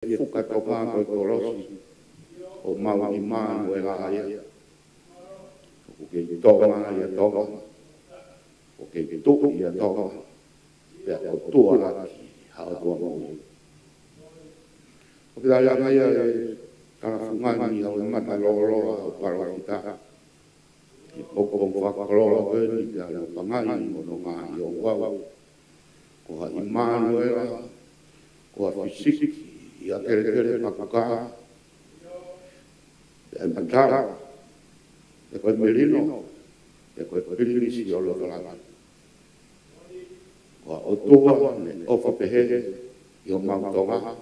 fuka toka ko korosi o mau i manu e la ia o ke tonga ia tonga o ke tu ia tonga pe o tua aki ha o tua mo o ke ia ngai e kara fungani au e mata lolo o parawita i poko o whakarolo e ni ka le pangai mo no ngā i o wau ko ha i manu e la ko ha fisiki ia tere pakuka e matara e koe merino e koe pirinisi o lo kalaka ko o tua ne ofa pehe i o mautonga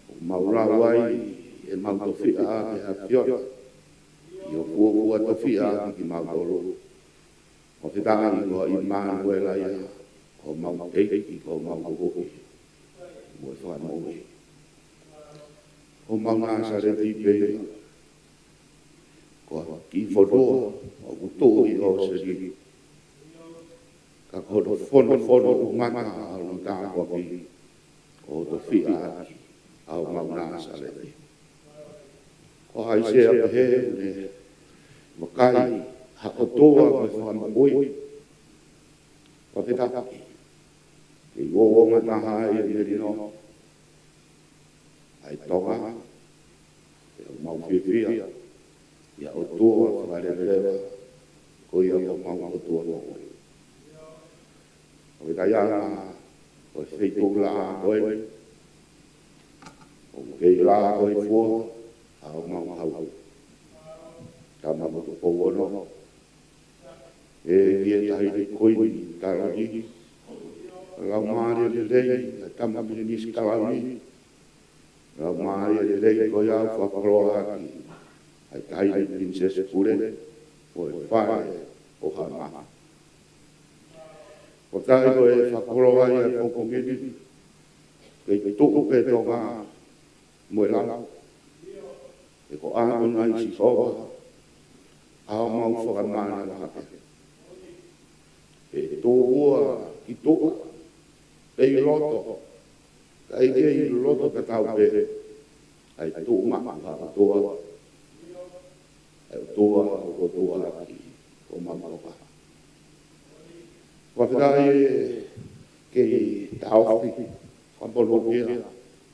o maurawai e mautofia e a pio i o kuokua tofia ki mautolo o te taha i ko i Manuela ia o mauteiki ko maukuki mo e whanau o mauna sa re tipe ko ki whanau o kuto i o seri ka kono whono o ngata o ta ko ki o to fia aki au mauna sa re tipe ko hai se a pehe ne makai ha o toa ko whanau oi ko te taki i o ngata hai e merino ai tonga e o mau whiwhia ia o tua wharerewa ko ia o mau o tua no o i raianga o i wheitau la koe o kei la koe fua a o mau hau ka mau o pou ono e ia tahi de koe ni karari lau maari le rei a tama pirinis karari lau maari le rei ko iau whakaroa ki ai tahi de princess pure o e whae o hamaha o tahi ko e whakaroa i a kokongini kei tuku pe tonga mo e lau e ko ātuna i si soba ao mau whakamana la hake e tō ua ki tō e i loto ka ike i loto ka tau pe ai tō maku ha toa ai toa o toa ki o mamaloka whakidai ke i tauwhi whampolo kia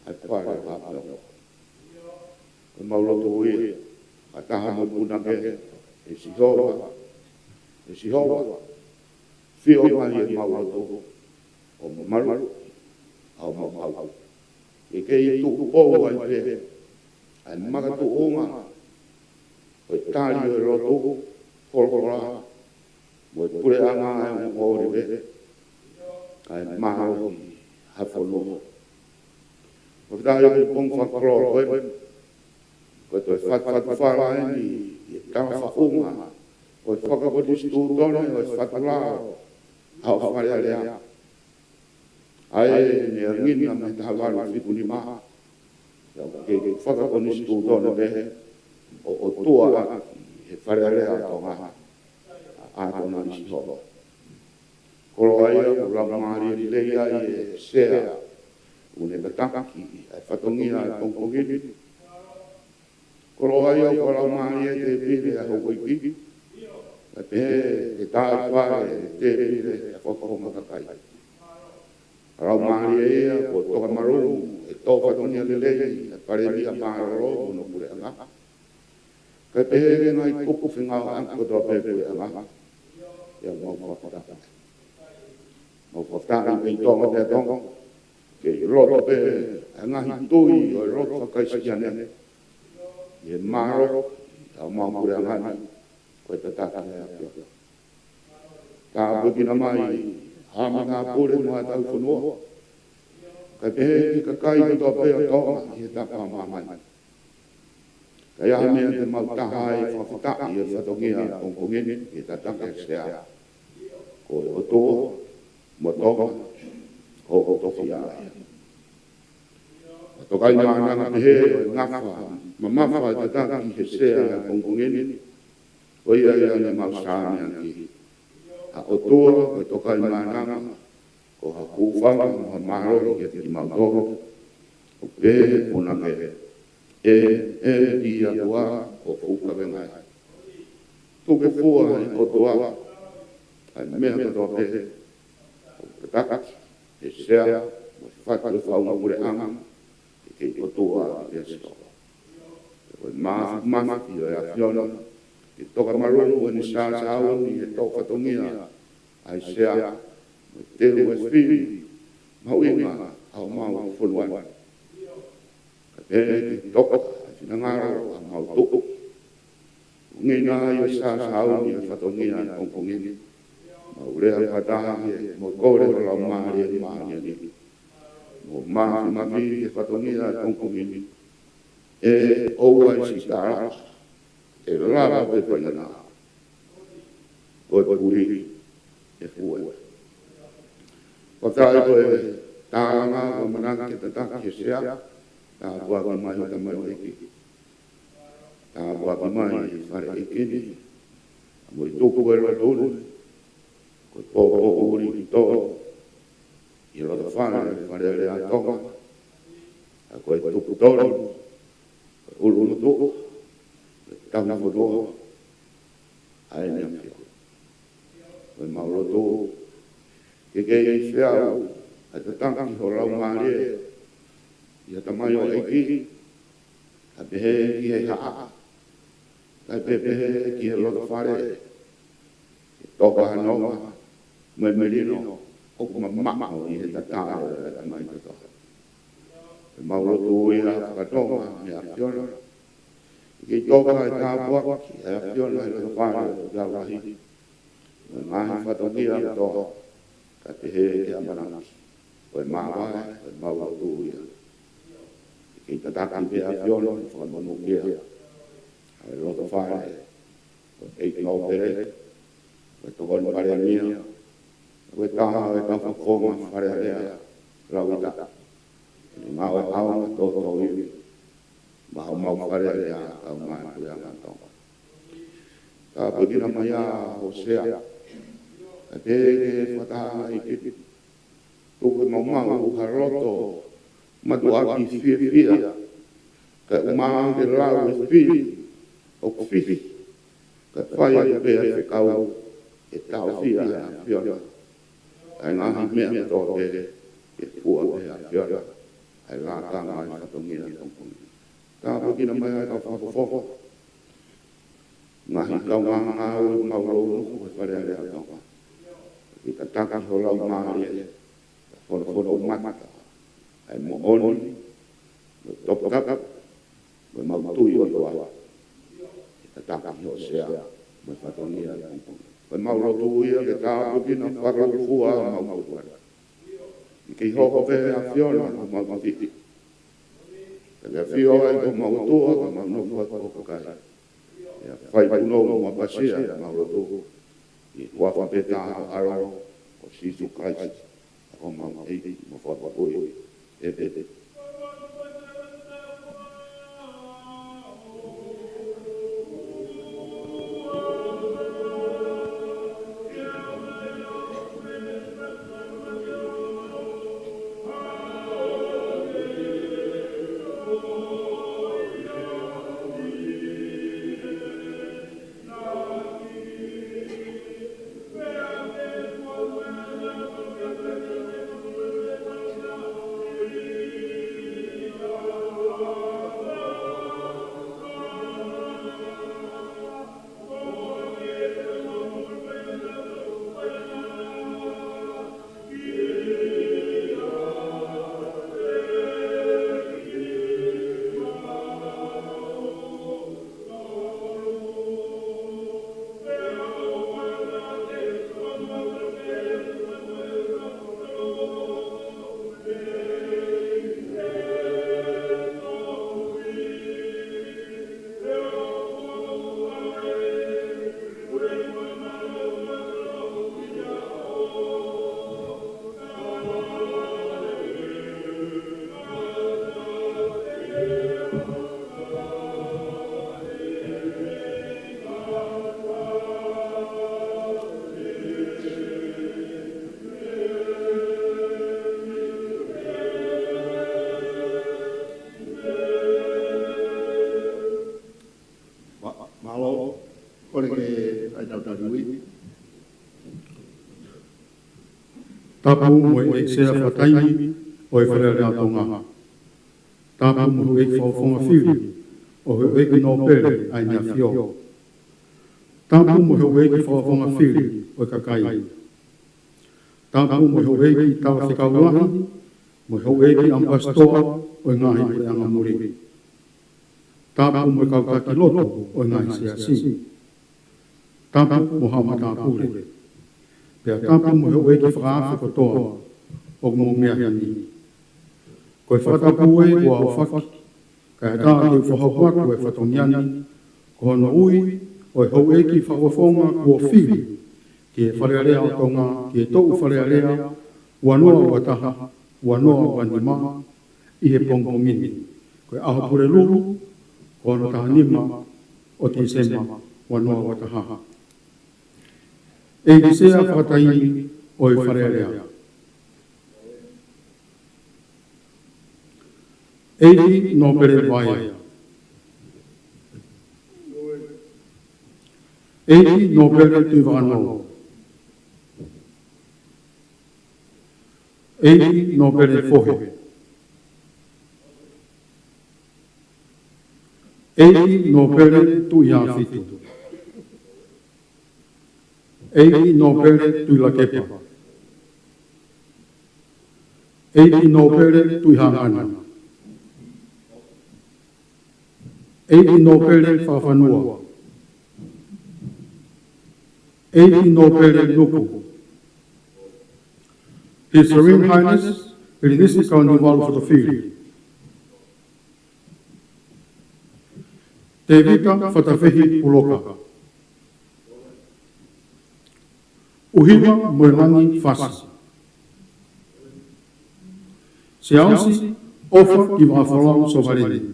ai whare hapeo o mauloto ui a taha mo puna ke e si hoa whio mai e mauloto o maru au mau e kei tu o ai pe ai maga tu onga o tari o roto forora mo pure anga e o rive ai maho ha folo o dai o pong fa kro ko to fa ni e ka fa onga o fa ka bodi stu dono o fa la au fa ya ai ne ngin na me ta wala fi kuni ma ya ke faka koni stu dona be o tua e fare ale a tonga a dona ni so ko ai o la mari le ya e sea une bataki ai fatongi a kongongini ko ai o la mari e te pile a ho ki e ta fa te pile a foko ma kai rau maari ea, ko toka maru, e toka toni a lelei, e pare mi a maaro, no pure anga. Ka pehe ngai kupu whingau anko toa pehe pure anga. Ia mau whakata. Mau whakata i pei tonga te tonga. Ke i roto pehe, e ngahi tui o i roto whakaisi ane. I e maaro, au mau pure anga ni, ko e tataka mea pia. Ka pukina mai, hama ngā pōre mua tau whanua. Ka pehe ka kai ko tō pēo tonga i e taka mamai. Ka ia mea te mau taha e whawhita i e whatongia kongkongini i e tataka e sea. Ko e o tō, mo tonga, ko o tofi aia. Tokai ngā nganga pehe o e ngawha, mamafa e tataka i he sea kongkongini. Ko ia ia ne mau sāmea ki. A o toa, o tokai mānanga, o ha kūwhanga, o ha maro, ki te ki mautoro, o pe puna ke dia tua o fuka venga tu ke fua ko tua ai me ko to pe tak e sea mo fa ko fa un mure ang ke ko tua e sto ko ma io e afiona ke toka maru ni sa o ni to fa tongia ai sea te o espiri ma uinga au mau fulwan e toka na ngaro mau tuku ngina yo sa o ni fa tongia on kongi ma ure a ta mo kore la ma ni mo ma mi fa tongia on kongi e o wa si ta e la pe pa na o puri e fuwe o tai ko ta nga o manang ke ta ke sia ta wa ko mai ta mai ki ta wa ko mai fare ikini mo to ko ro lo ko po uri to i lo fare le a to a ko to to ulu to ta na vo ai ne pio ko ma lo to ke sia a ta ta ki ho la ma le ia ta mai o ki a be ki he ha a be ki lo fare to ka no me merino o kuma ma o i ta ta mai to ma lo to ia ka to ma ia piona ke to ka ta po ia piona lo fare ya la hi ma fa to ia to ka te he ya mana o ma lo to ia ke ta ta pe ia piona fa mo ia lo to fare e no pere to con pare mia we ta ko ma fare ya la vita ma wa to i ma fare ya ma ya to ta pagina maya Hosea e fata i ki to ma o haroto ma do aki fia ka ma de la fi o fi ka fai pe ka e tau fia fiona ai nga me to e fu e fiona ai la ta mai fa to ngi ta po ki na mai ka fa fo nga hi ka nga o ma lo ko fa re ya to ki ta ta ka ho la ma le fo ma ai mo on top top ma tu yo to ta ka ho se ma fa to ngi pa mauro tu ia ke ta puki na whakaro fua mau tuara. I kei hoko pe a fiona na mau titi. Ka le fio ai ko mau tua ka mau no fua ko kai. Ia whai puno mo pasia mauro tu. I wafa pe ta aro o sisu Christ. Ko mau ei mo fua ko e pe. pole ke ai tau tarui. Tapu mo e se a whataini o e whare rea tonga. Tapu mo e whauwhonga whiri o he eki no pere ai nia whio. Tapu mo he eki whauwhonga whiri o e kakai. Tapu mo he eki tawa whikauahi mo he eki ampastoa o e ngahi pure anga muri. Tapu mo e kautaki loto o e ngahi siasi. Tapu mo hamata pure. Pea tapu mo he eki whakaafi kotoa o mo mea hini. Koe whatapu e ua o whaki, ka e taa te whahaupaku e whatongiani, ko hono ui o e hau eki whakawhonga kua whiri, ki e wharearea o tonga, ki e tau wharearea, wanoa o ataha, wanoa o anima, i he pongpongini. Koe aho pure lulu, ko hono taha nima o te sema, wanoa o ataha. E ki sea whakataini o e wharearea. Eiki no pere vaia. Eiki no pere tuivano. Eiki no pere fohe. Eiki no pere tuiafitu. Eiki no pere tuilakepa. Eiki no pere tuihangana. Eiki no pere whawhanua. Eiki no pere nuku. His Serene Highness, Irinisi Kauniwalu for the field. Te vita whatawhihi uloka. Uhiwa moelangi fasi. Se ausi, ofa ki wafalau sovarini.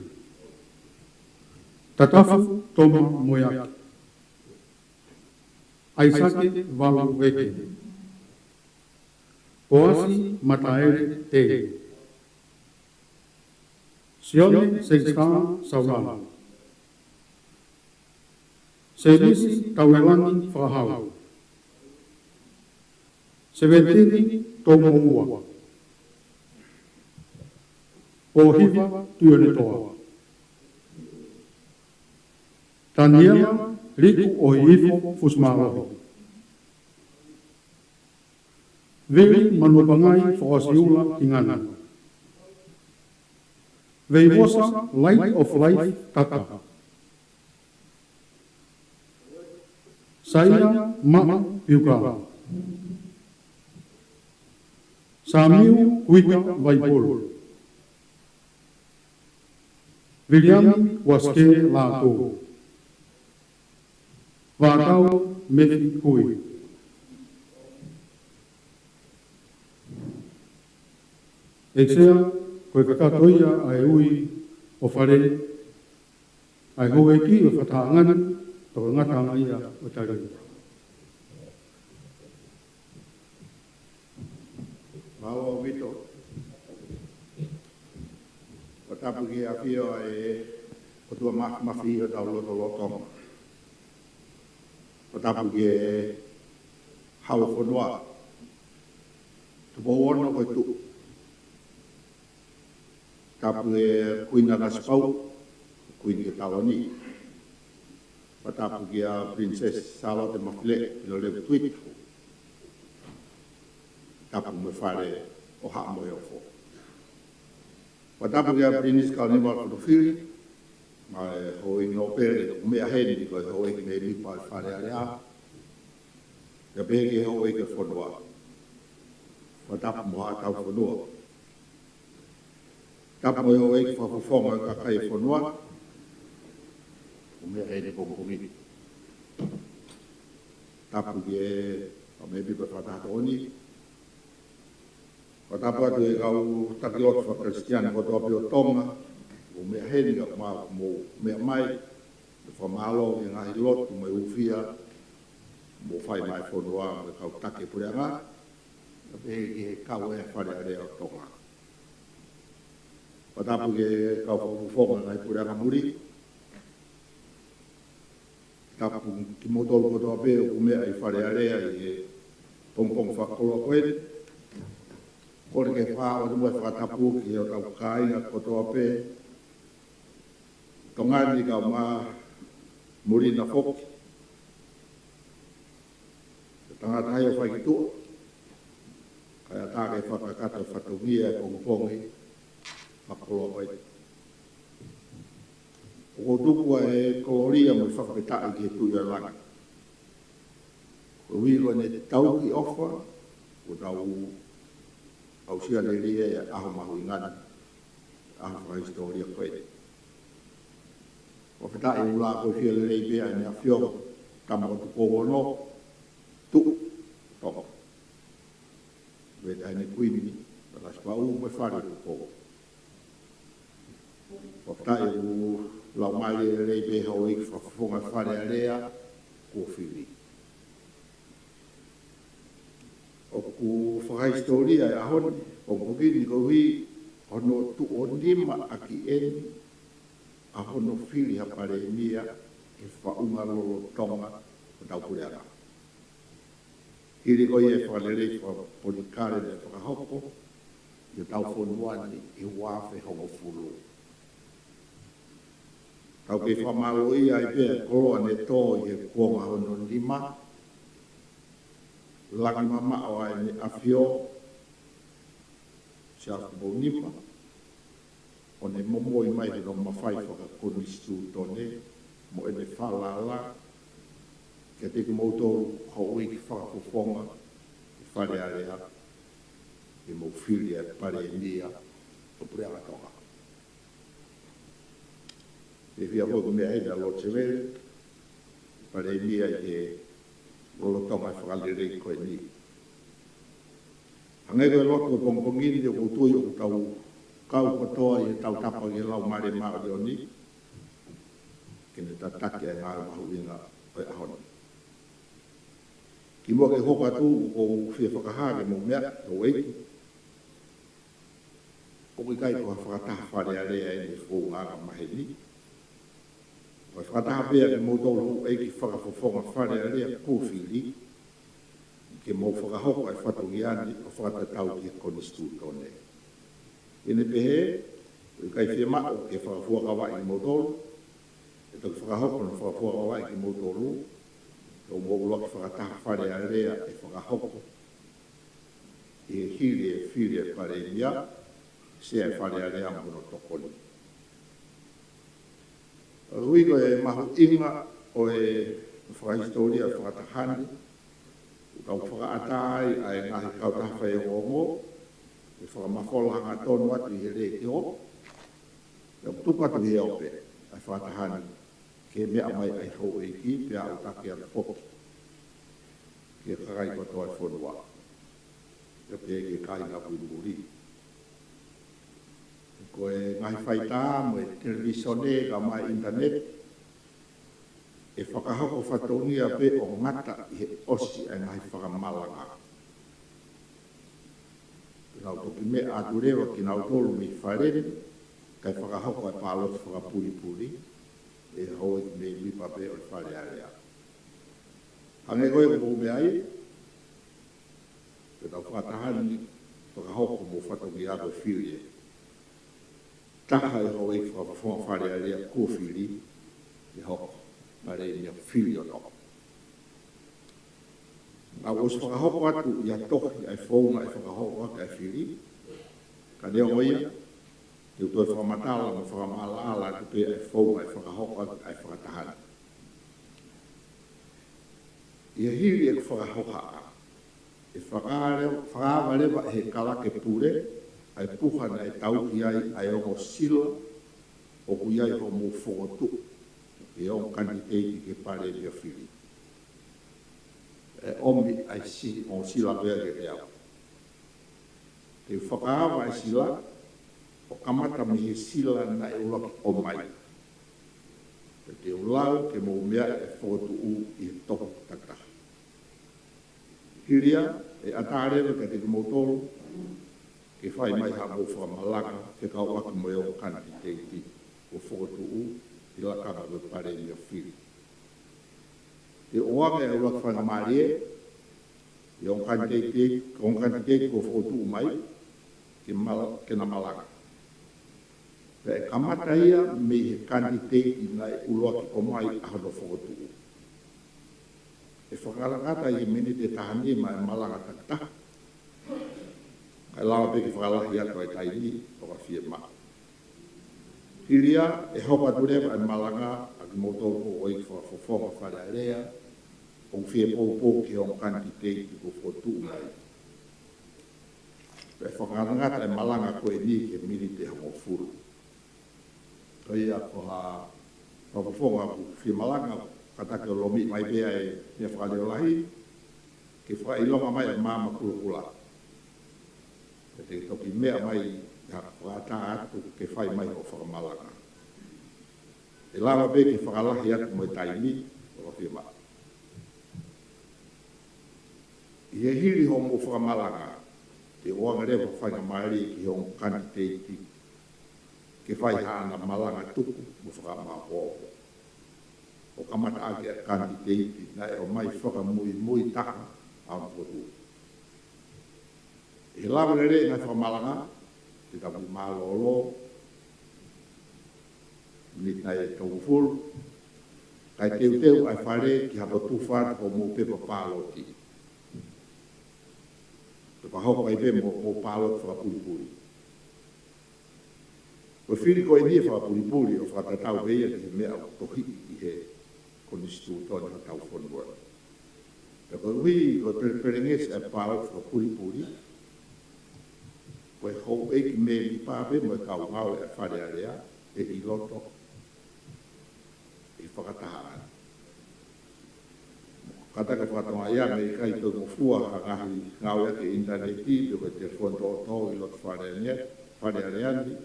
Tatafu toma moyaki. Aisake walu weke. Oasi mataere te. Sione sengstana saulana. Senisi tauelani whahau. Seventini tomo ua. O hiva tuene toa. Taniela riku o ifo fusmarohi. Veli manubangai whakasiula ingana. Veivosa light of life tata. Saia maa piuka. Samiu kuita vaipol. Viliami waske lato. Vātau mefi kui. Eksea, koe kakatoia ai ui o whare, ai hoe ki o whataangana, toko ngatanga ia o tari. Mau vito. O tapu ki a whio e o tua mawhi o tau loto lotonga. O tapu ki e hau whanua. Tupo ono koe tu. Tapu e kuina naspau, kuina ki tawani. O tapu ki a Princess Charlotte Mafile, ilo lewe tuitu. Tapu me whare o haa moe o fo. O tapu ki a Princess Carnival Kutofiri, ma e hoi no pere, mea heni ko e hoi ki me lipa e whare area. Ka pere e hoi ke whanua. O tapu mo haa tau whanua. Tapu mo e hoi ki whawhawhonga ka kai whanua. O mea heni kongkongi. Tapu ki e o me bipa whatahatoni. O tapu atu e kau takilotu wha Kristiani ko topi o tonga. O mea heni ka mo mea mai. E wha malo i ngahi lotu mai ufia. Mo whai mai whanua me kau take pureanga. Ka pehe ki he kau e whare area o tonga. O tapu ki e kau whawhawhonga ngai pureanga muri. tapu ki motolo koto ape o mea i whare area i e pongpong whakolo koe. Kore ke wha o te mua whakatapu ki o tau kāinga koto ape. Tongani ka mā murina whoki. Tangata hai o whaikitua. Kaya tāke whakakata whatungia e pongpongi whakolo koe. O tukua e koloria mo whakapetai ki e tuia langa. O wiko ne tau ki ofa, o tau au sia le ria e aho mahu ingana, aho whakahistoria koe. O whetai e ula koe fia le rei bea ni a whio, tamako tu kogono, tu, toko. Weta ni kuini, takas pa u me whare tu kogo. O whetai e lau mai le rei bea hau ik whakafonga whare a rea, ko whiri. O ku whakahistoria e ahon, o kukini ko hui, ono tu o nima aki eni, ahono whiri hapare mia, e whaunga lolo tonga, o tau kureara. Hiri ko e whalerei whapolikare de whakahoko, i tau whonuani i wafe hongo fulu. Tau ke whamalo ia i pēr koloa ne tō i e kuonga hono nima, lagi mama o ai ni afio, siafu bo nima, o ne momo i mai no mawhai whaka koni stu tone, mo e ne whalala, ke te kumoto hau iki whakafofonga, i whare area, i mo whiri e pare e nia, o pureanga tonga. E fia hoko mea heda lo te mere, pare e nia i e lolo tonga e whakalirei koe ni. Hangai koe loto o pongpongini o kutui o tau kau katoa i tau tapa i lau mare maa o ni, kene tatake e ngāi mahu inga o e ahoni. Ki mua ke hoka tu o whia whakahare mo mea o eiki, o ki kai kua whakataha whare a rea e ni fō ngāra mahe ni. O whakataha pēr ke mōtoro eiki whakafofonga whare a rea kōwhiri, ke mō whakahoko e whatungi ani o whakatatau ki koni stu tone. Ine pehe, o kai whia mao ke whakafuaka wai ki mōtoro, e tau whakahoko na whakafuaka wai ki mōtoro, o mōgulua ki whakataha whare a rea e whakahoko, e hiri e whiri e whare mia, sea e whare a rea mōno tokoni. Rui ko e mahu inga o e whakahistoria e whakatahani, kau whakaatai ai ngahi kau taha e hongo, e whakamawholanga tonu atu i he rei te ho, e tukatu he ope, ai whakatahani, ke mea mai ai hou e ki, pia au take ana whoki, ke kakai kotoa e whonua, e pe ke kai ngā puimuri. Ko e ngai whaita mo e televisione ka mai internet, e whakahoko whatongia pe o ngata i he osi e ngai whakamalanga. Nau toki me aturewa ki nau tolu mi wharere, kai whakahoko e pālotu whakapuri-puri, e hoi me lipa pe o whare area. Hange koe ko me ai, e tau whakatahani whakahoko mo whatongia ko whiri e. Taha e hoi whakafonga whare area kōwhiri, e hoko. Pare mea whiri o no. Nā os whakahoko atu i a tohi ai whaunga e whakahoko atu ai whiri. Ka neo oia, te utoi whakamatala ma whakamalaala atu pe ai whaunga e whakahoko atu ai whakatahana. Ia hiri e whakahoka a. E whakaawarewa he kalake pure, ai puhana e tauki ai ongo sila, o kui ai ho mō whokotu. E on kandidate ke pare mea whiri. E omi ai si on sila pea ke reau. Te whakaawa ai sila, o kamata me he sila na e ulaki o mai. Te ulau ke mō mea e whotu u i he tohu tata. Hiria e atarewa ke te kumotoro, ke whai mai ha mō whamalaka, ke kau aki mo e o kandidate o whotu u, i la kama me pare mea whiri. Te oa ke ua whanga marie, i on kandidate ko whotu mai, ke na malanga. Pe kamata ia me he kandidate i nai uloa ki o mai a hano whotu. E whakalangata i mene te tahani ma e malanga takta. Kai lawa pe ki whakalahi ato ai taini o ka fie maa. Hiria e hoka turewa e malanga a ki motopo o i whawhawha wharearea o fie pōpō ki hong kandidate ko whotu mai. Pe whakalangata e malanga koe ni ke mini te hongo furu. Kai a ko ha whawhawha ku fie malanga katake o lomi mai bea e mea whakaleo lahi ke whailonga mai e māma kula. Te toki mea mai whakata atu ke whai mai o whakamalanga. E lawa be ke whakalahi atu mo taimi o fie maa. I he hiri ho mo whakamalanga te oanga rewa whainga maari ki hong kandidate ke whai haana malanga tuku mo whakamaho. O kamata ake a kandidate na e o mai whakamui taka a mpotu. E lawa re na whamalanga te tapu mālolo ni tai tau fulu kai teu ai whare ki hapa tūwhāta o mō pepa pāloti. Pepa hoko ai pe mō pāloti whakapuripuri. Ko whiri ko e nia whakapuripuri o whakatatau veia ki he mea o tohi i he konstitutoni ha tau whanua. Ko hui ko perenges e pāloti whakapuripuri koe hou eki me li pāpe mo e kau ngau e whare area e i loto e whakataha. Kataka whakatonga ia me i kai tau mofua ha ngahi ngau e ke interneti pe koe telefon tō i loto whare area ni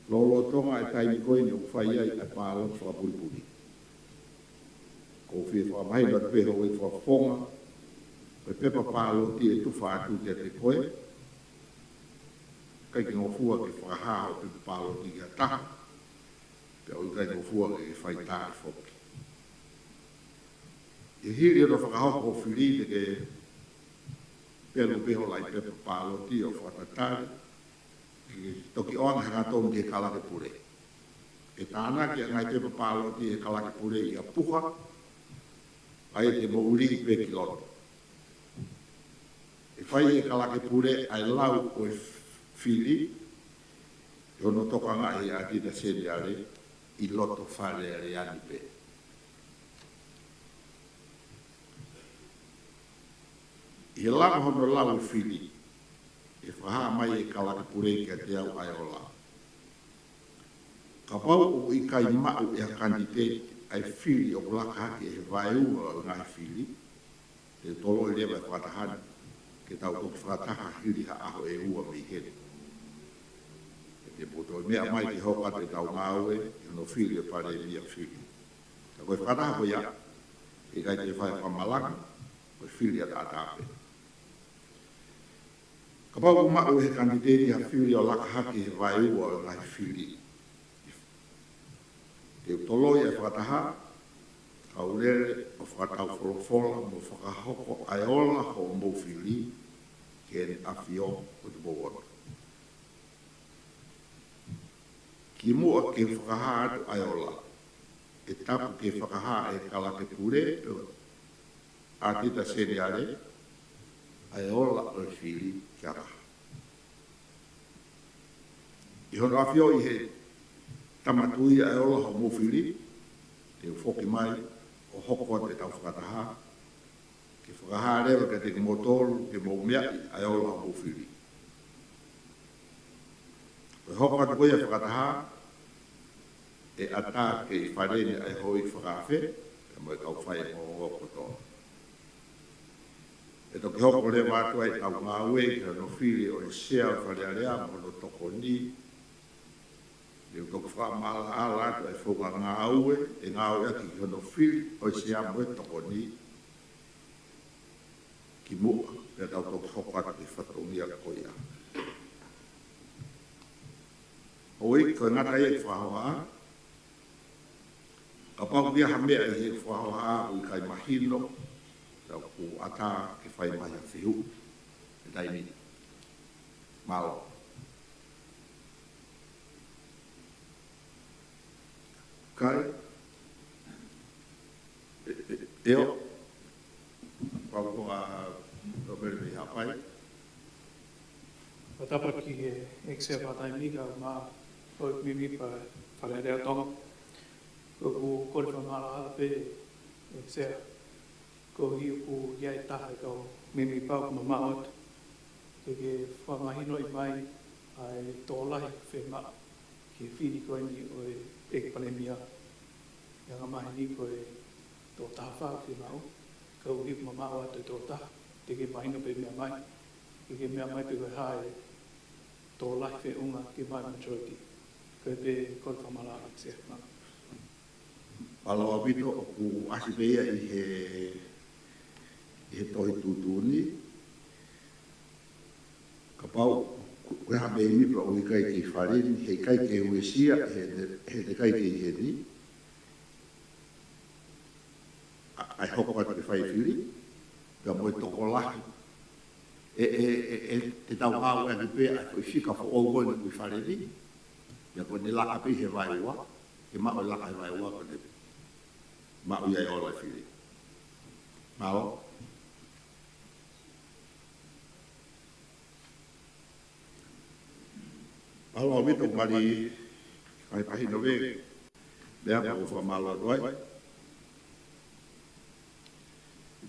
lolo tonga e taimi koe ni uwhai ai e pālon whakapuripuri. Ko whie whakamahi na tueho e whakafonga koe pepa pāloti e tuwha atu te koe kai ki ngofua ke whakaha o te pālo ki kia taha, pe o kai ngofua ke whai tāi whoki. I hiri o whakahoko o whiri te ke pēlu peho lai pepa pālo ti o whakatatare, ki toki oanga hanga tōmu ki e kalake pure. E tāna ki a ngai pepa pālo ti e kalake pure i a puha, ai te mo uri pe ki loto. E whai e kalake pure ai lau o e Fili, e ono toka ngā e ati na sene are, i loto whare are ani pe. I langa hono lau Fili, e whaha mai e kalaka purei kia te au ai ola. Ka pau o i kai mau e a kandidate ai Fili o laka hake e vai ua o ngai Fili, e tolo i lewa e whatahani, ke tau toki whataha hiri ha aho e ua mei hene. Te poto mea mai ki hoka te tau ngāue, e no whiri e pare e mia whiri. Ta koe whataha ko ia, e kai te whai whamalanga, koe whiri a tātāpe. Ka pau mao he kandidati ha whiri o laka haki he vai ua o ngai whiri. Te toloi e whataha, ka urere o whakatau wholofola mo whakahoko ai ola ho mou whiri, ke ne awhio o te bōwara. Ki mua ke whakaha atu ai ola, e tapu ke whakaha e kalake pure, a tita sene are, ai ola o whiri kia raha. I hono awhio i he tamatui ai ola ho mō whiri, te whoki mai o hoko te tau whakataha, ke whakaha rewa ka te motoru, ke mō mea ai ola ho mō whiri. Koe hoko atu koe whakataha, e ata ke i wharene ai hoi whakawhe, e mo e kau whai e ngō koto. E toki hoko le wātu ai tau ngāwe, ke no whiri o e sea o wharearea, mo no toko ni, e toki whakamala ala atu ai whunga ngāwe, e ngāwe aki ke no whiri o e sea mo e toko ni, ki mua, e tau toki hoko atu i whatongia koia. Oi, ko ngata e whahoa, ka pau dia ha mea he whahoa ui kai mahino, tau ku ata ke whai mai a whihu, e taini. Mao. Kai, eo, pau ko a Robert me hapai. Patapa ki e kse patai miga ma o mimi pa whare tonga. Ko ku kore whamara pe e kse ko hi ku iai taha ko mimi pau ma maot. Ke whamahino I mai ai tōlahi whe ma ke whiri koe ni o e palemia. Ia ngā mahi ni koe tō taha whao whe mau. Ko hi ma mao atu tō taha. Te ke mahino pe mea mai. Ke mea mai pe koe hae tō lahi whe unga ki mai majority. Koe pe kore whamara a kse. Alo apito o ku asi peia I he tohi tūtūni. Ka pau, koe ha mei mipra o I kai ki wharini, he kai ke uesia, he te kai ke he ni. Ai hoko atu ke whai whiri, ka moe toko lahi. Te tau hao e ki pēa, ai whika fo o koe ni kui wharini. Ia koe ne laka pi he vai ua, ke mao laka he vai ua koe ne mao iai ola whiri. Mao? Alo mito mari kai pahi no ve. Lea pa ko malo doi.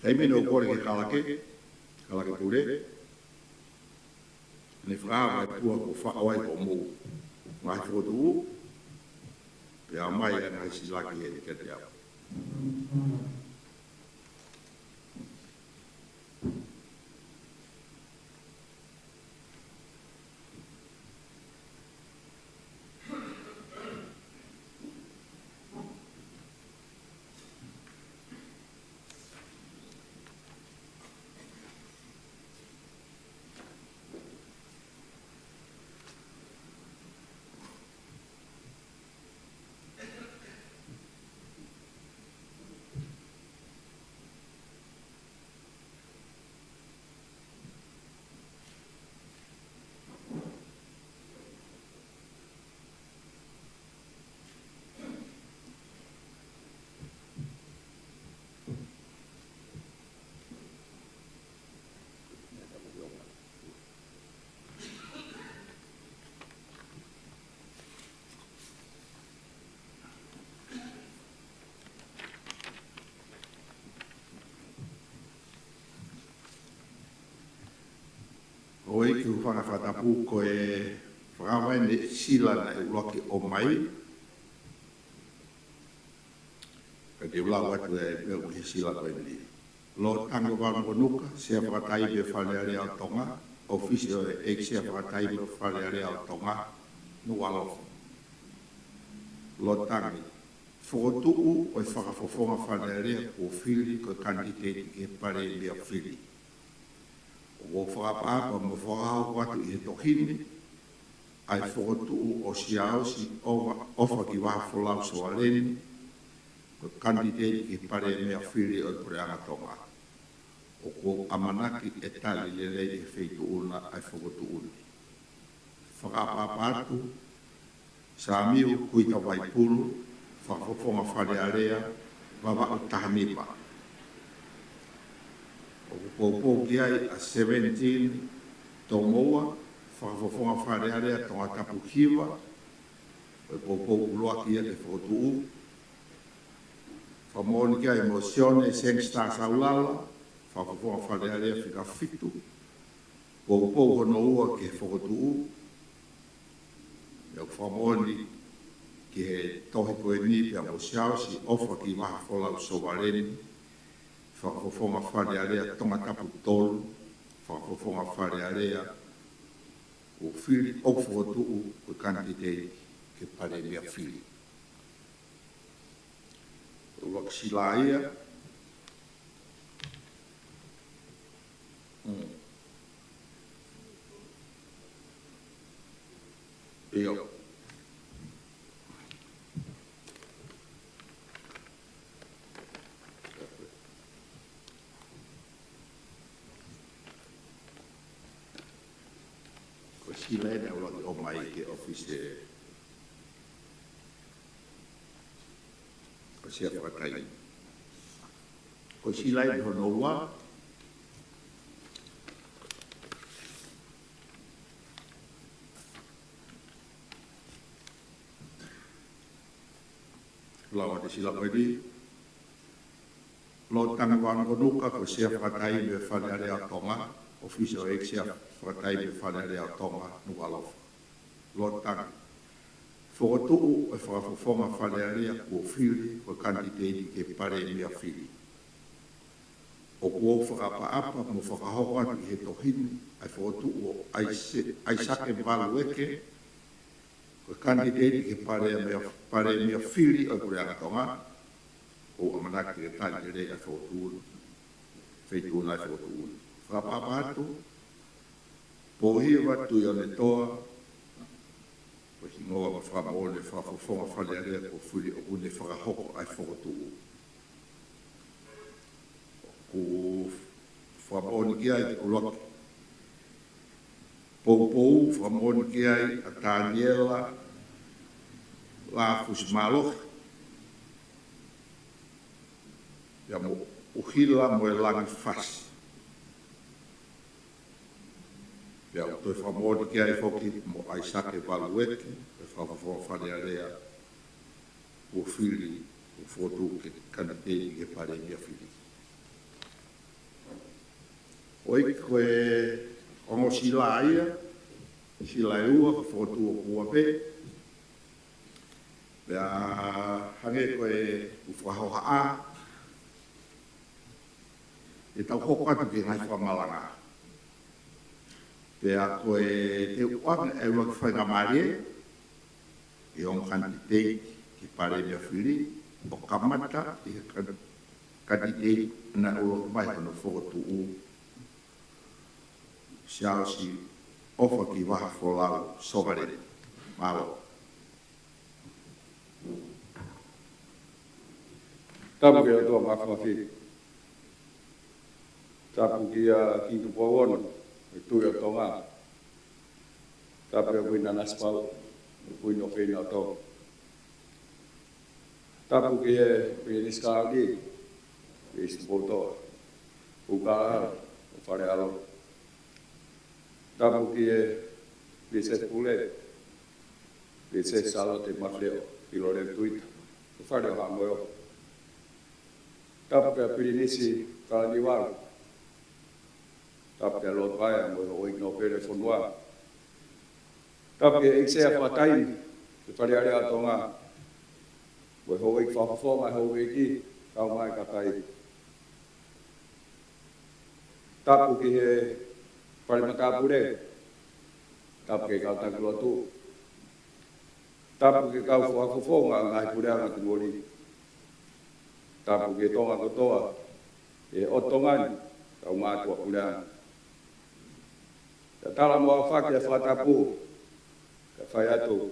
Dai mino kore ke kalake pure. Ne fra vai pua ko fa oi ko mo. Mai fo tu. Pea mai ana si laki e ke te au. Oi ki whanga whatapu ko e whakawai ne sila na e uloki o mai. Ka te ulau atu e peo ki sila koe ni. Lo tango wanga nuka, sea whakatai me whaleare au tonga, ofisi o e sea whakatai me whaleare au tonga, nu alofa. Lo tangi. Whokotuu o e whakafofonga whaleare o whiri ko kandidate ki e pare mea whiri. O whakapapa mo whakao watu I he tohini, ai whokotuu o siao si ofa ki wahafolau so aleni, ko kandidate ki pare mea whiri o pure angatonga. O ko amanaki e tali le rei e wheitu una ai whokotuu ni. Whakapapa atu, sa miu kuita waipuru, whakafofonga wharearea, wawa o tahamipa. O po ki ai a 17 tō moa, whakafofonga wharearea tonga tapu kiwa, o po uloa ki ai e whokotuu. Whamoni ki ai emosione, sengstar saulala, whakafofonga wharearea whika fitu, o po hono ua ki e whokotuu. Whamoni ki he tohi koe ni pia mo siausi, ofa ki maha wholau sovareni, whakafofonga wharearea tonga tapu tolu, whakafofonga wharearea o whiri o whokotuu o kandidate ke pare mea whiri. O wakasila ia, Eo. sila e au lagi o mai ke office o sia whakatai. Ko sila e hono ua, lawa te sila koe di, lo tangwang konuka ko sia whakatai me whanere a tonga, office o sia whakatai me whanere a tonga nualofa. Lo tang. Whakatuu e whakafonga whanere a kua whiri ko kandidati ke pare mea whiri. O kua whakapaapa mo whakahoa ki he tohini, ai whakatuu o ai sake malu eke, ko kandidati ke pare mea whiri o kure tonga, o amanaki ke tani rei a whakatuu, whaitu nai whakatuu. Whakapaapa atu, pohia watu i ane toa, ko hingoa ma whakamole whakafonga whanearea ko whiri o une whakahoko ai whakatuu. Ko whamoni ki ai o loki. Pou whamoni ki ai a Taniela la Fusmaloki. Ia mo uhila mo e langi whasi. Ia o toi whamoni ki ai whoki mo ai sake walueke, e whawhawha whanearea o whiri o whotu ke kanatei ke pare mea whiri. Oi koe ongo sila ia, sila e ua, ka whotu o kua pe. Pea hange koe uwhahoha a. E tau hoko atu ki ngai whamalanga. Pea koe te uanga e ua ki whainga marie, e ongo kantitei ki pare mea whiri, o kamata i kantitei na ulo mai kono whotu u. Siao si ofa ki waha wholau sovare. Malo. Tapu ki a toa mawhawhi. Tapu ki a kintu pōwono, e tui a tonga. Tapu ki a wina naspau, e wina o whina o tō. Tapu ki e wina niskaali, e istu pōtoa. Ukaa, o whare alo. Tapu ki e pise pule, pise salo te mafleo, ilo re tuita, o whare o hamoeo. Tapu ki a pirinisi kalaniwaru, tapu ki a lotaia mo o igno pere fonua. Tapu ki e iksea whataini, te whare are a tonga, mo e hoi whawhawhonga hoi ki, kau mai katai. Tapu ki he whare matapure, tapu ke kau takulotu. Tapu ke kau whakawhonga ngai pureanga tu ngori. Tapu ke tonga kotoa, e otongani, kau mātua pureanga. Ka tala moa whaki a whatapu, ka whai atu,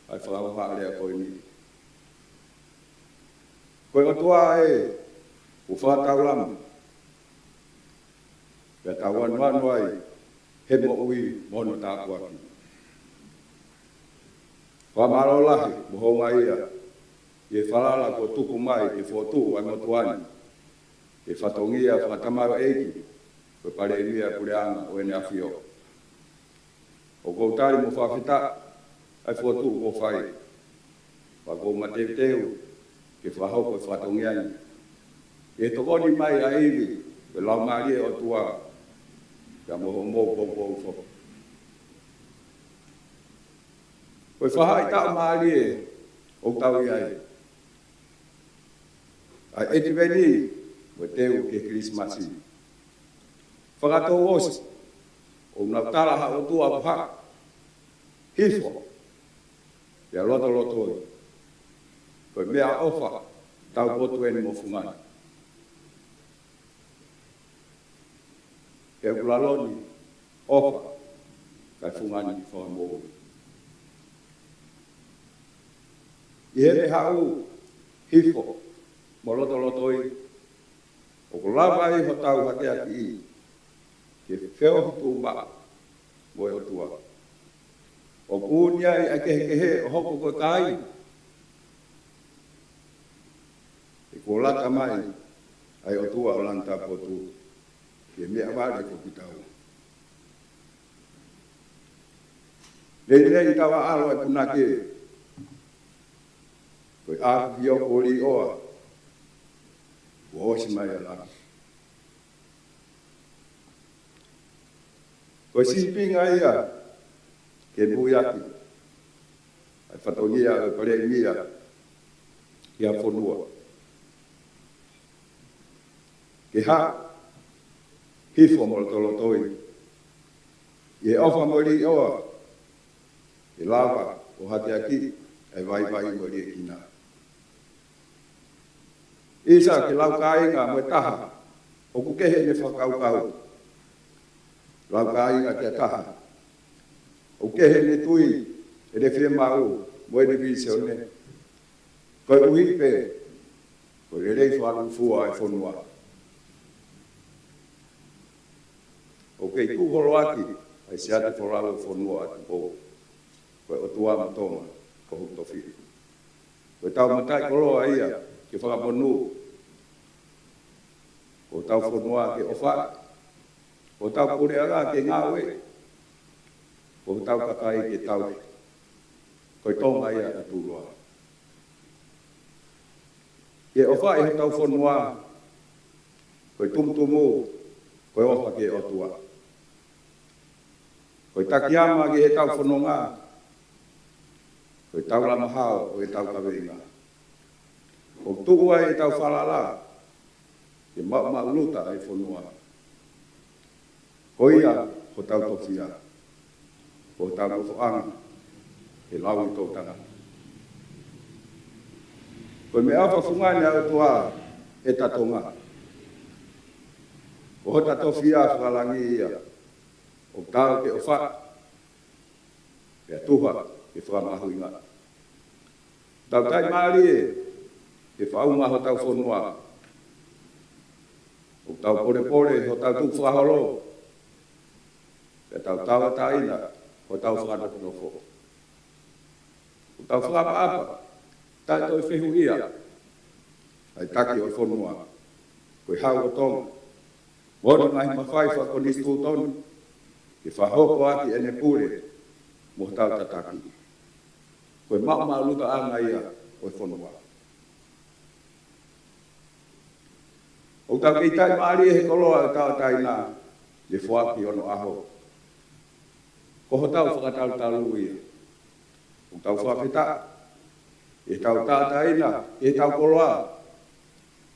ai whakawhaalea koe ni. Koe katoa e, u whataulamu, Pea tauan wanu ai, he mo ui mono tāpu aki. Whamaro lahi, mohonga ia, i e whalala ko tuku mai, e whotu ai motuani, e whatongia whatamaro eiki, koe pare inia kureanga o ene awhio. O koutari mo whawhita, ai whotu ko whai. Whako matevteu, ke whahoko e whatongiani. E tokoni mai a iwi, koe lau marie o tua, ka moho mō fo. Koe whahai tau maari e, o tau iai. Ai eti veni, koe teu ke Krismasi. Whakatou osi, o nau tala ha o tua wha, hifo, pia loto i. Koe mea ofa, tau potu eni mo fungani. Ke ulaloni, ofa, kai fungani ki whakamohu. I hele hau, hifo, mo loto i, o ko lava i ho tau hake aki i, ke wheo hitu maa, mo e o tua. O kunia ai ke he o hoko ko kai. E ko lata mai ai o tua o lanta po tu. Ke mea wale ko kitau. Nei tawa alo e puna ke. Koe aku hio kori oa. Ko osi mai ala. Koe sipinga ia. Ke buiaki. Ai whatongia e parengia. Ia whanua. Ke ha. Hifo mo tolotoi. Ie ofa mori oa. E lava o hate aki. Ai vai mori e kina. Isa ke lau kāinga mo taha. O kukehe ne whakaukau. Lau kāinga ke taha. O kehe ne tui. E re whia mau. Mo e revi se one. Koe uhi pe. Koe re rei whaku fua e whonua. O kei kuhoro aki. Ai se ate whorau e whonua ati po. Koe o tua matonga. Ko hutofi. Koe tau matai koroa ia. Ke whakaponu. Ko tau whanua ke ofa. Ko tau kore aga ke ngawe. Ko tau kakai ke tau. Koe tonga ia a tūroa. Ke ofa i tau whanua. Koe tumtumu. Koe ofa ke otua. Koe takiama ke he tau whanonga. Koe tau lamahao o e tau kaweringa. O tuua e tau whalala, e mauluta ai whanua. Ko ia, ho tau tofia, ho tau tofoanga, e lau i tōtanga. Ko me awha whungane au tua e tatonga. O ho tatofia whakalangi ia, o tau ke ofa, e tuha e whakamahuinga. Tau tai maari e, e whaunga ho tau whanua. O tau pore ho tau tuk whaholo. E tau tawa taina ho tau whanaknofo. O tau whakaapa, tai toi whehu ia. Ai taki o whanua. Koe hau o tonga. Mono ngai mawhai whakonistu tonu. E whahoko aki ene pure. Mo tau tataki. Koe mauma luta anga ia o whanua. O tau kei tai maari he koloa e tau taina, le whaaki ono aho. Ko ho tau whakatau talu ia. O tau whakita, e tau taina, e tau koloa.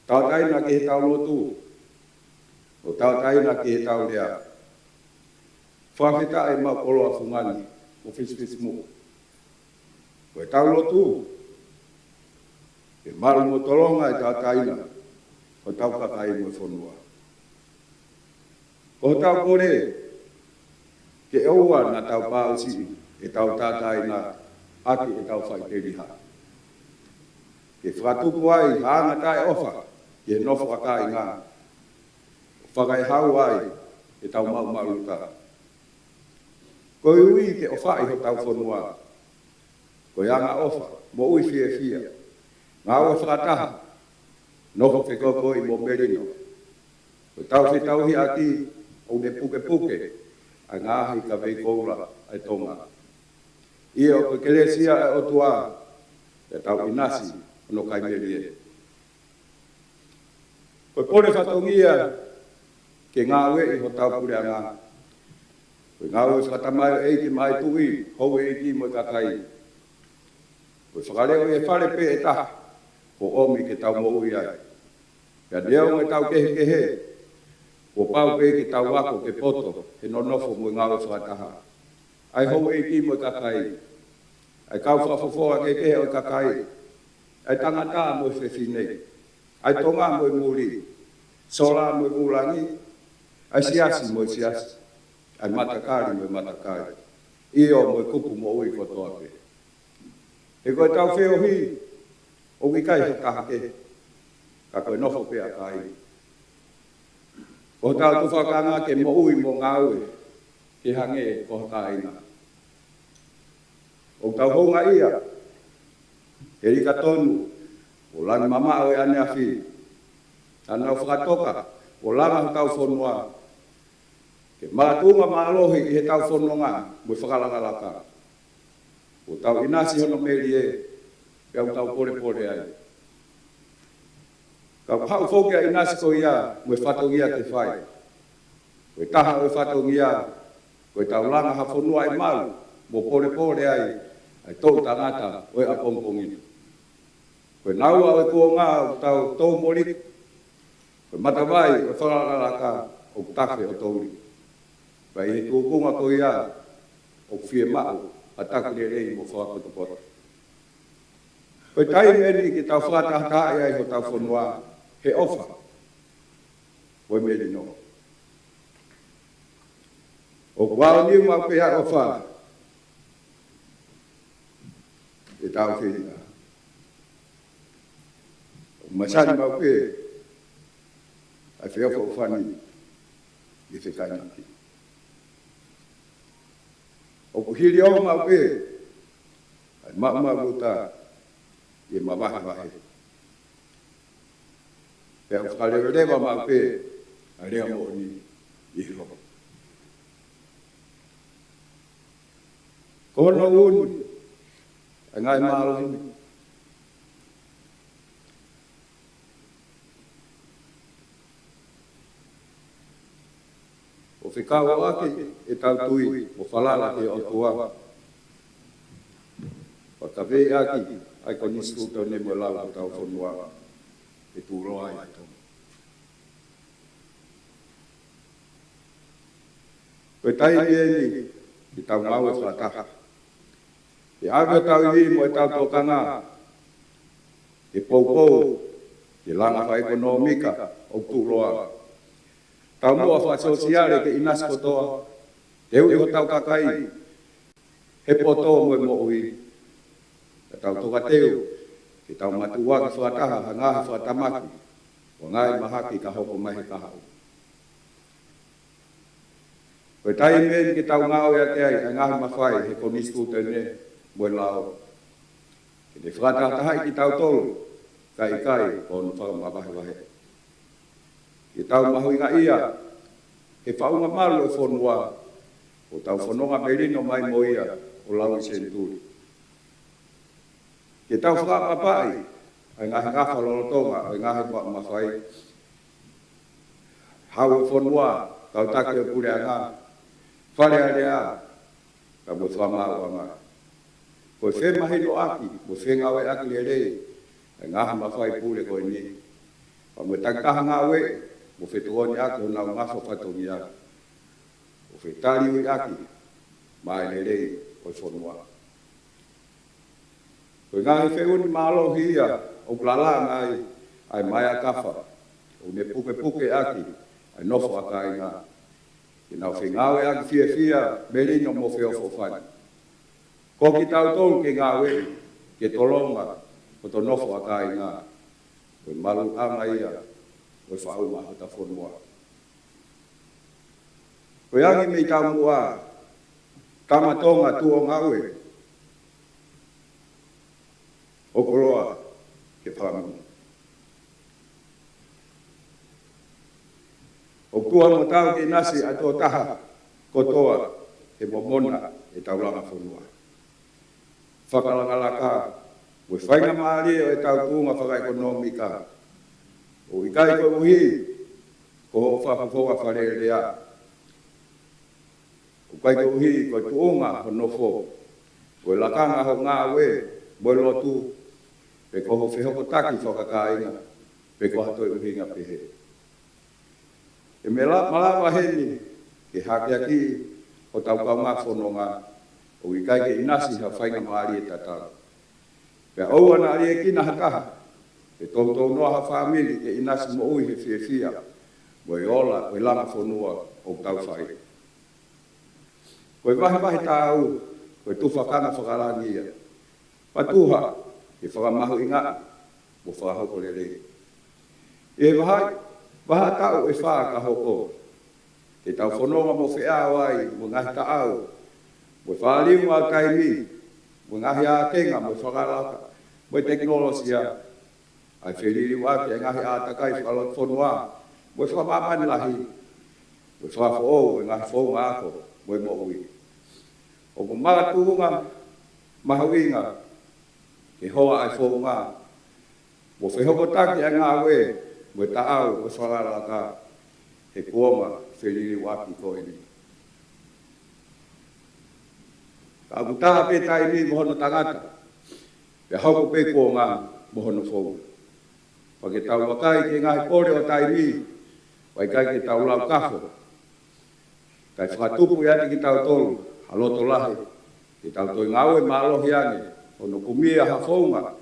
Tau taina ke he tau lotu. O tau taina ke he tau rea. Whakita e mau koloa whungani, o fisfismu. Ko e tau lotu. E maru mo tolonga e tau taina. O tau kakai mo whanua. O tau kore, ke eua na tau pāusi, e tau tātai na aki e tau whai teriha. Ke whakatuku ai, hāna tai ofa, ke nofo akai ngā. Whakai hau ai, e tau mauta. Ko ui ke ofa i ho tau whanua. Ko ianga ofa, mo ui fia. Ngā ua whakataha. Nofo whekoko i mo merino. Ko tau hi ati o ne puke, a ngāhi ka vei koura ai tonga. Ia o keresia e o tua, e tau inasi no kai merie. Ko pone whatongia ke ngāwe i ho tau pure a ngā. Ko ngāwe whakatamai eiki mai tui, hou eiki mo kakai. Ko whakareo e whare pe e taha. Ko omi ke tau mo ui ai. Ka neo e tau kehe. Ko pau pe ke tau wako ke poto, he nonofo mo ngāwe whakataha. Ai hou e ki mo kakai. Ai kau whafofoa ke kehe o kakai. Ai tangata mo whewhinei. Ai tonga mo muri. Sola mo mulangi. Ai siasi mo siasi. Ai matakari mo matakari. Io mo kupu mo ui kotoa pe. E koe tau wheohi. O ki kai whakaha ke. Ka koe nofo pe a kai. Ko tau tu whakanga ke mo ui mo ngāue. Ke hange ko hakaina. o tau honga ia, he rika tonu, o langi mama o e ane afi, ana o whakatoka, o langa tau whonua, ke mātunga mālohi i he tau whononga, mui whakalangalaka, o tau inasi hono meri e, pe au tau pore ai. Ka hau whoke a inasi ko ia, mui whatongia te whai, koe taha o whatongia, koe tau langa ha whonua i malu, mo pore ai, ai tau tangata o e apongpongina. Koe naua o e kua ngā o tau tau mori, koe matawai o whakalaka o tafe o tauri. Pai he kukunga ko ia o whie mao a taku le rei mo whakotopota. Koe tai meri ki tau whakataha ai ho tau whanua he ofa. Koe meri no. O wao niu mau pea ofa. E tau whina. O masani mau pe. Ai whia wha ufani. I whikaina ki. O kuhiri o mau pe. Ai mau ta. I mawahe. Pea whakalewa mau pe. Ai rea mo ni. I hoko. Kono uni. Ai ngai malo hini. O whikawa ake e tau tui o whalala te o tua. Whakawei aki ai konisu tau ne mo lau o tau whanua e tūroa ai tau. Koe tai ni i tau ngau e whataha. E aga tau i mo e tau tokanga. E poupou, e langa wha ekonomika o tūroa. Tau mua wha sosiale ke inas kotoa, te ui o tau kakai, he poto mo e mo ui. E tau toka teu, ke tau matua ki whataha, ha ngaha whatamaki, o ngai mahaki ka hoko mahi ka hau. Koe tai meni ke tau ngau ea te ai, a ngaha mawhai, he konistu tene, mo e lao. Ke te whakatahai ki tau tolu, kai, o no whakamawahe. Ke tau mahui ngā ia, he whaunga malu e whonua, o tau whanonga merino mai mo ia, o lau i senturi. Ke tau whakapapai, ai ngahi ngā whalolotonga, ai ngahi mawhai, hau e whonua, tau take o pure a ngā, whare a rea, ka mo whamau a ngā. Koe whe mahino aki, mo whe ngawe aki le rei, ai ngahi mawhai pure koe ni. Pa mo tangkaha ngawe, mo whetuoni aki o nau ngafo whatongi aki. O whetari ui aki, mai le rei o whonua. Koe ngahi wheuni malo hia, o plala ngai, ai mai a kafa, o ne puke aki, ai nofo akai ngā. Ki nau whengawe aki fia, merino mo wheofo whani. Ko ki tau tolu ke ngawe, ke tolonga, o to nofo akai ngā. Koe malu anga ia, koe whau maha ta whonua. Koe angi mei tau mua, tamatonga tuo ngawe, o koroa ke whangu. O kua mo tau ke nasi a tō taha, kotoa, e momona e tau langa whonua. Whakalangalaka, koe whainga maari o e tau tūnga whakaekonomika, o ikai koe uhi, ko ho whakawhoa wharerea. O kai koe uhi, koe tuunga ho nofo, koe lakanga ho ngā we, moe lotu, pe ko ho whihoko taki whakakainga, pe ko hatoi uhi ngā pehe. E me malawa heni, ke hake aki, o tau kau ngā whanonga, o ikai ke inasi ha whainga maari e tatara. Pe aua na ari e kina hakaha, e tōtou noa ha whamiri ke inasi mo ui he whia, mo e ola, o e langa whanua o tau whai. Koe wahi tāu, koe tuwhakanga whakarangia. Patuha, e whakamahu inga, mo whakahoko le rei. E waha tau e whakahoko, e tau whanonga mo whia wai, mo ngahi ta au, mo whaalimu au kaimi, mo ngahi a kenga mo whakalaka, mo teknolosia, ai whiriri waki e ngahi a takai whalot whonua, mo whamamani lahi, mo whawho, e ngahi whonga ako, mo mo ui. O mo mātuhunga, mahawinga, e hoa ai whonga, mo whehokotaki a ngā we, mo taau, mo whakalaka, e kuoma, whiriri waki ko ini. Ka kutaha pe tai mi mohono tangata. Pe hauko pe ko ngā mohono fōu. Pake tau wakai ke ngahi kore o tai mi. Wai kai ke tau lau kafo. Kai whakatupu iati ki tau tolu. Haloto lahe. Ke tau toi ngaue maalohi ange. Ono kumia ha fōunga.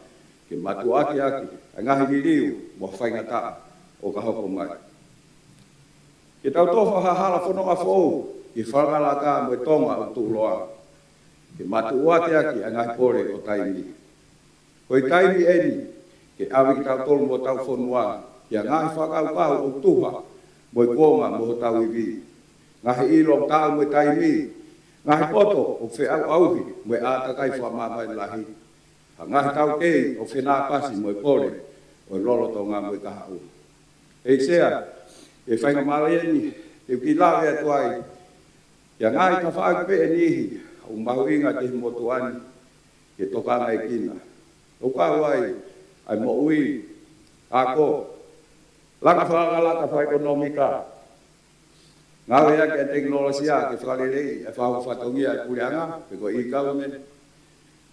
Ke matu aki aki. Ai ngahi liriu. Mo whainga taa. O ka hoko mai. Ke tau tofa hahala whanonga fōu. Ki whangalaka mo e tonga o tūloa. Ke matu ate aki a ngai kore o taimi. Koi taimi eni, ke awi ki tau tolu mo tau whonua, kia ngahi whakau kau o tuha, mo i konga mo tau iwi. Ngahi ilong tau mo taimi, ngahi poto o wheau auhi, mo i atakai whamamai lahi. Ha ngahi tau kei o whenā pasi mo i kore, o i lolo tonga mo i kahau. Hei sea, e whainga maleeni, e ukilawe atuai, kia ngahi ka whaau pe enihi, o mahu inga te motuani, ke tokanga e kina. O kawai, ai mo ui, ako, laka whakalaka whaekonomika. Ngawe ake a teknolosia, ke whakalelei, e whahu whatongia e kureanga, pe ko i kaume.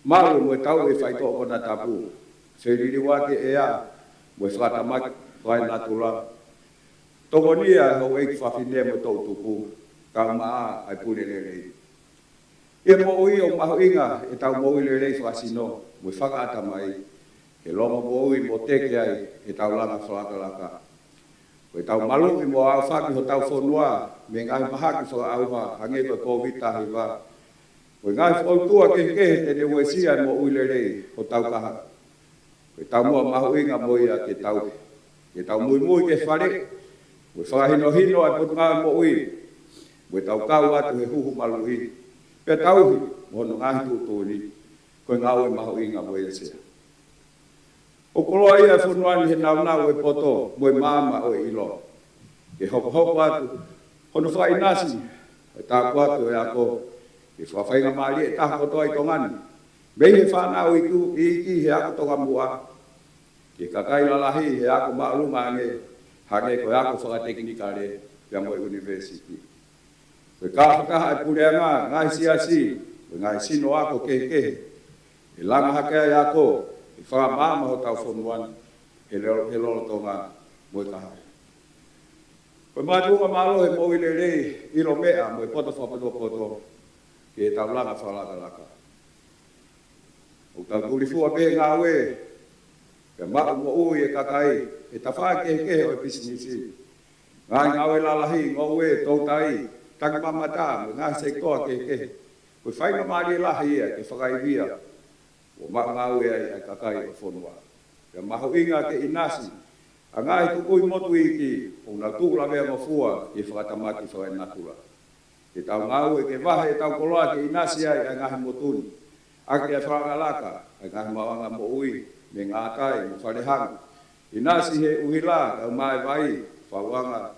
Maru mo e tau e whaito o kona tapu. Whiriri wake e a, mo e whatamaki, whae natula. Tokonia ho e ki whawhine mo tau tuku, ka maa ai purelelei. Ia mo ui o mahu inga e tau mo ui lelei whasino, mo i whakaata mai, e longa mo ui mo teke ai e tau langa whalakalaka. O e tau malu i mo au whaki ho tau whonua, me ngai mahaki whakaauha, hange koe COVID-19 hiwa. O i ngai whautua kehe te ne uesia mo ui lelei ho tau kaha. O e tau mua mahu inga mo ia ke tau mui ke whare, o i whakahino hino ai potunga mo ui, o e tau kau atu he huhu malu ini. Pea tauhi, mohono ngahi tūtūni, koe ngau e maho inga mo e sea. O koloa ia whunuani he nau e poto, mo e mama o e ilo. Ke hoko atu, hono whai nasi, e tāku atu e ako, ke whawhainga maali e taha kotoa i tongani. Mei he whanau i iki he ako tonga mua, ke kakai lalahi he ako maalunga ange, hange koe ako whakateknika re, pia mo e university. Koe kāwhakaha e pureanga, ngai siasi, ngai sino ako kehe. E langa hakea i ako, e whakamama ho tau whonuani, he lolo tonga moe kahai. Koe mātunga malo he mo i lelei, ilo mea mo e poto whapoto, ke e tau langa whalakalaka. O tau kurifua pe ngā we, ke mao mo ui e kakai, e tawha kehe o e pisinisi. Ngai ngā we lalahi, ngō we, tau tai, taka mamata, ngā sektoa kehe. Koe whainga maari lahi ia, ke whakaivia, o ngā ue ai kakai o whonua. Ke maho inga ke inasi, a ngā i tukui motu iki, o ngā tūla mea mafua, ke whakatamaki whakai natula. Ke tau ngā ue ke wahe, e tau koloa ke inasi ai, a ngāhi motuni. Ake a whakangalaka, a ngāhi mawanga mo ui, me ngā tai, mo wharehanga. Inasi he uhila, au mai vai, whawanga,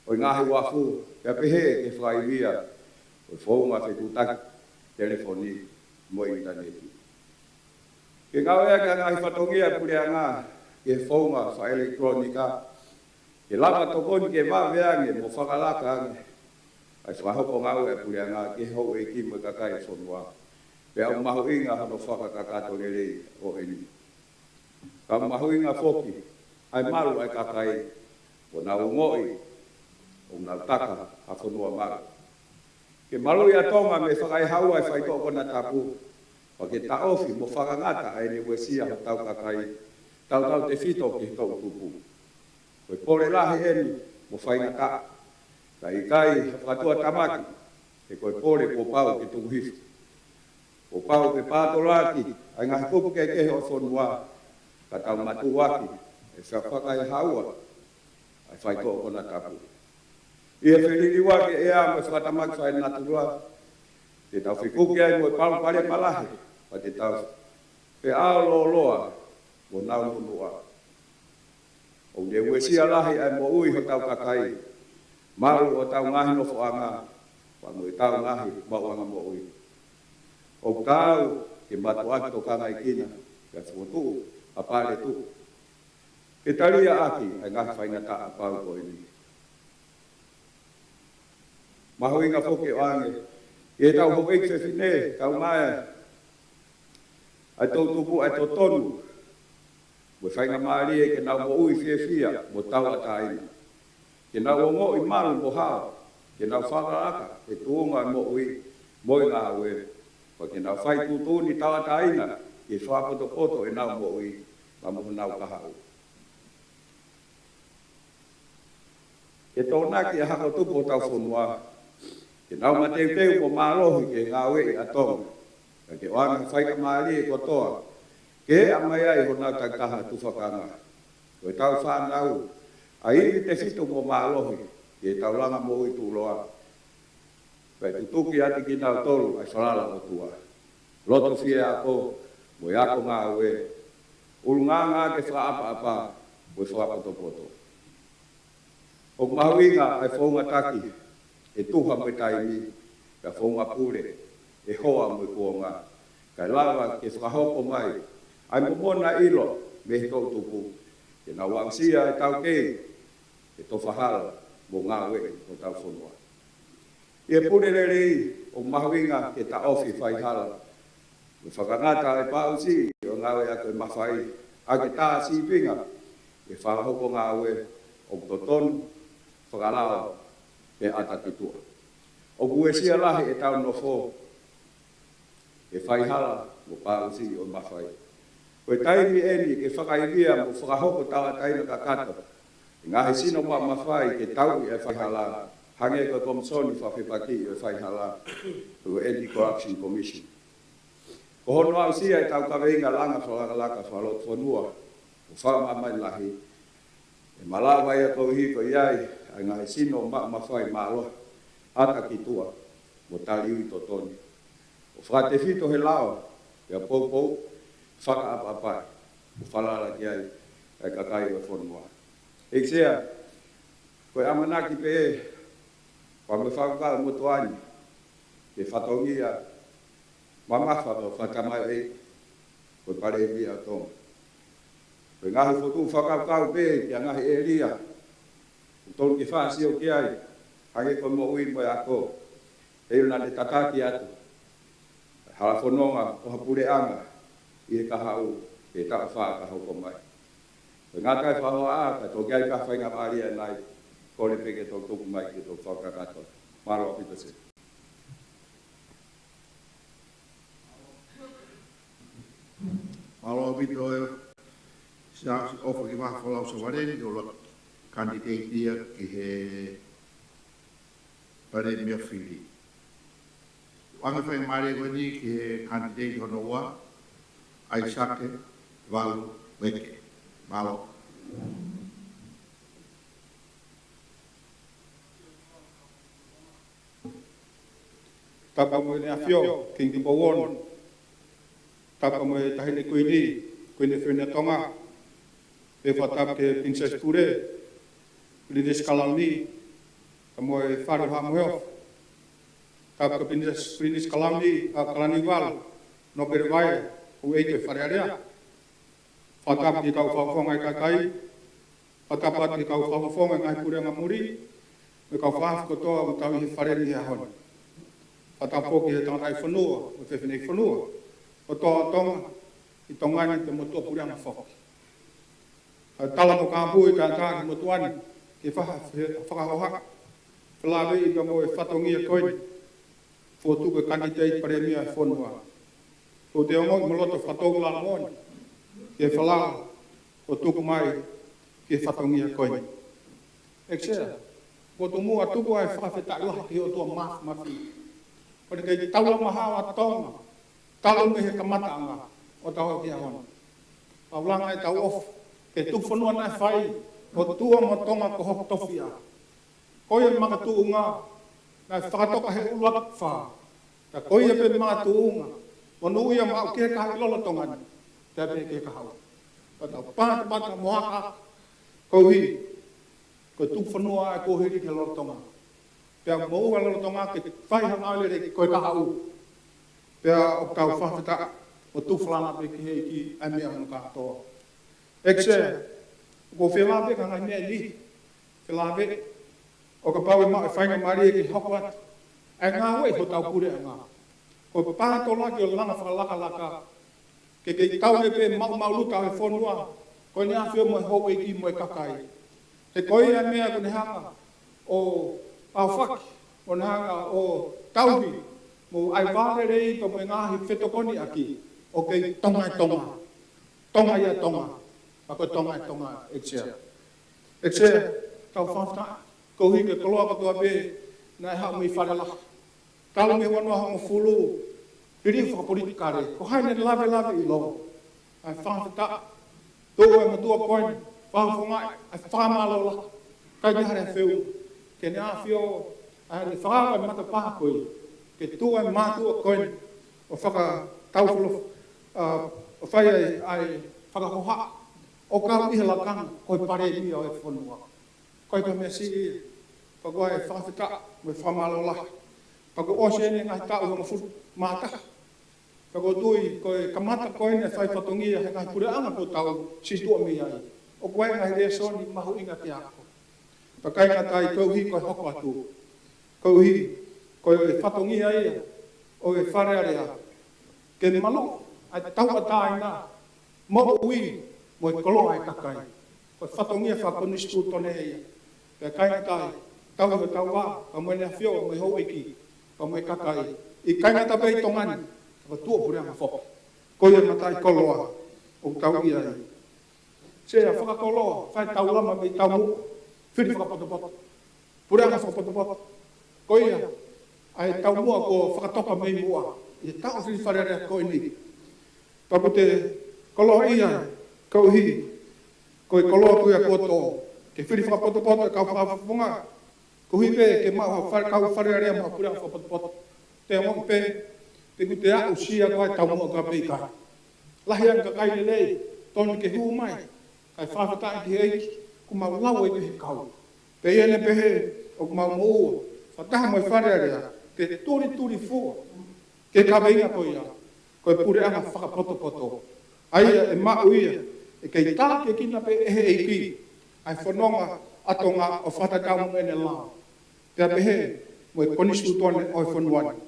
o ngāhi wafu, kia pehe ke whaivia, o whaunga whetutaki, telefoni, mo interneti. Ke ngāwea ka ngāhi whatongia pureanga, ke whaunga wha elektronika, ke lama tokoni ke waweange, mo whakalaka ange, ai whahoko ngāwea pureanga, ke hou e ki mo kakai whonua. Pe au mahu inga hano whakakakato lelei o eni. Ka mahu inga whoki, ai maru ai kakai, o nā ungoi, o ngā taka a whanua mara. Ke malu ia tonga me whakai hau ai whaito kona tapu. O ke taofi mo whakangata ai ne wesia ho tau kakai. Tau te whito ke tau tupu. Koe pore lahi eni mo whainga ta. Ka i kai whakatua tamaki. Ke koe pore ko pau ke tungu hifu. Ko pau ke pāto laki. Ai ngahi kupu ke kehe o whanua. Ka tau matu waki. E whakai haua. Ai whaito kona tapu. Ia whiriri wake ea mo whakatamaki whae naturua. Te tau whikuki ai mo e palu pare malahe. pa te tau. Pe alo loa, mo nau nunua. O ne uesia lahi ai mo ui ho tau kakai. Maru o tau ngahi no foanga, pa mo i tau ngahi mauanga mo ui. O tau ke matuaki to kanga ikina, ka fuotu, a pare tu. Ke taria aki, ai ngahi whaingata a pau ko ini. Maho inga foke o ange, e tau ho eik se fine, kau maia, ai tau tupu ai tau tonu, mo whainga maari e ke nau mo ui fie fia, mo tau a taina. Ke nau o ngo i maru mo hao, ke nau whakaraka, e tuunga mo ui, mo i ngā ue, pa ke nau whai tūtūni tau a taina, ke whapoto poto e nau mo ui, ma mo nau kahau. Ke tōnaki a hako tupu o tau whonua, ke nau ma teu teu mo mārohi ke ngā ue i atonga, ka ke oanga whaika maari e kotoa, ke a mai ai ho nau taikaha tufakanga. Koe tau whanau, a iri te whito mo mārohi, ke tau langa mo i tūloa. Pai tutuki ati ki nau tolu, ai whalala o tua. Loto fie ako, mo i ako ngā ue, urunganga ke whaapa apa, mo i whapato poto. O mahuinga ai whaunga taki, e tuha mo i taimi, ka whaunga pure, e hoa mo i kuonga. Kai lawa ke whakahoko mai, ai mo mona ilo, me he tau tupu, ke na wangsia e tau kei, e to whahala, mo ngā ue, mo tau whonua. I e pure rei, o mahuinga ke ta ofi whaihala, me whakangata e pausi, o ngā ue ako e mawhai, a ke tā si pinga, e whakahoko ngā ue, o totonu, whakalao, e atakitua. O kuesia lahi e tau no fō, e whaihala, mo pausi, o mawhai. Koe taimi eni ke whakaivia mo whakahoko tawa taina ka kato. Ngahi sino ma mawhai ke tau e whaihala. Hange ko komsoni whawhipaki e whaihala. To Anti-Corruption Commission. Ko hono au sia e tau kaweinga langa whakalaka whalot whanua. O whamamai lahi. E malawa ia kou hiko iai. Ai ngahi sino ma mawhai maloha. Ata ki tua. Mo taliui totoni. O whakate fito he lao. Ia pou. Whaka apa, o whalala ki ai, ai kakai o whonua. Eik sea, koe amanaki pe e, pa me whakaka o motuani, ke whatongia, mamawha o whakamai e, koe pare e mia tonga. Koe ngahi whotu whakakau pe, ki a ngahi e ria, o tolu ki whaasio ki ai, hange koe mo ui moe ako, hei una ne tataki atu, hala whanonga o hapure anga, i e kahau, e taka whaa kahau ko mai. Koe ngā kai whahoa a, ka tō gai ka whainga maaria nai, kore peke tō tuku mai ki tō whakakato. Maro apita se. Maro apita e, sia ofa ki waha whalau sa wareni, o la kandidatia ki he pare mea whiri. Wanga whainga maaria koe ni ki he kandidati hono ua, ai sake, walu, weke, malo. Tapa mo ni afio, king ki bawon. Tapa mo tahine kuini whina tonga. E whatap ke Princess Ture, Princess Kalami, ka mo e whare ha moheof. Tapa ke Princess Kalami, a Kalaniwal, no berewai, o eite wharearea. Whatap ki kau whawhonga i kakai, whatapat ki kau whawhonga i ngai purenga muri, me kau whahaf kotoa o tau i whareri hea honi. Whatapo ki he tangai whanua, o te whenei whanua, o toa tonga, i tongani te motua purenga whoki. Tala mo kāpū i ka tāki motuani, ki whakahohaka, whalawe i ka mo e whatongia koini, whotuke kandidate paremia e whanua. O te ongo mo loto whatongla moni, ke whalala, o tuku mai, ke whatongia koini. Eksea, ko tu mua tuku ai whawhetai waha ki o tua mafi. O te kei taula mahawa tonga, tala me he kamata anga, o tau ki a hona. Paulanga e tau ofu, ke tu whanua nai whai, o tua mo tonga ko hok tofia. Koia maka tuunga, nai whakatoka he uluak wha. Ta koia pe maka tuunga, Manu ia mau ke ka lolo tonga. Te pe ke ka hau. Pata pata moaka. Ko hi. Ko tu whanua ko hiri ke lolo tonga. Pea mo lolo tonga ke whai hanga le ko ka hau. Pea o kau whawhita o tu whalana pe ke hei ki ai mea hana katoa. Ekse, ko whelave ka ngai mea li. Whelave, o ka pau e maa e whainga maari e ki hoko atu. E ngā wei ho tau kure a ngā. Ko pāto laki o langa whakalaka laka. Ke kei tau e pe mau luta e whonua. Ko ni awhio mo e hou e ki mo e kakai. He koi ai mea ko ne hanga o au whaki. O ne hanga o tauhi. Mo ai wāre rei to mo e ngāhi whetokoni aki. O kei tonga e tonga. Tonga ia tonga. Ako tonga e tonga eksea. Eksea, tau whawhita. Ko hi ke koloa katoa pe na e hao mi wharela. Talo me wanua hongo fulu. Piri whakapolitika re. Ko haine lave i lo. Ai whawhita. Tō e matua koini. Whawhongai. Ai whamalo la. Kai ni hare whiu. Ke ne awhio. Ai le whakawa e mata paha koi. Ke tū e mātua koini. O whaka tauwhulu. O whai ai whakahoha. O kau iha lakanga. Koi pare ia o e whanua. Koi ka mea si i. Pako ai whawhita. Me whamalo la. Pako ose ni ngai tau hongo fulu. Mātaka. Pako tui koe kamata koine whai whatongia he ngai pure anga ko tau situa mi ai. O koe ngai rea soni mahu inga te ako. Pakai ngatai kouhi koe hoko atu. Kouhi koe whatongia ia. O e wharearea. Ke malo ai tau ataina. Mo ui mo e koloa e kakai. Koe whatongia whakonistu tone ia. Pakai ngatai tau e tau wā. Ka moe nea whio mo e hou eki. Ka moe kakai. I kai ngata pei tongani. Ka tua pureanga whoka. Koe e matai koloa. O tau ia ai. Sea whakakoloa. Whai tau lama mei tau mu. Whiri whakapotopoto. Pureanga whakapotopoto. Koe ia. Ai tau mua ko whakatoka mei mua. I tau whiri wharerea koe ni. Paku te koloa ia. Kauhi. Koe koloa kuia koto. Ke whiri whakapotopoto e kau whakapunga. Kuhi pe ke mau kau wharerea mua pureanga whakapotopoto. Te amongi pe. Te ku te au sia koe tau mua ka pei kai. Lahian ka kai lelei. Toni ke hu mai. Kai whawhatai ki eiki. Ku mau lau e pehe kau. Pe ene pehe. O ku mau moua. Whataha moi wharerea. Ke turi fua. Ke kaweinga koe ia. Koe pureanga whakapotopoto. Aia e mau ia. E kei tā ke kina pe ehe eiki. Ai whanonga atonga o whatatau ene lao. Pea pehe. Mo e konistu tone o e whanuani.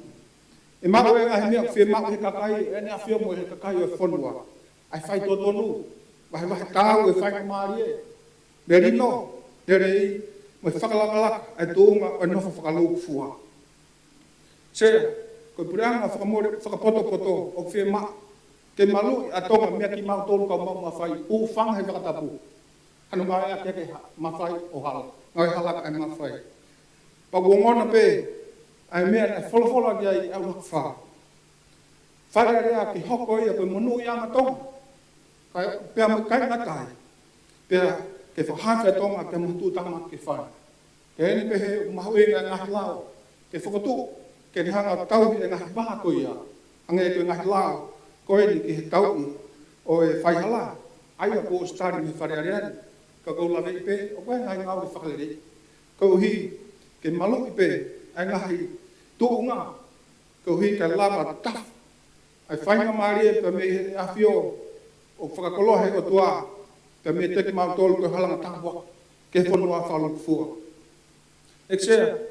E mau e ngahi mea whie mau he kakai. Ene a whio mo he kakai o e whanua. Ai whai totonu. Wahe tāu e whai maari e. Me rino. He rei. Mo e whakalakalaka. Ai tōunga o e nofa whakalau fua. Sea. Koe pureanga whakapoto o whie maa. Ke malu a tonga mea ki mau tolu kau mau mawhai. U whanga he whakatapu. Hanu mai a keke mawhai o hala. Ngai halaka ai mawhai. Paguongona pe. Ai mea na wholofola ki ai au lakawha. Wharerea ki hoko ia koe monu i anga tonga. Pea mo kai ngatai. Pea ke whahawhia tonga ke mahtu tanga ke whai. Ke ene pehe mahu e ngahi lao. Ke whakatu. Ke ni hanga tauhi e ngahi waha koe ia. Anga e koe ngahi lao. Koe ni ki he tauhi o e whaihala. Aia ko stari me whareareani. Ka kou lawe i pe. O koe ngai ngau e whakalere. Kou hi ke malu i pe. Ai ngahi tuunga. Kou hi ka lava taf. Ai whainga maari e pe me he awhio. O whakakolohe o tua. Pe me teki mau tolu koe halanga tāpua. Ke whanua whalu fua. Eksea.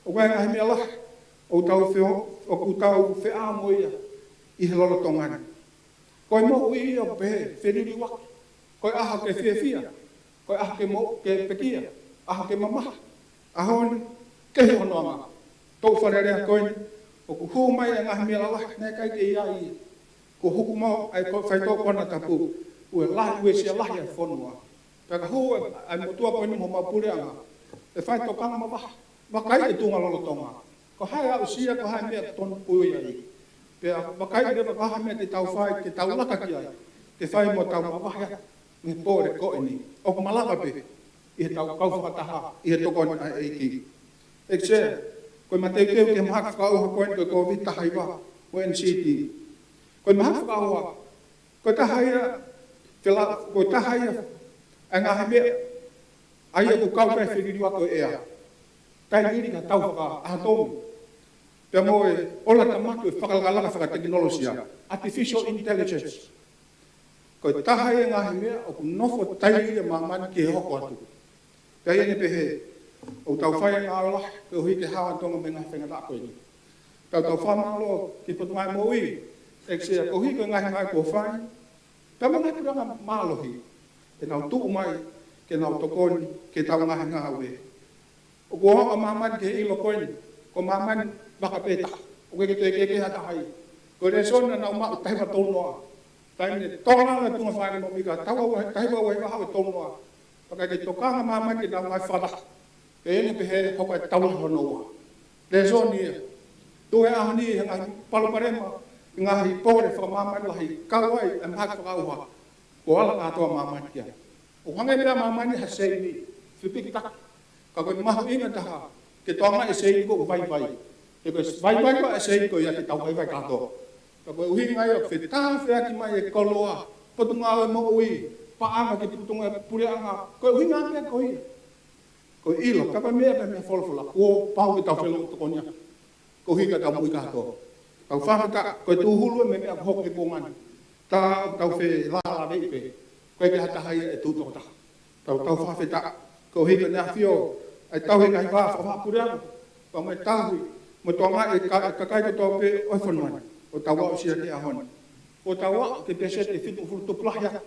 O koe ngai mea lahi. O tau whea moia. I he lolo tongani. Koe mo ui ia pehe, wheriri waki. Koe aha ke whiawhia. Koe aha ke pekia. Aha ke mamaha. Ahoni, ke he honoanga. Tau wharerea koini. O ku huu mai a ngahi mea lahi. Nei kai ke ia i. Ko huku mau ai whai tau kona tapu. Ue lahi ue sia lahi ai whanua. Peka huu ai motua koini mo mapureanga. E whai tau kanga mawaha. Wakai e tunga lolo tonga. Ko hai au sia ko hai mea tonu pui ai. Pea wakai rewa kaha mea te tau whai, te tau laka ki ai. Te whai mo tau mawahia. Me pōre koini. O ku malaka pe. I he tau kau whakataha. I he tokoni ai eiki. Eksea. Koe ma teu ke mahaka whakauha koini koe ko vita haiwa. O NCT. Ko maha whakaua. Ko tahaya, ko tahaya, anga he mea, aia ko kau kai whiriwa ko ea. Kai ngiri ka tau whaka ahatomi. Pea moe, ola tamatu e whakalgalaka whakateknolosia, artificial intelligence. Ko tahaya ngā he mea, o ku nofo tairi e mamani ki he hoko atu. Pea iene pehe, o tau whaia ngā ola, ko hui ke hawa tonga me ngā whengata koe ni. Tau whamalo ki potungai mo ui, eksea, ko hui ko ngai ko whai, pea mga kuranga mālohi, e nau tuu mai, ke nau tokoni, ke tau ngahi ngā ue. O ko hoa mamani ke ilo koini, ko mamani baka peta, o ke hata hai. Ko resona nau maa taiwa tōnoa. Taine, tōna na tunga whaere mo mika, taiwa wai waha e tōnoa. Paka ke tokanga mamani ke nau ngai whara. Ke ene pehe hoka e taula honoa. Resoni e, tu e ahani e ngai paloparema, ngahi pōre whakamamani lahi, kawai e mhaka whakauha. Ko ala katoa mamani kia. O hangai mea mamani ha seini, whipiki taka. Ka koe mahu inga taha, ke toanga e seini ko vai vai. Ke koe vai vai ko e seini ko ia ke tau vai vai katoa. Ka koe uhi ngai o whetā whiaki mai e koloa, potunga e mo ui, paanga ki putunga e pureanga, koe uhi ngā mea koe. Koe ilo, ka koe mea mea wholawhala, ko pau ke tau whelo tokonia. Ko hui ka tau mui katoa. Tau whawhata, koe tūhulu e me mea hoko ke kōngani. Tau whe lala reipe, koe ke hata hai e tūtokota. Tau whawhata, ko hui ka nea whio, ai tau he ngai wha whapureanga, pa mai tāhui, mo tonga e kakai ka tō pe oi whanuani, o tau wao sia ke ahoni. O tau wao ke pese te whitu furu tuplahia,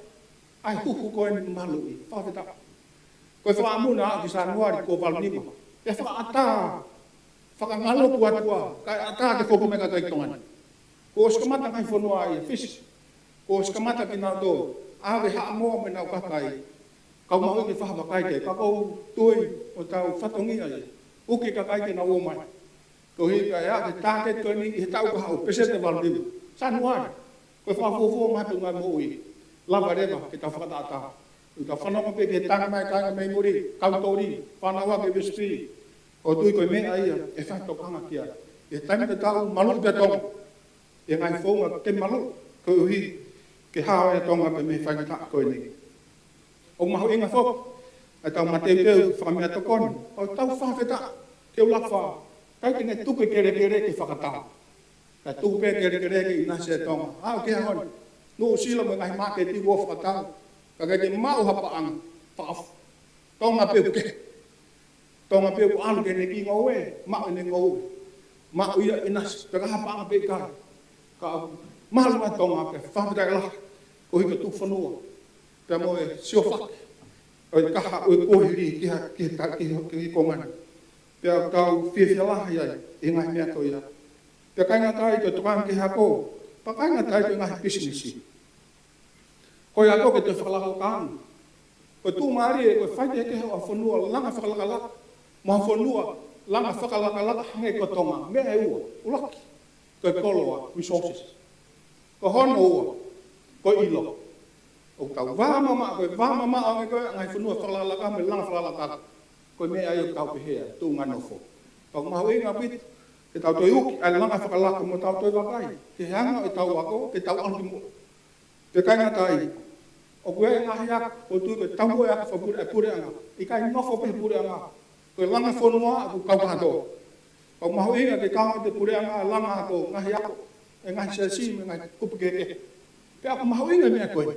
ai huhu koe ni malui, whawhata. Koe whaamuna a ki sa nuari ko valnima, e whaata, whakangalo kuatua, kai ata te whoku meka kai tongani. Ko skamata ngai whanua ai, fisi, ko skamata ki nā tō, awe haa moa me nau kakai, kau mahu ke whahapakai te, ka kou tui o tau whatongi ai, uke kakai te na omai. Ko hi ka ea te tāke toni i he tau ka hau, pese te valnima. Sa nuari, koe whawhawhawha mai pungai mo ui, lava rewa ke tau whakataata. I tau whanau pe ke tanga mai kainga mei muri, kautori, whanaua ke whispi, o tui koe mea ia, e whaitokanga kia. E taimi te tau malu pe tonga. E ngai whaunga te malu, koe uhi, ke hawa e tonga pe me whaingata koe ni. O mahu inga whok, e tau mateu teu whakamea tokoni, o tau whawheta, te ulawha, kai te ne tuke kere ke whakatau. Kai tuke kere ke i nasi e tonga. Hau ke honi, no sila mo ngai make ti wo whakatau, ka kai te mau hapaanga, whakafu, tonga peu ke. Tonga peu ko alu ke ne ki ngoe, mau ne ngoe. Mau ia inas, peka hapaanga pe kai. Ka malu mai tonga pe, whawheta e laha, ko hika tu whanua. Pea mo e sio whake. O i kaha o i kohiri ki kongani. Pea tau whiawhia laha iai, i ngai mea ko ia. Pea kainga tai to tukang ki hako, pa kainga tai to ngai businessi. Ko ia to ke te whakalaka kānu. Ko tū maari e koe whaite ke hea whanua langa whakalaka. Maha whanua langa whakalaka hange ko tonga, mea e ua, ulaki. Koe koloa, resources. Ko hono ua, ko ilo. O tau wāmama, koe wāmama ange koe, ngai whanua whakalaka me langa whakalaka. Koe mea e o tau pehea, tū nganofo. Tau mahu inga pit, ke tau toi uki, ai langa whakalaka mo tau toi wakai. Ke hanga e tau wako, ke tau alki mo. Te kainga tai, o koe e ngahi aka, o tui koe tambo e aka whapure e pure anga. I kai nofo pehe pure anga. Koe langa whanua, aku kau kato. Kau mahu inga ke kaunga te pure anga, langa ako, ngahi ako, e ngahi sesi, me ngahi kupukeke. Pe aku mahu inga mea koe.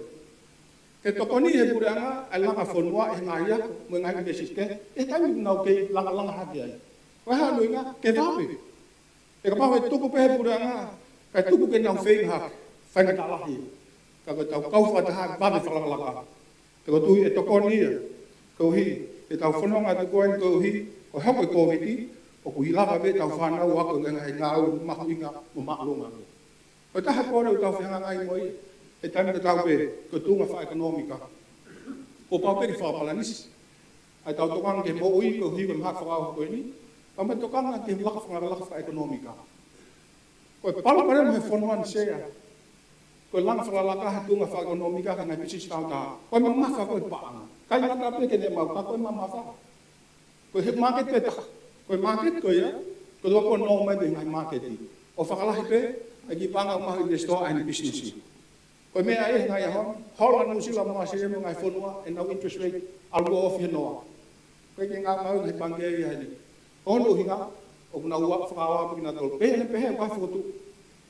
Ke tokoni he pure anga, ai langa whanua, e ngahi ako, me ngahi kesiste, e taimi nau ke langa hati ai. Koe hanu inga, ke vape. E ka pahu e tuku pehe pure anga, kai tuku ke nau whenga hake, whenga talahi. Ka koe tau kauwhataha, vape whalakalaka. Te ko tui e tokoni ia, ko hi, e tau whanonga te koen ko hi, o hoko e kōhiti, o ku hilava me tau whanau ako ngai ngāu mahu inga mo maalunga. O taha kore o tau whianga ngai moi, e taimi te tau pe, ko tunga wha ekonomika. Ko pau peri whapalanisi. Ai tau tokanga ke mo ui, ko hiwe mhaka whakau koe ni, pa me tokanga ke laka wha ekonomika. Ko e pala pare mo he whanuan sea, ko langa whakalaka he tunga wha ekonomika ka ngai pisis tau taha. Ko e mamafa ko e paanga. Kai ngata pe ke ne mau, ka ko e mamafa. Ko he market pe taha. Ko e market ko ia, ko dua ko no mai be ngai market i. O whakalahi pe, ai ki panga ma i store and business ko me ai ngai ho hola no sila ma se mo ngai fonua and no interest rate algo off you know ko ki nga ma ngai pange ai ni ono hinga o na ua fa wa na tol pe pa foto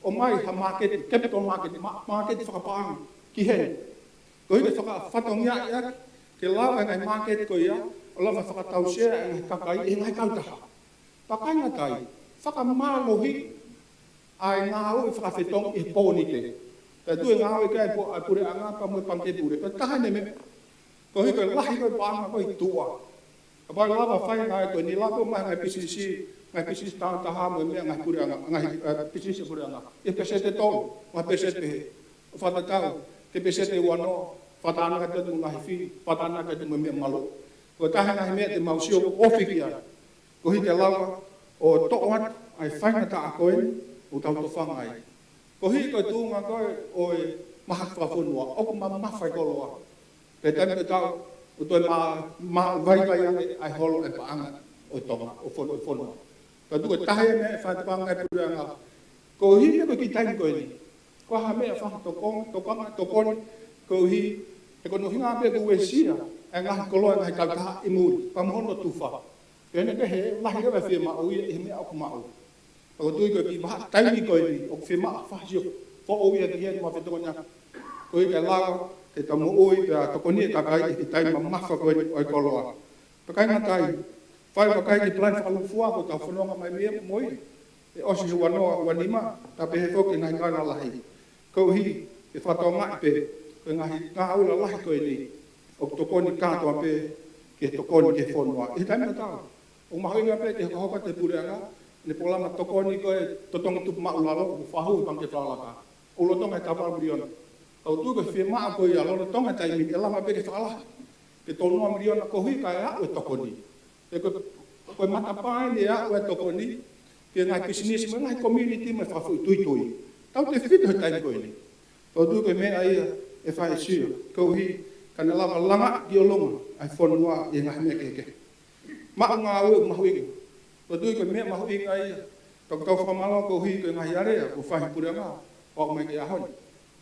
o mai ha market capital market fa pa ki he ko i fa fatongia ya ke la ngai market ko ya o la fa tau se ka kai ngai ka ta pa kai na kai fa ka ma no hi ai nga o fa fetong e ponite ta tu nga o kai po apure anga pa mo pangke pure ka ta ne me ko hi ko la hi ko pa ko i tua ka ba la ba fa nga ko ni la ko ma ngai PCC ngai PCC ta ha mo me ngai pure anga ngai PCC pure anga e pese te to ma pese te fa ta ka ke pese te wano fa ta na ka te ngai fi fa ta na ka te mo me malo ko ta ngai me te mau sio ofikia ko hi te la o to wat ai fa nga ta ko o tau to whangai. Ko hi koe tūnga koe o e maha whawhunua, o ko ma mawhai koloa. Pe tēne tau, o toi ma vai ange ai holo e paanga o tonga, o whonua. Ka tuko tahe me whaitapanga e pureanga. Ko hi me koe ki taimi koe ni. Ko ha mea whaha tokoni, ko hi, e kono hinga pe ko e sia, e ngahi koloa ngahi kautaha i muri, pa mohono tuwha. Pene ke he, lahi rewa whia ma o ia, e mea au ma o. Ko tui ko ki ba taimi ko ni o fe ma fa jo fo o ia ki ma fe to nya ko i ka la te tamu o i ka to koni ka kai ki taimi ma fa ko o ko loa pa kai na tai fai ka kai ki plan fa lu fua ko ta fono mai me moi e o si wa no wa ni ma ta pe ko ki na ka na la hi ko hi e fa to ma pe ko nga hi ka au la la ko ni o to koni ka to pe ke to koni ke fono e taimi ta o ma hinga pe ke ko ka te puranga le polama tokoni ko to tong tu ma ulalo fa hu bang ke fala ka o lo tong e tapal brion o tu ko fe ma ko ya lo tong e tai mi ela ma be ke fala ke to no brion ko hui ka ya o tokoni e ko mata pa ni ya o tokoni ke ngai business mo ngai community me fa fu tui tau te fit ho tai ko ni o tu ko me ai e fa si ko hi kana la langa ki o longa ai fonua e ngai me ke ma nga o ma hui ko tui ko me ma hui ngai to ko fa malo ko hi ko ngai are ko fa pura nga o me ke ahon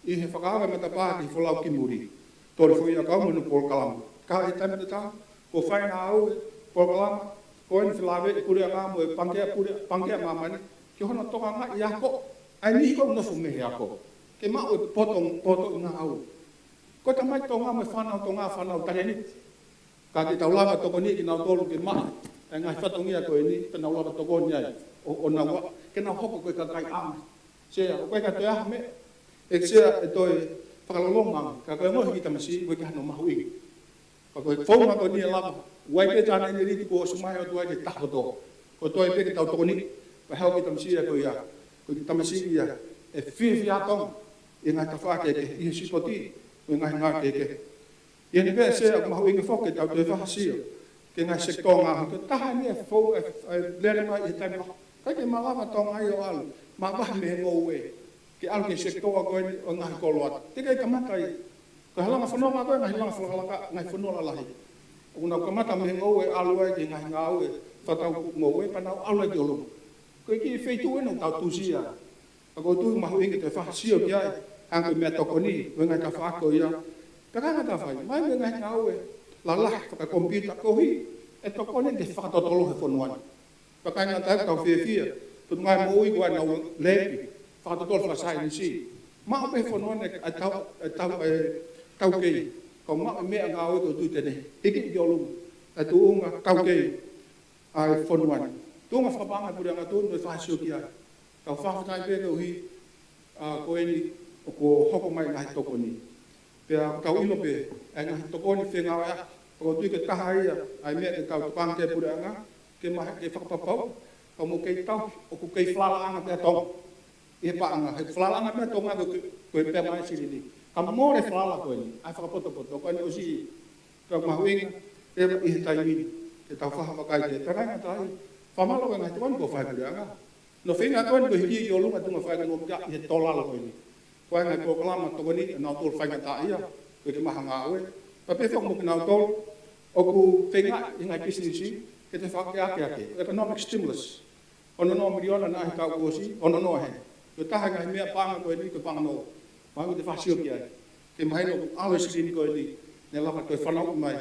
i he whakawe mata pā ki wholau ki muri tore fo ia ka mo no pol kalama ka e tame ta ko fa na au pol kalama ko en filawe pura nga mo pangea mamani ki hono toka nga ia ko ai ni ko no fu me ia ko ke ma o poto nga au ko ta mai to nga mo fa na tare ni ka ki taulava to ko ni ki na tolu ke ma ngai whatongia koe ni, tana ula watoko ni ai, o na wa, ke na hoko koe ka kai ama. Sea, o koe ka te aha me, e sea e toi whakalolonga, ka koe mohi ki tamasi, koe ki hano mahu ingi. Ka koe whaunga koe ni e lava, wai pe tāna ni riti ko o sumai o tuai ke tako to. Ko toi pe ke tau toko ni, ka heo ki tamasi e koe ia, koe ki tamasi ia, e whiwhi atong, e ngai ka whakeke, i he sipoti, koe ngai ngā keke. I ane pe sea, mahu ingi whoke tau te whahasio, ke ngai sektonga ko taha ni fo lere mai e taima ka ke malama tonga i o alu ma ba me ngowe ke al ke sektoa ko o ngai koloa te ke kamatai ko halanga fono ma ko ngai halanga ngai fono la lahi una kamata me ngowe alu ai ke ngai ngawe fatau ngowe pana alu ke olo ko ki feitu no ta tusia ko tu ma hu ke te fa sio kia ang me tokoni ngai ka fa ko ia ka ta fa mai me ngai ngawe la ka computer ko hi e to kone de fa to tolo he fonwan pa ka na ta ka fia tu ngai mo i wa na lepi fa to tolo fa sai ni si ma pe fonwan e tau ke ko ma me nga o to tu tene iki yo lu e tu nga tau ke ai fonwan tu nga fa ba nga pu nga tu no fa sio kia ka fa ka pe ko hi ko ni ko hoko mai ngai to koni pe ka ilo pe ngai to koni fe nga ya ko tu ke tahai ai me ke ka pang ke pura nga ke ma ke whakapapau ko mo ke tau o ko ke flala anga pe tong e pa anga he flala anga pe tong nga ko pe mai siri ni ka mo re flala ko ni ai whakapoto ko ni o si ka ma wing e i tai mi ke tau wha kai te tara nga tai whamalo ka ngai tuan ko whai pura nga no whinga tuan ko hiki o lunga tunga whai ka no kia i he tolala ko ni ko ngai ko kalama to ni na tol whai ka ta ia ko ke maha nga awe pa pe whak mo ki na tol o ku whenga i ngai business ke te whake ake, economic stimulus. Ono no miliona na he kau kosi, ono no he. Ko taha ngai mea panga ko ni ko panga no. Ma ko te fasio ki ai. Ke mai no alo sini ko ni. Ne lava ko whanau mai.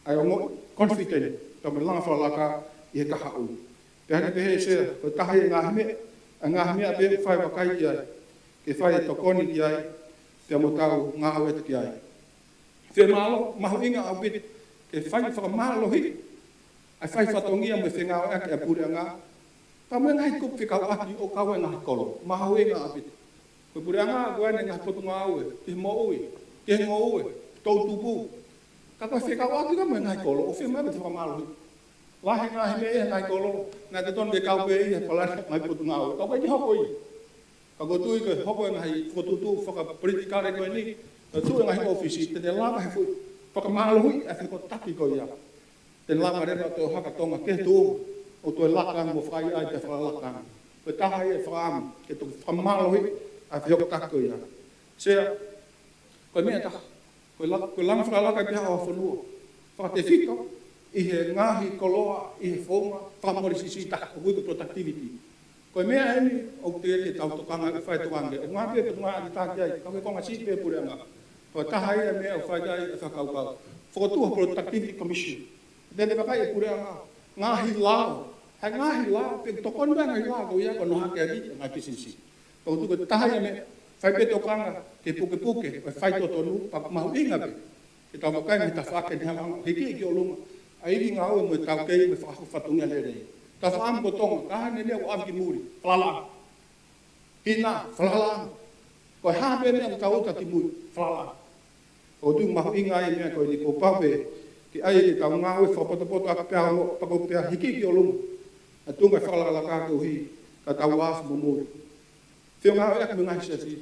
Ai o mo confident. Ta me langa whalaka i he kaha u. Pe hane pehe se ko taha i ngā hime. A ngā hime a pe whai wakai ki ai. Ke whai e tokoni ki ai. Te mo tau ngā haweta ki ai. Te malo, mahu inga au bit. Ke whai whakamalo hi. Ai whai whatongia mo whenga o ake a pure ngā. Pa mo ngai kup whikau aki o kawe ngā kolo. Mahu inga au bit. Ko pure ngā koe ne ngā potunga au e. Ke mo ui. Ke ngo ui. Tau tupu. Ka koe whikau aki ka mo ngai kolo. O whenga me te whakamalo hi. Lahe ngā hime e ngai kolo. Ngā te tonu ke kau pe i he palani ngai potunga au e. Ka koe ni hoko i. Ka koe tui koe hoko e ngai whakututu whakapritikare koe ni. Tu e ngai ofisi, te lava he fui, whakamalo hui, e whiko taki ko ia. Te lava rera o te haka tonga ke tu, o te lakang mo whai ai te whakalakang. Koe taha e whakaamu, ke tu whamalo hui, e whiko taki ko ia. Sea, koe mea taha, koe langa whakalaka pia o whanua. Whakate whiko, i he ngahi koloa, i he whonga, whakamorisi taha, o wiko productivity. Koe mea eni, o te eke tau tokanga, e whai tokange, o ngā pia tunga ati tāki ai, ka koe konga si pia pure anga. Ko taha ia mea o whaikai e whakaukau. Whakatua Productivity Commission. Tene wakai e pure anga. Ngahi lao. Hei ngahi lao. Pe tokoni mea ngahi lao. Ko ia ko noha kia rita ngai kisinsi. Ko tuko taha ia mea. Whai pe tokanga. Ke puke puke. Whai totonu. Pa mahu inga pe. Ke tau makai me ta whake ni hanga. Hiki iki o lunga. A iwi ngā ue mo tau kei me whakaku whatungia le rei. Ta whaamu ko tonga. Kaha ne lea o amki muri. Whalala. Hina. Whalala. Ko hape mea o tau uta ki muri. Whalala. O tu mahu inga ai mea koe ni ko pawe ki ai e tau ngā ue whapotopoto a pēa o pako pēa hiki ki o lunga. A tunga whakalaka ko hi ka tau wafu mo muri. Whio ngā ue ake me ngahi sefi.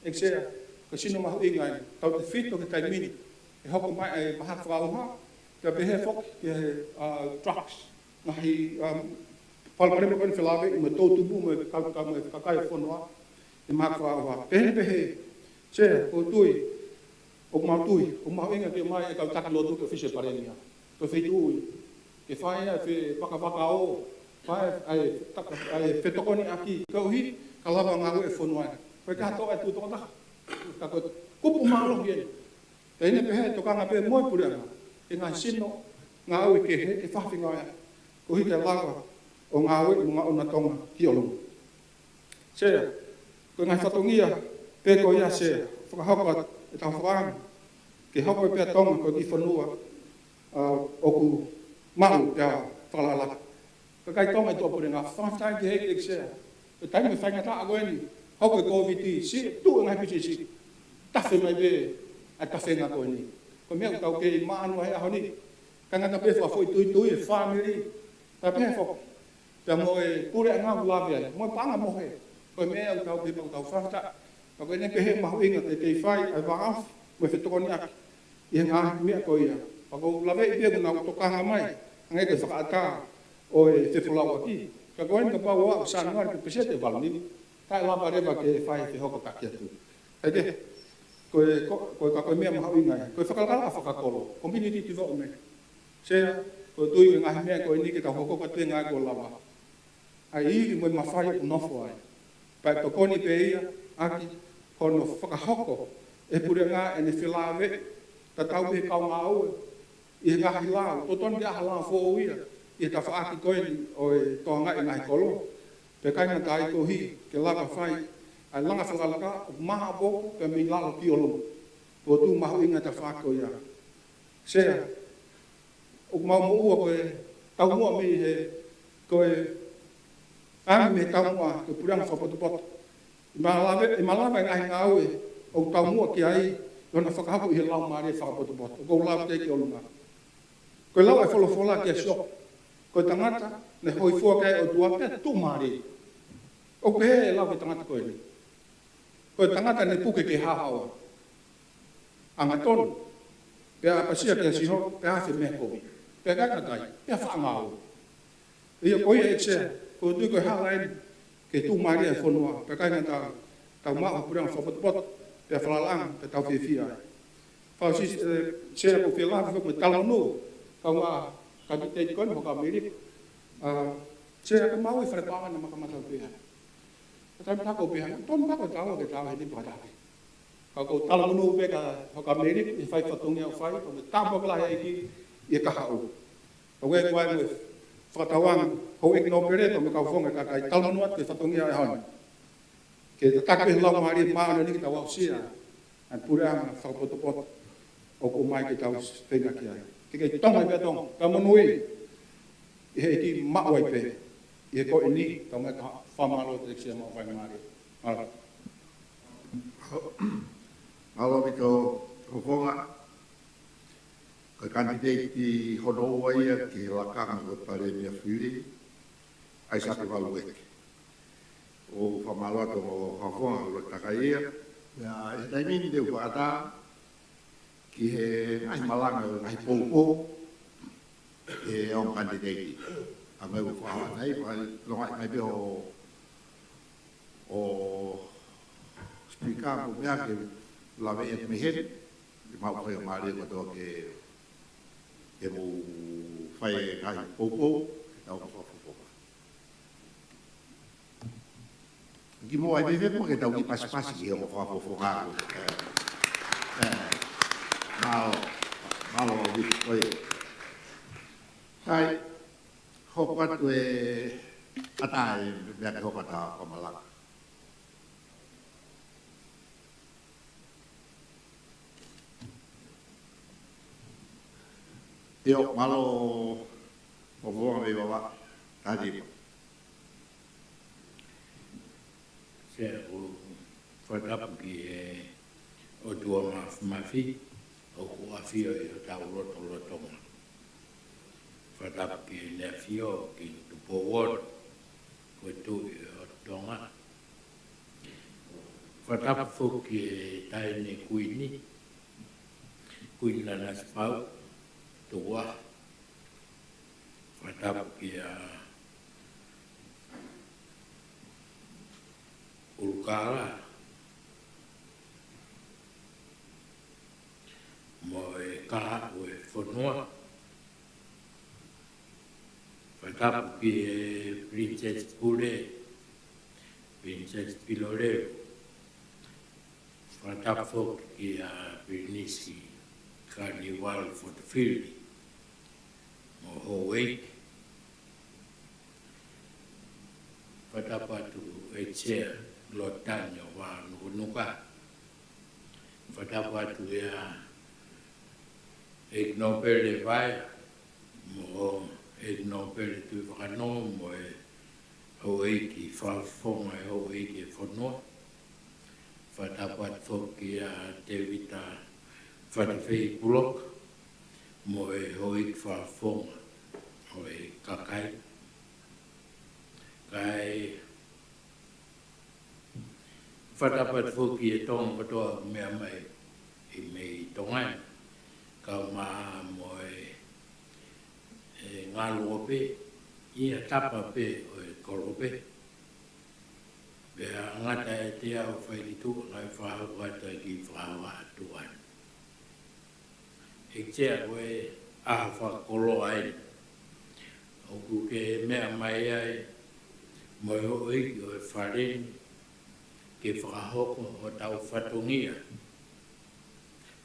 Ek sea, ka sino mahu inga ai. Tau te whito ke tai mini. E hoko mai e maha whakauha. Ka pehe whok ke trucks. Ngahi palparema koe ni whilawe i me tōtupu me kakai whanua. E maha whakauha. Pehe. Sea, ko tui. O mautui, o mau inga ke mai e kau taka lotu ke whise parenia. Ko whitui, ke whae e whakawhaka o, whae ai whetokoni aki, kau hi, ka lava ngā ue whanua. Koe ka toa e tūtoko taha. Ka koe kupu mālo hien. Te ine pehe tokanga pehe moi pureanga. E ngā sino, ngā ue ke he, ke whawhinga ea. Ko hi ke lava o ngā ue i ngā ona tonga ki o lungu. Sea, koe ngai whatongia, pehe ko ia sea, whakahapa e tau whaanga, ke hoko e pia tonga koe ki whanua o ku mahu pia whalalaka. Ka kai tonga i tō pure ngā whawhai ki heke ek sea. Ko taime whainga taa koe ni, hoko e COVID, si tu ngai pisi si, tawhi mai be a tawhenga koe ni. Ko mea tau ke i maanu hea honi, ka ngata pe whawhoi tui e whamiri, ka pe whako. Pia mo e pure a ngā wulawe ai, mo e panga mohe, ko mea tau pe tau whawhata. Ka koe ne pehe mahu inga te kei whai ai wāaf me whetokoni aki. I ngā mea koe ia. Pa kou lawe i pia kuna tokanga mai. Ngai ke whakaata o e whewhulau aki. Ka koe ni ka pau o sanungari ke pesete walunini. Kai lapa rewa ke whai te hoko kaki atu. Hei te, koe ka koe mea mahu inga ia. Koe whakalala whakakolo. Community development. Sea, koe tui ke ngahi mea koe ni ke tau hoko katu e ngai ko lava. Ai iri moe mawhai unofo ai. Pai tokoni pe ia, aki, kono whakahoko, e pure ngā e ne whilawe, ta tau pe kau ngā ue, i he ngahi lao, totoni kia halang fōu ia, i he ta whaaki koe o e toa ngai ngahi kolo, pe kainga tai ko hi, ke laka whai, ai langa whakalaka, o maha pōko, pe mi lalo ki olomu, po tu mahu inga ta whaaki ko ia. Sea, o mau mo ua koe, tau mua mi he, koe, ami me tau mua, ke pure ngā whapotopoto, I malawe ngai ngā ue, o tau mua ki ai, lona whakahapu i he lau maare whakapotopoto, o kou lau te ki o lunga. Koe lau e wholofola ki a shok, koe tangata, ne hoi fua kai o tua pia tu maare. O pehe e lau e tangata koe ni. Koe tangata ne puke ke hahawa. Anga tonu, pia pasia ki a siho, pia hawhi mea kovi. Pia kakatai, pia whaangau. Ia koe e tsea, koe tui koe hahaini, ke tu maria e whanua, pe kai ngā tau maa puranga whapotopoto, pe whalalang, pe tau whiawhia. Whau si sera ko whialaha whako me talanu, kau ngā kapitei koe, mo ka Amerika, sera ka mau i wharepaanga na makamatau pēha. Kata mta ko pe ton pa ko tawa ke tawa ni pa ta. Ka ko tala no pe ka ka meri i fai fatongi au fai ko ta pa la ki e ka hau. Ko we ko ai mo fatawang ho ik no pere to me ka fonga ka kai tala no te fatongi ai han. Ke ta ke la mari ma no ni ta wa sia. An pura fa poto pot o ko mai ke ta fenga ki ai. Ke tong ai pe tong ka monui. E ki ma wai pe. E ko ini to me ka fa ma lo te sia ma vai mari. Ala. Alo mito hofonga ka kandidati hono ia ki lakanga ko pare mia fili ai sa ke valu ek o famalo to hofonga lo takaia ya dai mini de fata ki he ai malanga ai popo e on kandidati a me ko fa nei pa lo mai be o explicar como é que la vez me hit ma ko ma le ko to ke mo fai ai popo ta ko fo ki mo ai bebe porque ta ki pas ki mo fo ga malo vi oi sai ho pa tu atai be ko ta ko mala Yo malo o vou me baba tadi se o fata porque o tua mafi o afio e ta roto fata porque le afio que tu power o tu tonga fata porque ta ne kuini na nas pau tua fatap kia ulkala mo e kaha o e whanua fatap kia Princess Pule Princess Pilore fatap fok kia Bernisi Carnival for the field mo hoi fatapatu eche lotanyo wa nuka fatapatu ya ignopere vai mo ignopere tu vano mo hoi ki fa fonga hoi ki fono fatapatu ya Devita Fatafei Bulok mo e hoi whaafonga o e kakai kai whatapat whoki e tonga patoa mea mai i mei tongai ka maa mo e ngalu ope ia tapa pe o e korope bea ngata e te au whailitu ngai whaawata ki whaawatuan e tea koe a whakolo ai. O kuke mea mai ai, mo e hoi o e wharen ke whakahoko o tau whatongia.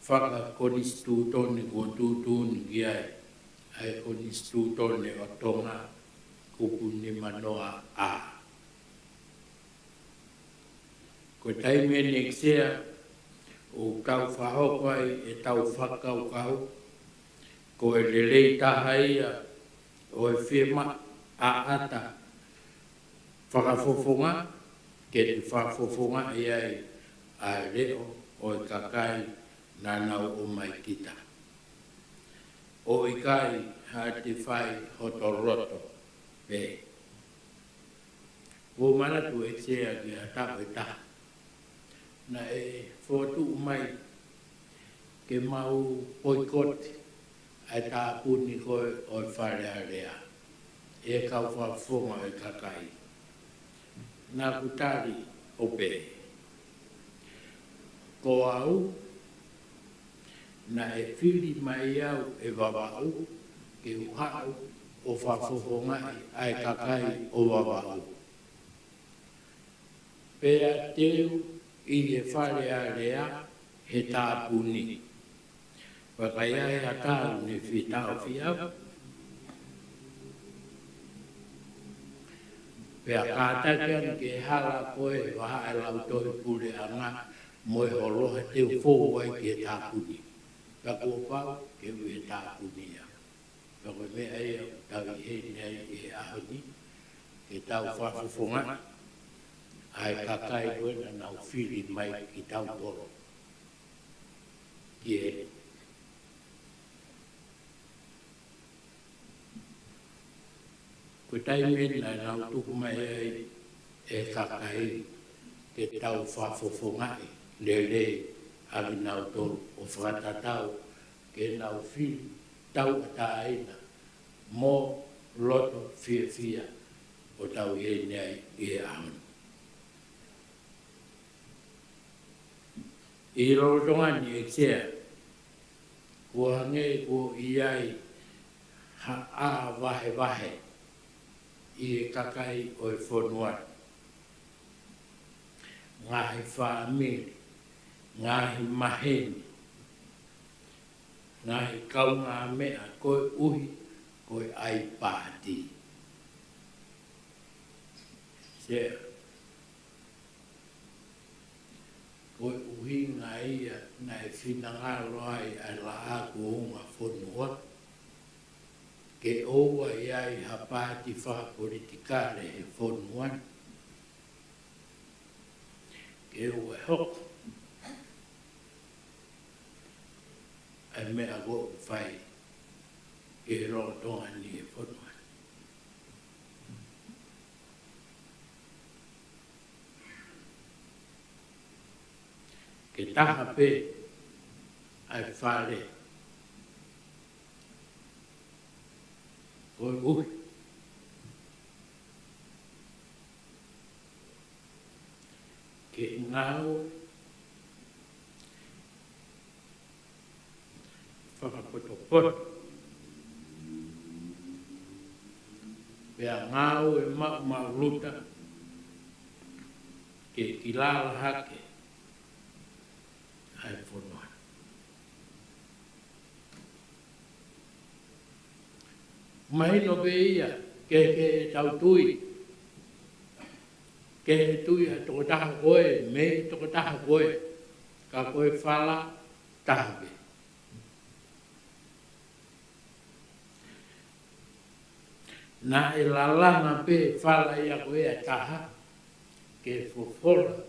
Whaka konistu tone ko tūtūni ki ai, ai konistu tone o tonga kupu ni manoa a. Ko taime ni eksea, o tau whahoko ai e tau whakau ko e lelei taha ia o e whima a ata whakafofonga ke te whakafofonga ai a reo o e kakai nanau o mai kita. O i kai ha te whai hotoroto pe. O manatu e tea ki a tau e taha. Na e fotu mai ke mau poikoti ai tā puni koe o e whare area. E kau whafonga e kakai. Nā kutari o pe. Ko au, na e whiri mai au e wawau, ke uhau o whafonga ai kakai o wawau. Pea teu i he whare a rea he tāpuni. Wakaia he atau ni whitau whiau. Pea kātakian ke hala koe waha e lau toi pure anga moe holohe teu fōwai ki he tāpuni. Pea kua pau ke ui he tāpuni ia. Pea koe mea ia tau i he nei i he ahoni ke tau whafufonga. Ai kakai koe na nau whiri mai ki tau toro. Ki e. Koe taimeni na nau tuku mai e kakai ke tau whafofongai le ali nau toro o whakatatau ke nau whiri tau ata aina mō loto fia o tau i nei i e ahoni. I rotonga ni e kia, kua hange kua iai ha a wahe i e kakai o e whanua. Ngahi whaamiri, ngahi maheni, ngahi kaunga mea koe uhi, koe ai pāti. Sea. Koe uhi ngā ia na e whinangaro ai a la aku unga whanua. Ke oua iai ha pāti whapolitikare he whanua. Ke ue hoko. Ai mea go whai ke rotonga ni he whanua. Ke taha pe ai whare. Koe uhi. Ke ngāo whakapoto. Pea ngāo e mauruta ke kilala hake. Ai whanua. Mahino pe ia, ke tau tui. Ke tui a toko taha koe, me toko taha koe. Ka koe whala, taha pe. Nā e lalanga pe whala ia koe a taha, ke fofola.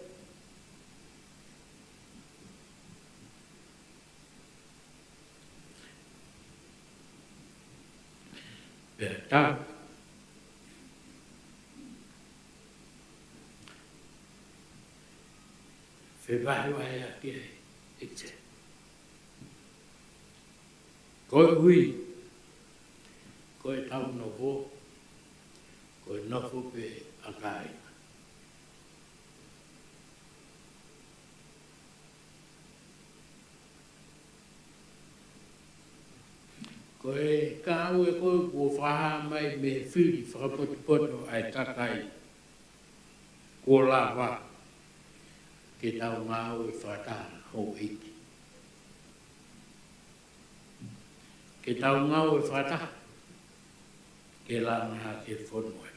Tau. Whewai wai a kia e te. Koe hui, koe tau noho, koe noho pe a kai. Koe kāu e koe kua whaha mai me whiri whakapoto ai kakai. Kua la wā. Ke tau ngāu e whataha hou iti. Ke tau ngāu e whataha. Ke la ngā ke whanua.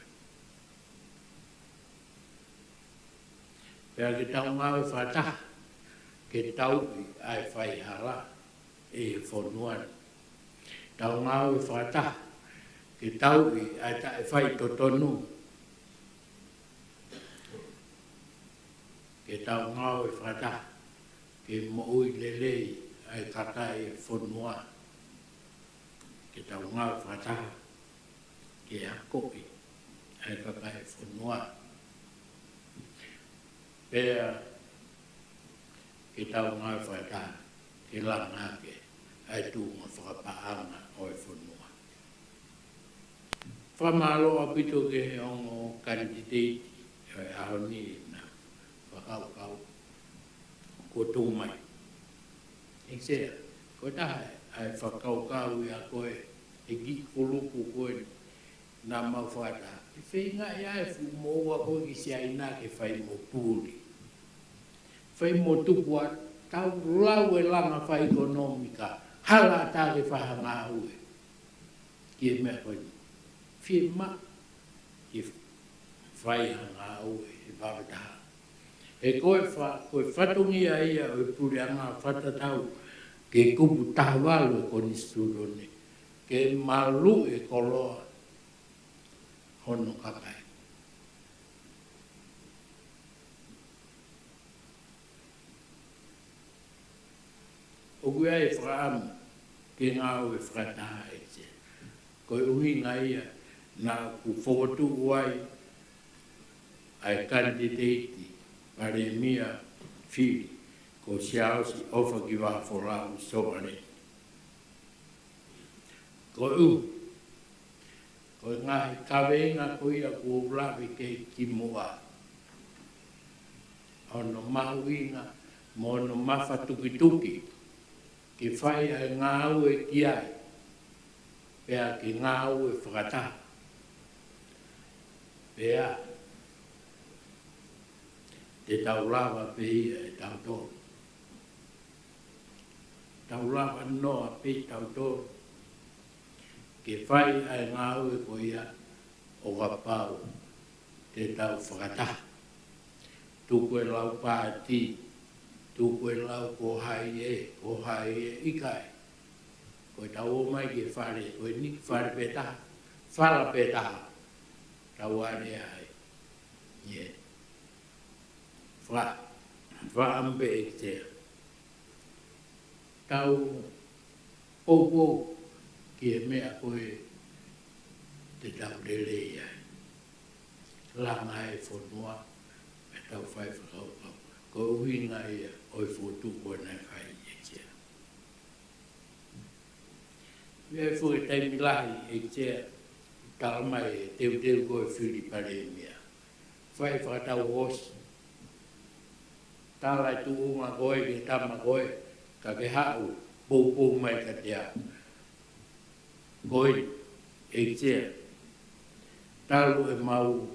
Pea ke tau ngāu e whataha. Ke tau ai whai hala e whanua. Tau ngāu e whataha, ke tau i ai tae whai totonu. Ke tau ngāu e whataha, ke moui lelei ai kakai e whanua. Ke tau ngāu e whataha, ke hakopi ai kakai e whanua. Pea, ke tau ngāu e whataha, ke langake ai tūnga whakapaanga o e whanua. Whamalo apito ke he ongo kandidate e ahoni na whakau ko tūmai. E sea, ko taha ai whakau i a koe e ki kulupu koe na mawhata. I whenga ia e fu moa o ki sia ina ke whai mo pūri. Whai mo tupua tau lau e langa whai ekonomika, hala tā ke whahanga ue. Ki e mea koe, whie ma, ki whai hanga ue, e whawataha. E koe whatungia ia o pūri anga whatatau, ke kupu tawalu e koni studone, ke malu e koloa, hono kakai. O kua e whaamu, ke ngāu e whakataha e te. Koe uhi ngā ia, nā ku whotu uai, ai kandidati, pare mia whiri, ko siaosi ofa ki waha wholau sopare. Koe koe ngahi kawenga koia kua ulawe ke ki mua. Ono mahuinga, mo ono mawhatuki-tuki, ki whai ai ngāu e ki ai, pea ki ngāu e whakataha. Pea, te taulawa pe ia e tautoro. Taulawa noa pe tautoro. Ke whai ai ngāu e ko ia o wapau te tau whakataha. Tuku e lau pāti, tuku e lau ko hai e ikai. Ko e tau o mai ke whare, ko e niki whare petaha, whala petaha, tau are ai. Yeah. Whaambe e te. Tau opo ki e mea koe te tau rere ai. Langa e whanua, e tau whai whakau. Ko uhinga ia oi whotu koe nei whai e te. Mea fwoi taimi lahi e te talamai e teu koe whiri pare mea. Whai whakatau hosi. Tālai tu unga koe ke tama koe, ka ke hau, pou mai ka te au. Koe, e tea, tālu e mau,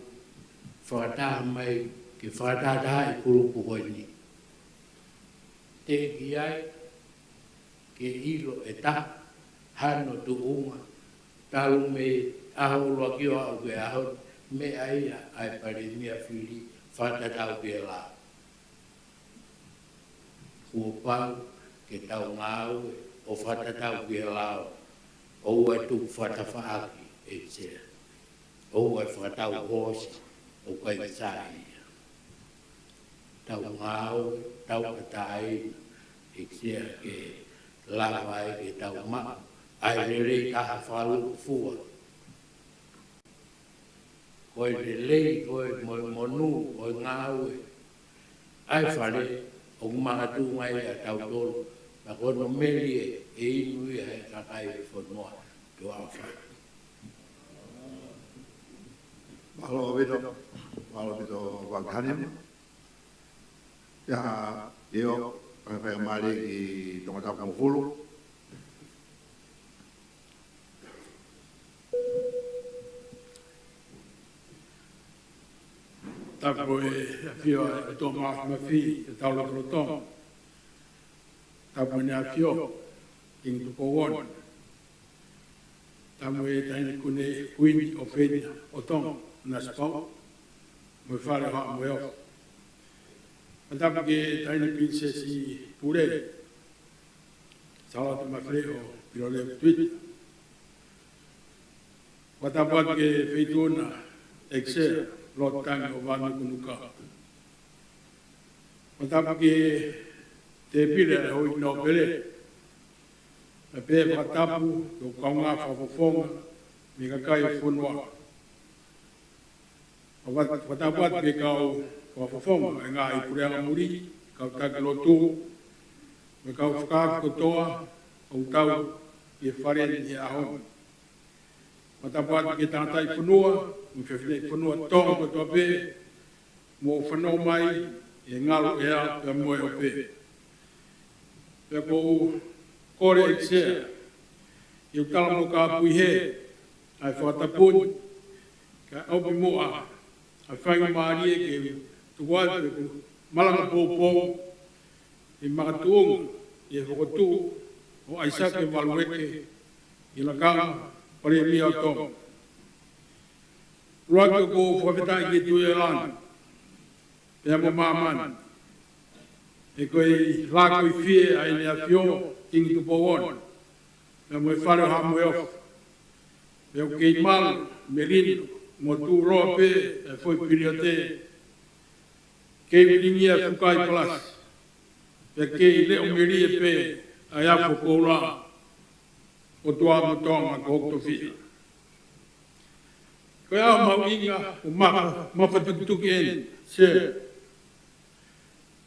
whakataha mai, ke whakataha i kurupu koe ni. Te ki ai, ke ilo e taha, hano tu unga, tālu me aho loa ki o au ke aho, me aia ai pare mea whiri, whakatatau ke lao. Ua pau ke tau ngāu o whatatau ki lao, o ua tuku whatawhaaki e tea. O ua whakatau hosi o kai kasai. Tau ngāu, tau katai e tea ke lawai ke tau maa, ai rerei taha whalu fua. Koe rerei, koe monu, koe ngāu e, ai whare, o mga tūngai a tau tōru, na kono meri e inui e kakai e whanua tu awha. Mahalo bito wanghanim. Ya, io, kai mari ki tonga tau kamufulu. Tapo e whio e tō mawhi e tau la protong. Tapo ne a whio king tuko won. Tapo e taini kune kuini o whini o tong na spau. Mui whare hoa mui o. Tapo ke taini princesi pure. Sawa te mawhi o pirole tuit. Watapo ke whituna exer. Lot tangi o wanu kunuka. O tapu ki te pire e hoi no pere. E pe whatapu o kaunga whawhawhonga mi ka kai whunua. O whatapu atu ke kau whawhawhonga e ngā i pureanga muri, kau taki lotu, me kau whakaatu kotoa, o tau i e whare ni ahon. Whatapu atu ke tātai whunua, mo whewhine whanua tonga ko tua pē, mo whanau mai e ngalo e a pia moe o pē. Pea ko kore e tsea, i o tala mo ka apui he, ai whakatapuni, ka au moa a whainga maari e ke tuwa te malanga pōpō i makatuong i e whakotu o Aisake Walueke i la kanga pare mi au tō. Ruaka ko whawhetai ki tu e lan, pia mo māman, e koe lāko i fie a ine a fio kingi tu pōwon, pia mo e whare ha mo e off, pia o kei mal, merino, mo tu roa pe, e foi piriote, kei wiringi a fukai plus, pia kei leo meri e pe, a iafo koura, o tua mo tonga ko hokto fia. Koe au mau inga o mawhatukutuki en, se,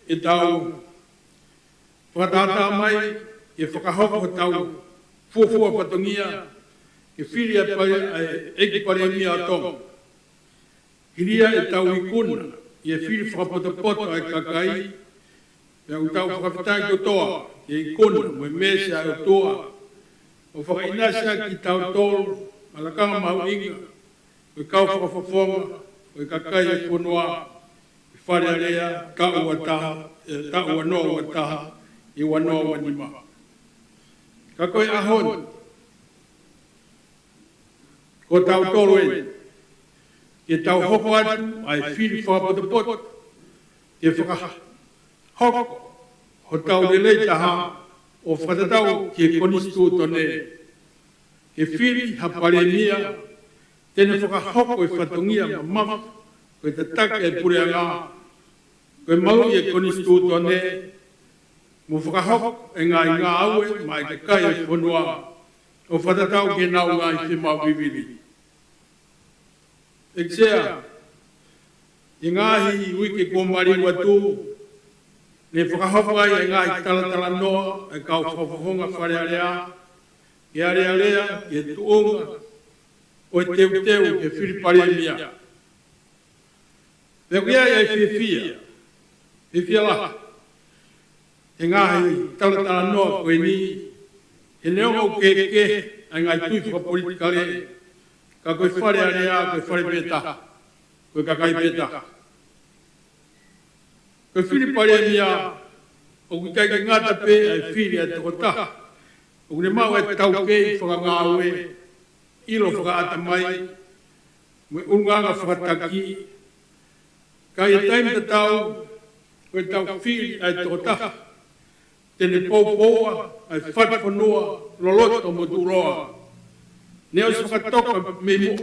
e tau whakatata mai, e whakahoko tau fuafua patongia, e whiria eki pare mia atong. Hiria e tau ikuna, e whiri whakapotapoto ai kakai, e au tau whakapitai ko toa, e ikuna, mo e mese ai o toa, o whakainasa ki tau tolu, alakanga mau inga, o kau whakafofonga, o kakai e whanua, i whare area, ka ua taha, ta ua noa ua taha, i wanoa wanima. Ka koe ahon, ko tau tolu e, ke tau hoko atu, ai whiri whakapotapoto, ke whakahoko, ho tau lelei taha, o whakatatau ki e konistu tone, ke whiri hapare mia, tēne whakahoko e whatongia ma mafu, koe te taka e pureanga, koe mau e konistu tone, mo whakahoko e ngā aue, mai ke kai e whanua, o whatatau ke nau ngā i te mau bibiri. Eksea, i ngāhi wiki ko mari watu, ne whakahoko ai e ngāhi talatala noa, e kau whawhonga whare area, ke area, ke tuonga, o teu ke whiripare mia. Pea kia e whiwhia la, e ngāhi talatala noa koe ni, e neongo ke, a ngai tui whakapolitikare, ka koe whare area, koe whare peta, koe kakai peta. Koe whiripare mia, o kutai ke ngata pe, e whiri e toko taha, o kune mau e tau kei whakangāue, ilo whakaata mai, me unganga whakataki, ka i taim te tau, koe tau whiri e toko taha, tene pōpōa, ai whatwhanua, loloto mo turoa. Neo se whakatoka me mo.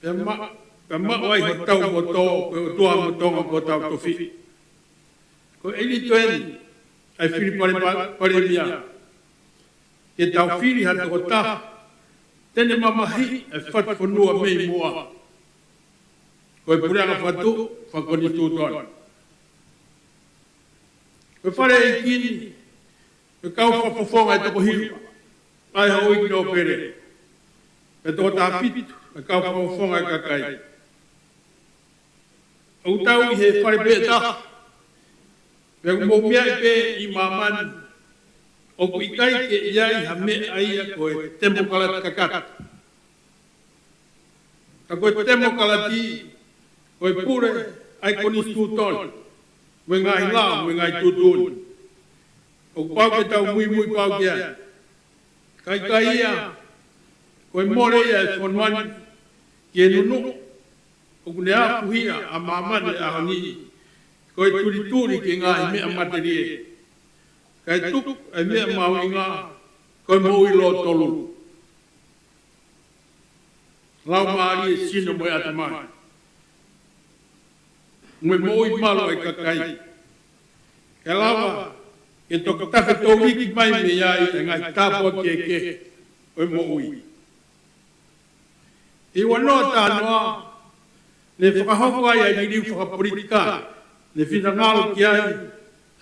Pea mao ai ho tau mo tō, koe o tua mo tonga mo tau tofi. Ko eni toeni, ai whiri pare mia. Ke tau whiri ha toko taha, tene mamahi e whatwhanua me moa. Koe pureanga whatu, whakoni tūtoan. Koe whare e kini, koe kau whapofonga e toko hiru, ai hau iki no pere. E toko taha pitu, e kau whapofonga e kakai. Au tau i he whare pe taha, pe mo mea i pe i mamani, o ku ikai ke iai ha me aia koe temo kalati kakata. Ka koe temo kalati, koe pure ai konistu tonu. Mwe ngai la, mwe ngai tutun. O pau ke tau mui pau kia. Kai ia, koe more ia e whanwani, ki e nunu, o kune a puhia a mamane a hangi, koe turi ki ngai mea materie. Kai tuku e mea mau inga, koe mau ilo tolu. Lau maari e sino moe atamai. Mwe moi malo e kakai. E lawa, e toka tafe tō wiki mai me iai e ngai tāpua ke, o e moi. I wanoa tānoa, ne whakahoko ai ai riu whakapolitika, ne whina ngalo ki ai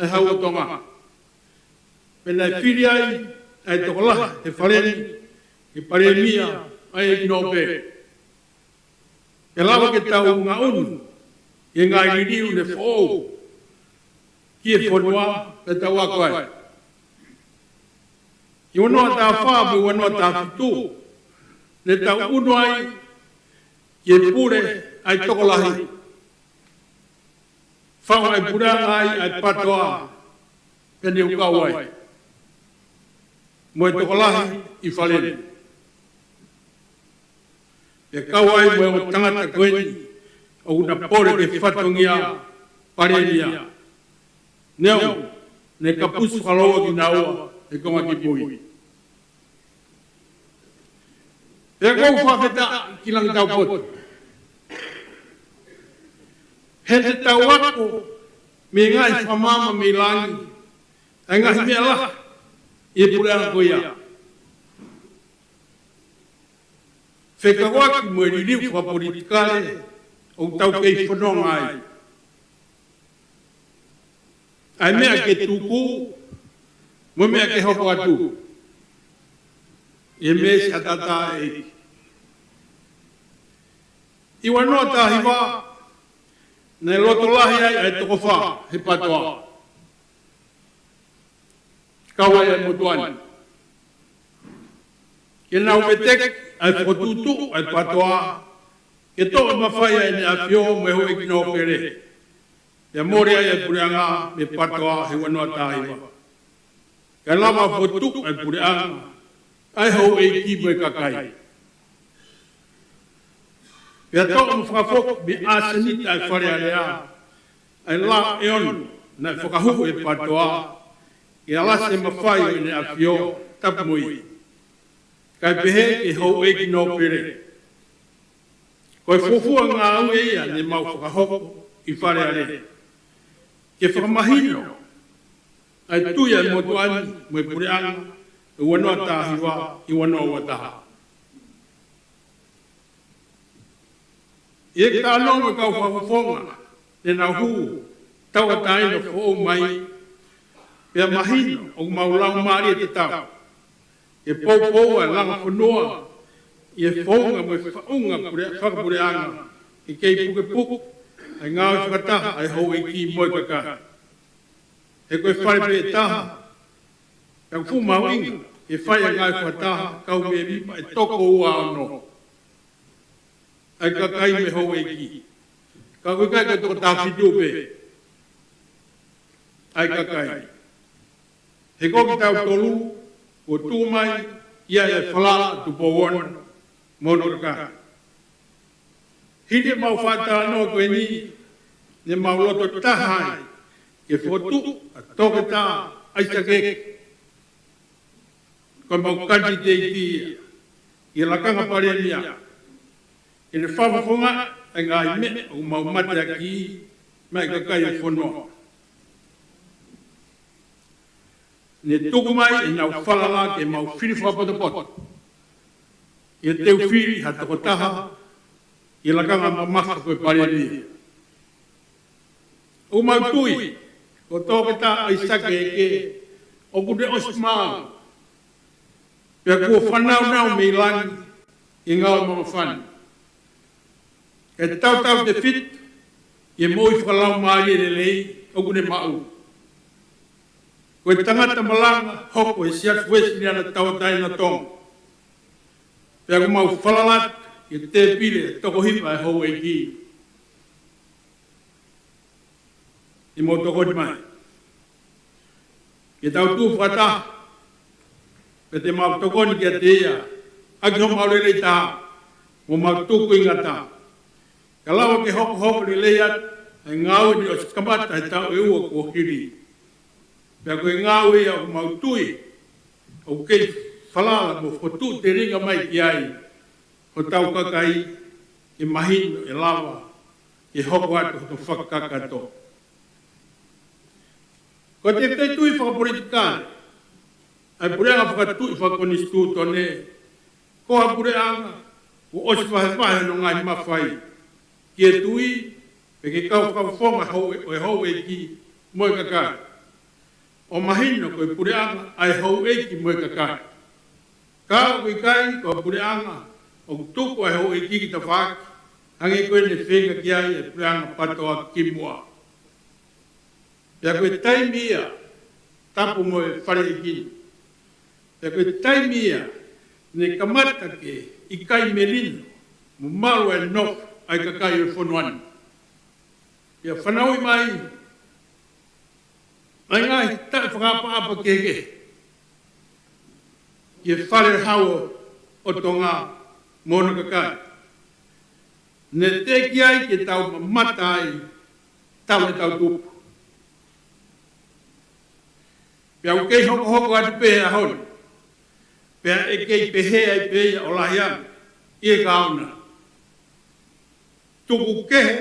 e hau o tonga. Pena e whiri ai, ai tokola, e whareni, e pare mia, ai e nope. E lawa ke tau ngā unu, e ngai riu ne whou, ki e whanua, e tau ako ai. I wanoa tā whāpu, wanoa tā whitu, ne tau unu ai, Ye pure ai tokolahi. Whao ai pura ai patoa. Pene o kawai. Moe tokolahi I whalene. E kawai moe o tangata koeni. O una pore ke whatongia parenia. Neo, ne kapusu kaloa ki naua e konga ki pui. E kou whawheta ki langi tau potu. He te tau ako me ngai whamama me langi. E ngahi mea la, e pure ana koia. Whekawaki mo e ririu whapolitikare o tau kei whanonga ai. Ai mea ke tuku, mo mea ke hoko atu. E me se atata e. Iwa noa tahiwa, ne loto lahi ai ai toko wha, he patoa. Kawai ai motuani. Ke nau me tek, ai whotutu, ai patoa. Ke toa mawhai ai ne a pio me hoi ki no pere. Ia mori ai e pureanga me patoa he wanoa tahiwa. Ka lama whotu ai pureanga, ai hau e ki moe kakai. Pea toa mwhakafok me asanita ai whare alea, ai la e onu na whakahu e patoa, e alase mawhai o ne a whio tapumui. Kai pehe ke hau e ki no pere. Koe fofua ngā au e ia ne mau whakahoko I whare alea. Ke whakamahino, ai tuia e motuani mo e pureanga, e wanoa tahiwa I wanoa wataha. I e ka nonga kau whakafonga, ne nau hu, tau ataina who mai, pia mahino o maulau maari e te tau. E pou a langa whanoa, I e whaunga mo e whaunga whakapureanga, I kei puke puku, ai ngā whakataha ai hou e ki moe kaka. He koe whare pe taha, kau fu mau inga, e whai a ngā whakataha, kau me mipa e toko ua ono. Ai kakai me hou e ki. Kau koe kai ka toko tāwhitu pe. Ai kakai. He koki tau tolu, o tūmai, ia e whalala tu powon, mono kaka. Hide mau whata no koe ni, ne mau loto tahai, ke whotu a toke tā aisake. Koe mau kanti te iti, I lakanga pare nia. E ne whawhawhonga, e ngā ime o mau mate aki, mai kakai e whonoa. Ne tuku mai e nau whalala ke mau whiri whapotopoto. E teu whiri ha toko taha, I lakanga mamaka koe pare ni. O mau tui, ko toke tā aisake e ke, o kune osmau. Pea kua whanau nau me langi, I ngau mama whani. E tau te fit, I moi whakalau maari e lei, o kune mau. Koe tangata malanga, hoko e siak wesi ni ana tau taina tong. Pea ko mau whalalat, I te pile, toko hipa e hou e ki. I mo toko di mai. I tau tū whata, pe te mau toko ni kia te ia, aki ho mau rere tā, mo mau tūku inga tā. Ka lawa ke hoko hoko ni leiat, e ngāu ni o skamata e tau e ua kua hiri. Pea koe ngāu ia o mau tui, o kei whalala mo whotu te ringa mai ki ai, o tau kakai, I mahino, e lawa, I hoko atu ho whakakato. Ko te tui whakapolitikane, ai pureanga whakatui whakonistu tone, ko ha pureanga, o osi whahe no ngai mawhai, ki e tui, pe ke kau whakawhonga e hou e ki moe kakai. O mahino ko e pureanga, ai hou e ki moe kakai. Kau koe kai, ko pureanga, o tuku ai hou e ki ki ta whaki, hangi koe ne whenga ki ai e pureanga patoa ki mua. Pea koe taimia, tapu moe whare e ki. Pea koe taimia, ne kamata ke I kai melino, Maru e no ai kakai e whanuani. Ia whanau mai, ai ngai tae whakapa keke. Ia whare hao o tonga mōna kakai. Ne te ki ai ke tau mata ai, tau e tau tupu. Pea u kei hoko hoko atu pe a honi. Pea e kei pehe ai pe o lahi ana, i ka auna. Tuku kehe,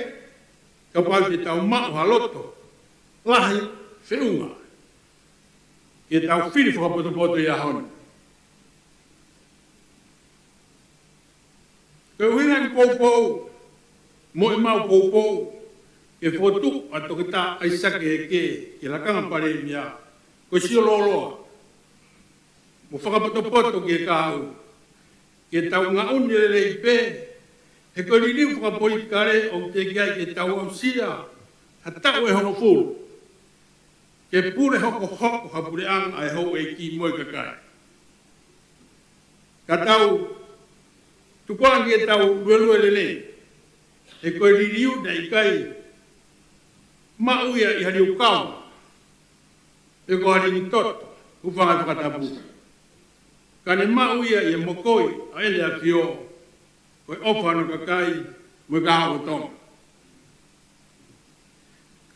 ka pau te tau mao haloto, lahi whiunga. Ke tau whiri whakapoto i a honi. Ke uhinga ki poupou, mo e mau poupou, ke whotu a toki tā aisake e ke lakanga pare mia, ko si loloa. Mo whakapoto ke kāu, ke tau ngā uni rei pē, he ko ririu whakapoi kare o te kia ke tau au sia, ha tau e hono furu. Ke pure hoko hoko ha pure anga e hou e ki moe kakai. Ka tau, tukolang ke tau luelue lele, he ko ririu na ikai, mauia i hari ukau, he ko hari ni toto, upanga whakatapu. Kane mauia i e mokoi, a ele a fio, ko e ofa no kakai, mo ka hao tonga.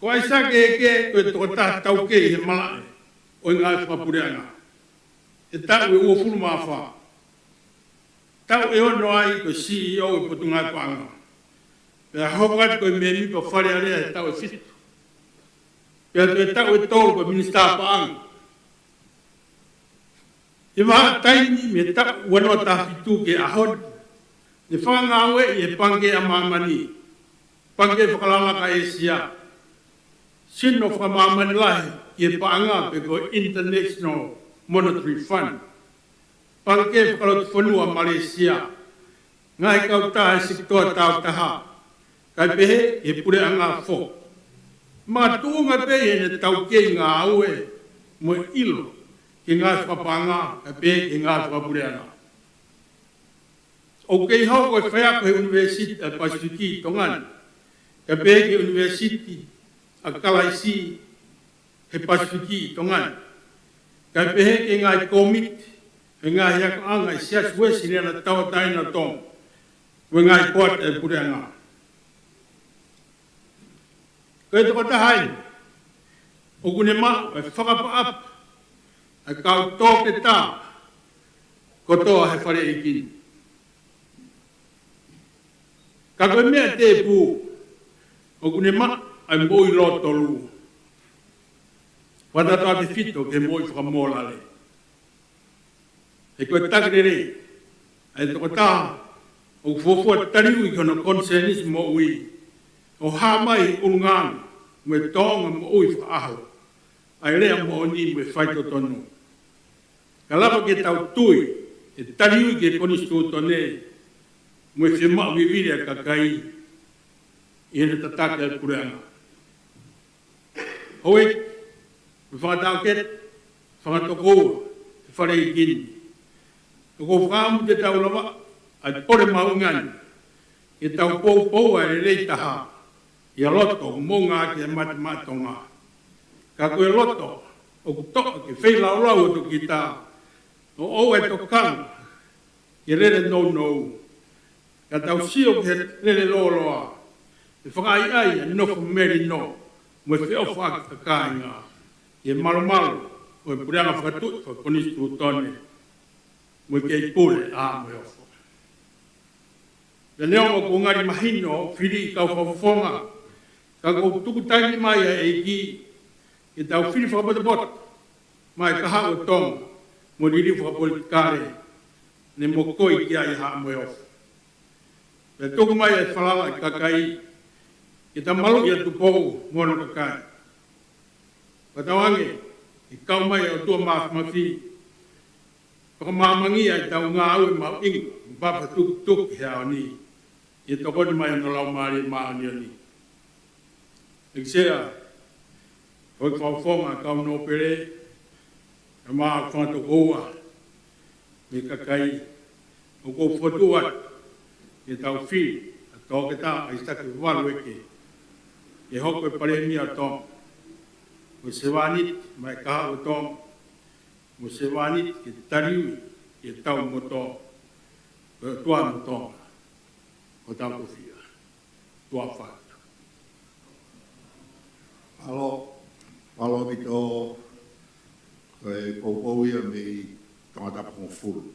Ko ai sake e ke, ko e toko tā tau ke i he malae, o i ngā whapureanga. E tau e ua fulu maa wha. Tau e ono ai ko CEO e potu ngā panga. Pea hokati ko e mea mipa whare area e tau e fitu. Pea tu e tau e tolu ko minister paanga. E maha taini me tau wanoa tā fitu ke ahoni. Ne whangawe i e pange a mamani. Pange whakalalaka e sia. Sino whakamamani lahi i e paanga pe ko International Monetary Fund. Pange whakalotu whanua Malaysia. Ngai kau tā e sikitoa tau taha. Kai pehe e pure anga fo. Ma tuunga pehe ne tau kei ngā aue mo ilo. Ki ngā whapanga, kai pehe ki ngā whapure anga. O kei hau koe whea koe University a Pasituki Tongani. Kai pehe ki University a Kalaisi he Pasituki Tongani. Kai pehe ki ngā komiti. E ngā hiaka anga i sias wesi nena tau taina tong. We ngā i kuata e pure anga. Koe toko tahai. O kune ma, e whakapa ap. E kau tōke tā. Kotoa he whare i kini. Ka koe mea te pū. O kune ma, ai moi loto lu. Whatata te fito ke moi whakamolale. E koe takerere, ai toko tā, o fofua tariu i kono konsenismo ui, o hamai urungang, me tonga mo ui whaaho, ai rea mo ni me whaito tonu. Ka lapa ke tau tui, e tariu i ke konistu tone, mo e whima vivire a kakai, i hene tataka e kureanga. Hoi, me whakatau ket, whakatokoua, e whare i kini. Ko whaamu te tau lawa, ai pore maungani, e tau pou ai rei taha, i a loto, mō ngā ke matematonga. Ka koe loto, o kutoka ke whailau lau atu ki tā, o e tokanga, ke rere nou. Ka tau sio ke rere loloa, e whakai ai a nofo meri no, mo e whio whaka kāinga, e malo, o e pureanga whakatut, whakonistu tone, mo ke pule a mo ofo. Le leo ko ngari mahino fili ka fofonga. Ka ko tuku tani mai e ki e tau fili fa bot. Mai ka ha o tong mo diri fa politikare ne mo koi ki ai ha mo ofo. Le tuku mai e falala ka kai e ta malu ia tu po mo no ka kai. Ka tawange i ka mai o tu ma fi Pagamamangi ay tau ngā au e mau ingi, mbapa tuk hea ni, i toko ni mai no lau maari maa ni ani. Eksea, hoi whauwhonga kau no pere, e maa whanto koua, me kakai, o kou whatua, ke tau fi to ke ta ai sta ke walu ke e hoko e pare mi ato mo se wani mai ka o to mo se wani ke tariu e tau mo to tua mo to o tau ko fia tua fa Malo mito ko ia me tamata po fulu.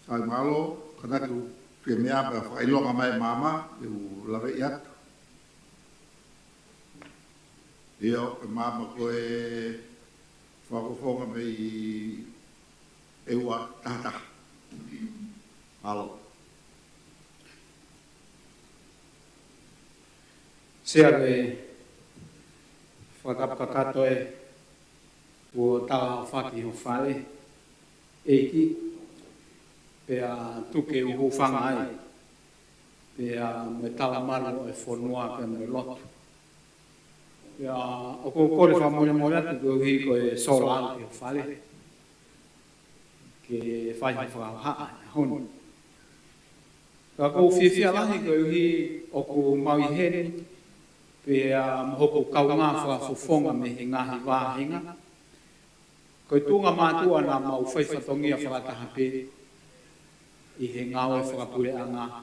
Sai malo kana ku pe me apa fa ilo mai mama u la ve ya. Io mama ko fa ko me e wa tata. Malo. Sea de whakapakato e o tawa whaki ho whare eiki pea tuke uhu whanga ai pea me tala maru e whonua pe me lotu pea o ko kore whamoria moria te ko hi ko e sola au ho whare ke whai ho whakaha honu ka ko whiwhia lahi ko hi o ko maui hene pe hoko kaunga whakafofonga me he ngahi wāhenga. Koe tūnga mātua nā mau whaifatongia whakataha pē i he ngāwe whakapure anga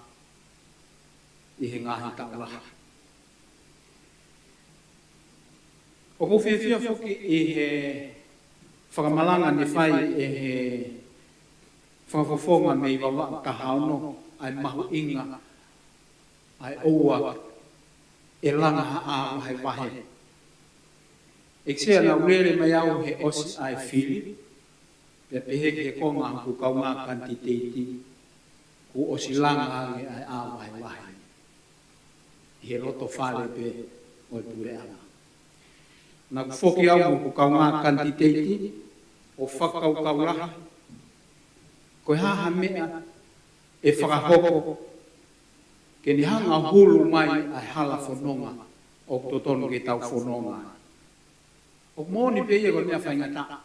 i he ngahi tauraha. O ko whiwhia whoki i he whakamalanga ni whai e he whakafofonga me i wawa tahaono ai mahu inga ai oua e langa a wahe wahe. E sea na urere mai au he osi ai whiri, pe pehe ke konga ku kaunga kantiteiti, ku osi langa ange ai a wahe wahe. I he roto whare pe o i pure anga. Na ku whoki au ku kaunga kantiteiti, o whakau kauraha, koe haha mea e whakahoko, ke ni hanga hulu mai ai hala whanonga o totonu ke tau whanonga. O mōni pēia ko mea whaingata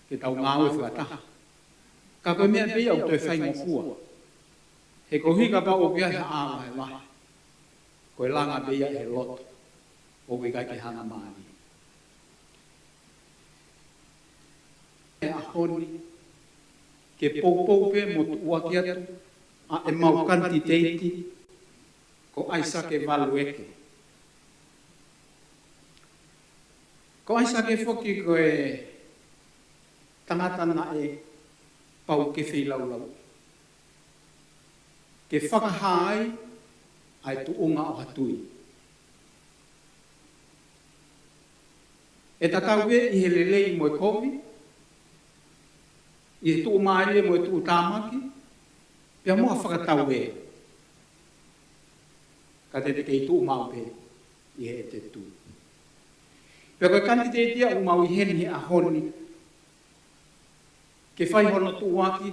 ke tau ngāwe whakataha. Ka koe mea pēia o toi whaingofua. He ko hika pa o kia he āwa he wahi. Koe langa pēia he loto o ke kai ke hanga maari. E ahoni ke poupou pe mo tua ki atu a e mau kantiteiti ko aisa ke walu eke. Ko aisa ke whoki ko e tangata na e pau ke whilaulau. Ke whakahai ai tu unga o hatui. E tatau e i he lelei mo e komi, i he tu maari mo e tu tamaki, pia mua whakatau e. Ka te kei tu mau pe i he te tu. Pia koe kantitetia u mau i heni a honi. Ke whai hono tu waki.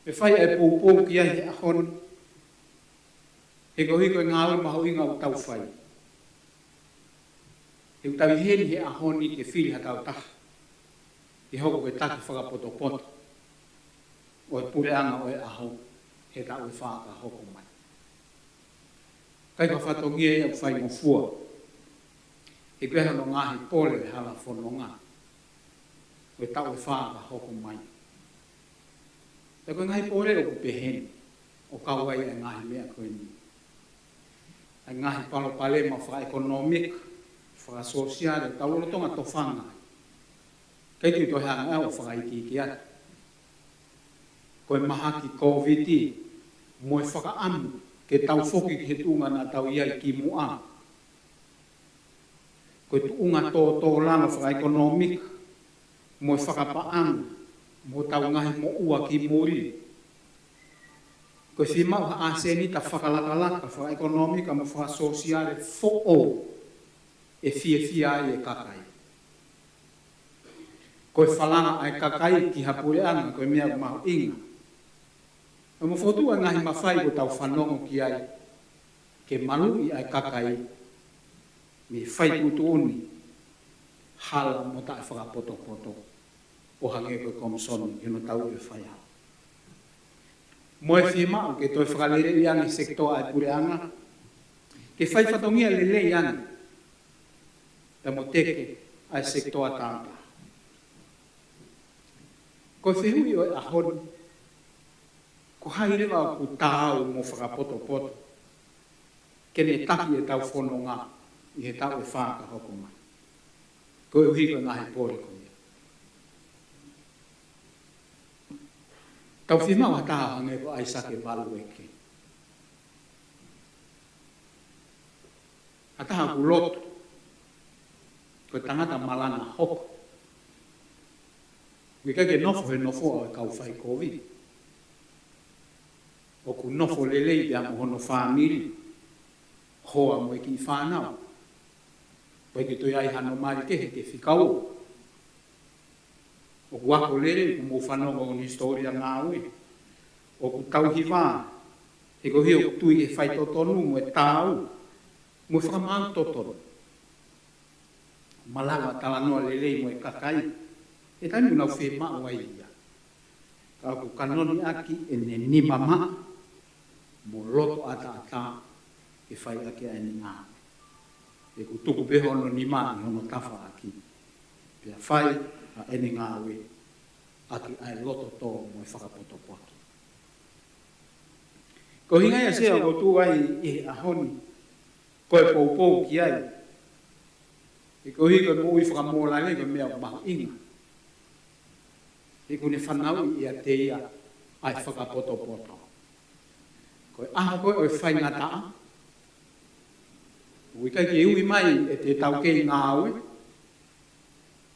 Pe whai e poupou ki ai a honi. He kohi koe ngāwe maho inga u tau whai. He utau i heni a honi ke whiri ha tau taha. I hoko koe taki whakapoto poto. O e pureanga o e aho. He tau e whaka hoko mai. Kai ka whatongia e au whai mo fua. E peha no ngahi pole e hala whanonga. O e tau e whaka hoko mai. E koe ngahi pole o ku peheni. O kawai e ngahi mea koe ni. E ngahi palo pale ma whaka ekonomik. Whaka sosiale. Tau lo tonga to whanga. Kei tui to hanga e o whaka iki ki atu. Koe mahaki COVID-i. Mo e whaka amu. Ke tau whoki ki he tunga na tau iai ki mua. Koe tu unga tō langa whaka ekonomik, mo e whakapaang, mo tau ngahi mo ua ki muri. Koe whimau ha asenita whakalakalaka, whaka ekonomika mo whaka sosiale fo'o e fia ai e kakai. Koe whalanga ai kakai ki hapureanga, koe mea mahu inga. E mo whotua ngahi mawhai ko tau whanongo ki ai, ke manui ai kakai, me whai kutuoni hala mo tae whakapoto-poto o hange koe komsoni, hino tau e whai hao. Moe whima o ke toi whakalere i ange sektoa ai pureanga. Ke whai whatongia lele i ange. Ta mo teke ai sektoa tāta. Ko whihui o e ahoni. Ko hairewa o ku tāu mo whakapoto poto. Ke ne taki e tau whono ngā. I he tau e whāka hoko mai. Ko e uhiko ngahi pōre ko ia. Tau whima wa tāha hange ko aisake malu eke. A taha ku loto. Ko tangata malana hoko. Wika ke nofo he nofo o e kau whai COVID. O ku nofo lelei pia mo hono whamiri. Hoa mo e ki whanau. Pai ki toi ai hano mari ke whikau. O ku ako lere, ku mo whanonga o ni historia ngāwe. O ku tauhiwā. He ko heo tui e whai totonu mo e tāu. Mo whakamau totonu. Malawa talanoa lelei mo e kakai. E tani unau whema o ai ia. Ka ku kanoni aki e ne ni mama. Mo loto ata e whai aki a ni ngā. E ku tuku peho no ni maa ni hono tafa aki. Pea whai a ene ngāwe aki ai loto tō mo e whakapoto poto. Ko hingai a sea ko tu ai e ahoni. Ko e poupou ki ai. E ko hiko mo i whakamola ne ko mea o mahu inga. E ko ne whanau i a te ia ai whakapoto poto. Ko e aha koe o e whai ngataa. Ui kai ke ui mai e te tau kei ngāwe.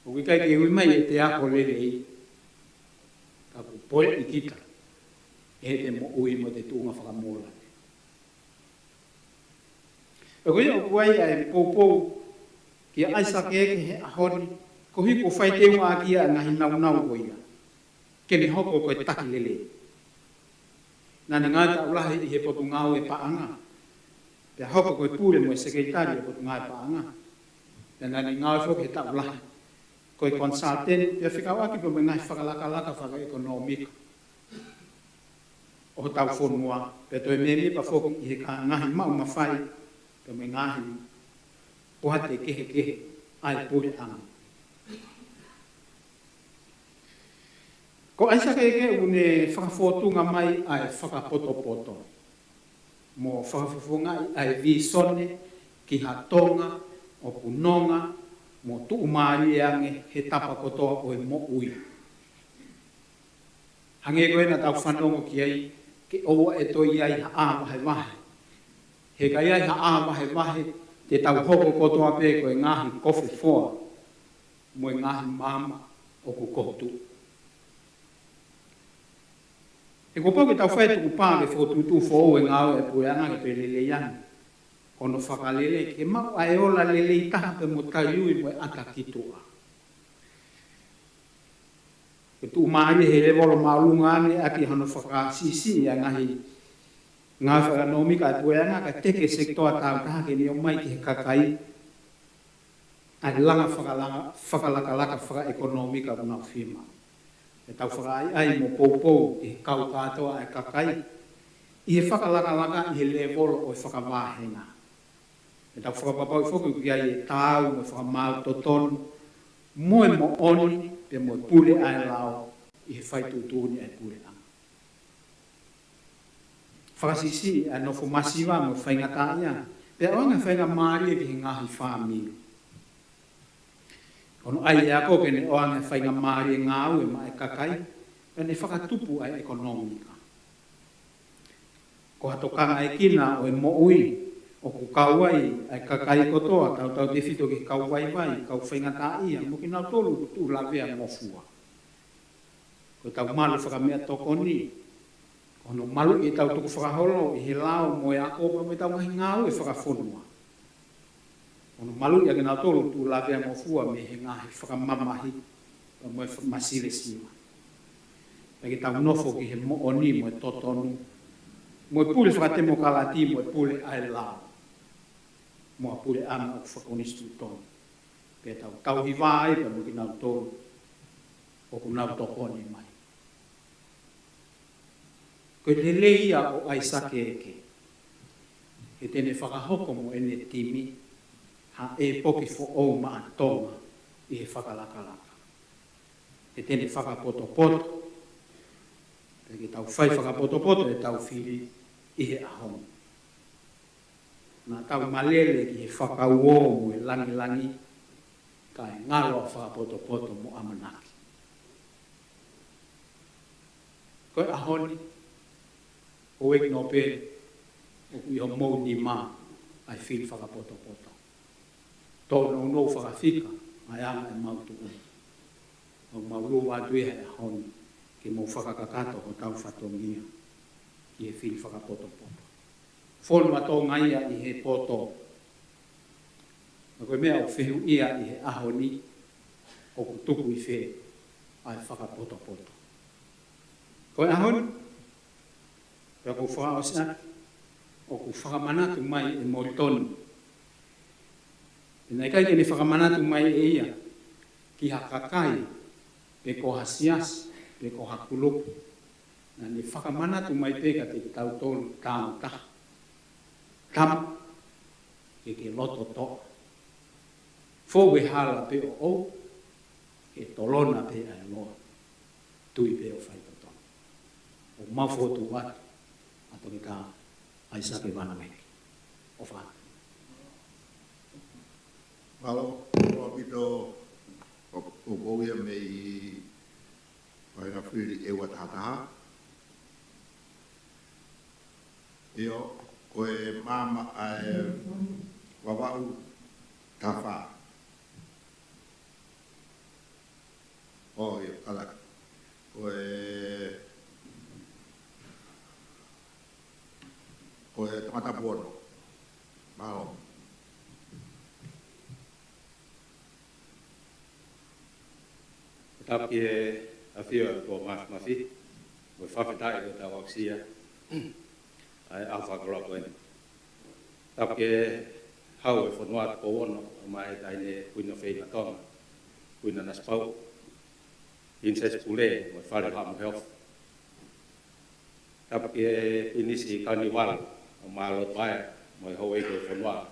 Ui kai ke ui mai e te ako lelei. Ka ku poe i kita. E te mo ui mo te tuunga whakamola. E koe o kuai ai poupou ki aisa ke eke he ahoni. Ko hiko whai te unga aki a ngahi nau ko ia. Ke ni hoko koe taki lelei. Nani ngāta ulahi i he potu ngāu e paanga. Pea hoko koe pūre mo e sekretari e potu ngāu e paanga. Pea nani ngāu e whoke he ta ulahi. Koe consultant, pea whikau aki po me ngahi whakalaka whaka ekonomika. O tau whonua, pea toi me mipa whoku i he ka ngahi mau mawhai. Pea me ngahi pohate kehe ai pūre anga. Ko aisa ke une whakafotunga mai ai whakapoto. Mo whakafotunga ai visone ki hatonga o punonga mo tuumari ange he tapa kotoa o e mo ui. Hange koe na tau whanongo ki ai ke oua e toi ai haa wahe. He kai ai haa wahe te tau hoko kotoa pe koe ngahi kofi foa mo e ngahi mama o ku kotu. E ko pōke tau whai tuku pāke whotutu whou e ngāo e pueanga ke te lele iani. Kono whakalele ke mau ai ola lele i taha pe mo taiui mo e ata kitua. Ke tu maari he lewolo maulunga ane aki hano whakasisi a ngahi ngā whakanomika e pueanga ka teke sektoa tau taha ke ni o mai ki he kakai. Ai langa whakalaka whakaekonomika kuna whima. E tau whakai ai mo poupou i kau katoa e kakai. I he whakalaka i he levolo o e whakawāhenga. E tau whakapapau i whoku ki ai e tāu mo whakamau totonu. Moe mo oni pe mo pule ai lao i he whaitutuni ai pule anga. Whakasisi a nofo masiwa mo whaingata ia. Pe oanga whainga maari e ki he ngahi whāmiu. Ono ai e ako kene oanga whainga maari e ngāu e mai kakai, e ne whakatupu ai ekonomika. Ko hatokanga e kina o e moui, o ku kauai ai kakai kotoa, tau te whito ki kauai vai, kau whainga tā ia, mo ki nau tolu tu lawea mofua. Ko tau malu whakamea tokoni, ono malu i tau tuku whakaholo, i he lao mo e ako me tau ngahi ngāu e whakafonua. Ono malu ia kena tolu tu lawea mo fua me he ngahi whakamamahi mo e masire sima. Peki tau nofo ki he mo oni mo e totonu. Mo e pule whakatemo kalati mo e pule ai lao. Mo a pule ana o whakonistu tonu. Peki tau hiwai pa mo ki nau tolu o ku nau tokoni mai. Ko le leia o Aisake eke. E tene whakahoko mo ene timi, ha e poki fo o maa tonga i he whakalakalaka. E tene whakapoto-poto, e ke tau whai whakapoto-poto e tau whiri i he ahonga. Nā tau malele ki he whakauo mo e langi-langi, ka e ngalo a whakapoto-poto mo amanaki. Koe ahoni, o eki no pe, o kui ho mou ni mā, ai whiri whakapoto-poto. Tō no whakawhika, ai anga e mautu un. O mauru wātu e hea ahoni, ki mou whakakakato o tau whatongia, ki he whiri whakapoto-poto. Whonu ato ngaia i he poto. Na koe mea o whihu ia i he ahoni, o kutuku i whe, ai whakapoto-poto. Koe ahoni, pia kou whakaosinaki, o kou whakamanatu mai e moritoni. E nei kai kene whakamanatu mai e ia, ki hakakai, pe ko hasias, pe ko hakulupu. Na ni whakamanatu mai peka te tau tolu tāu taha. Tam, ke loto to. Fōwe hala pe o, ke tolona pe ai loa. Tui pe o whaitoto. O mawhotu watu, ato ki ka Aisake Vanameki. O whana. Malo, o pito o kouia me i whainga whiri e watataha. Io, koe mama ai wawau tawha. O, io, alaka. Koe tamata buono. Malo. Tapi a fia ko mafi, mo whawhetai o tau aksia, ai awha koropo ene. Tapi hau e whanuat ko ono, mai taine kuina wheina tonga, kuina naspau, inses pule, mo whare hamu heof. Tapi inisi kaniwala, o malo tae, mo hau e ko whanuat.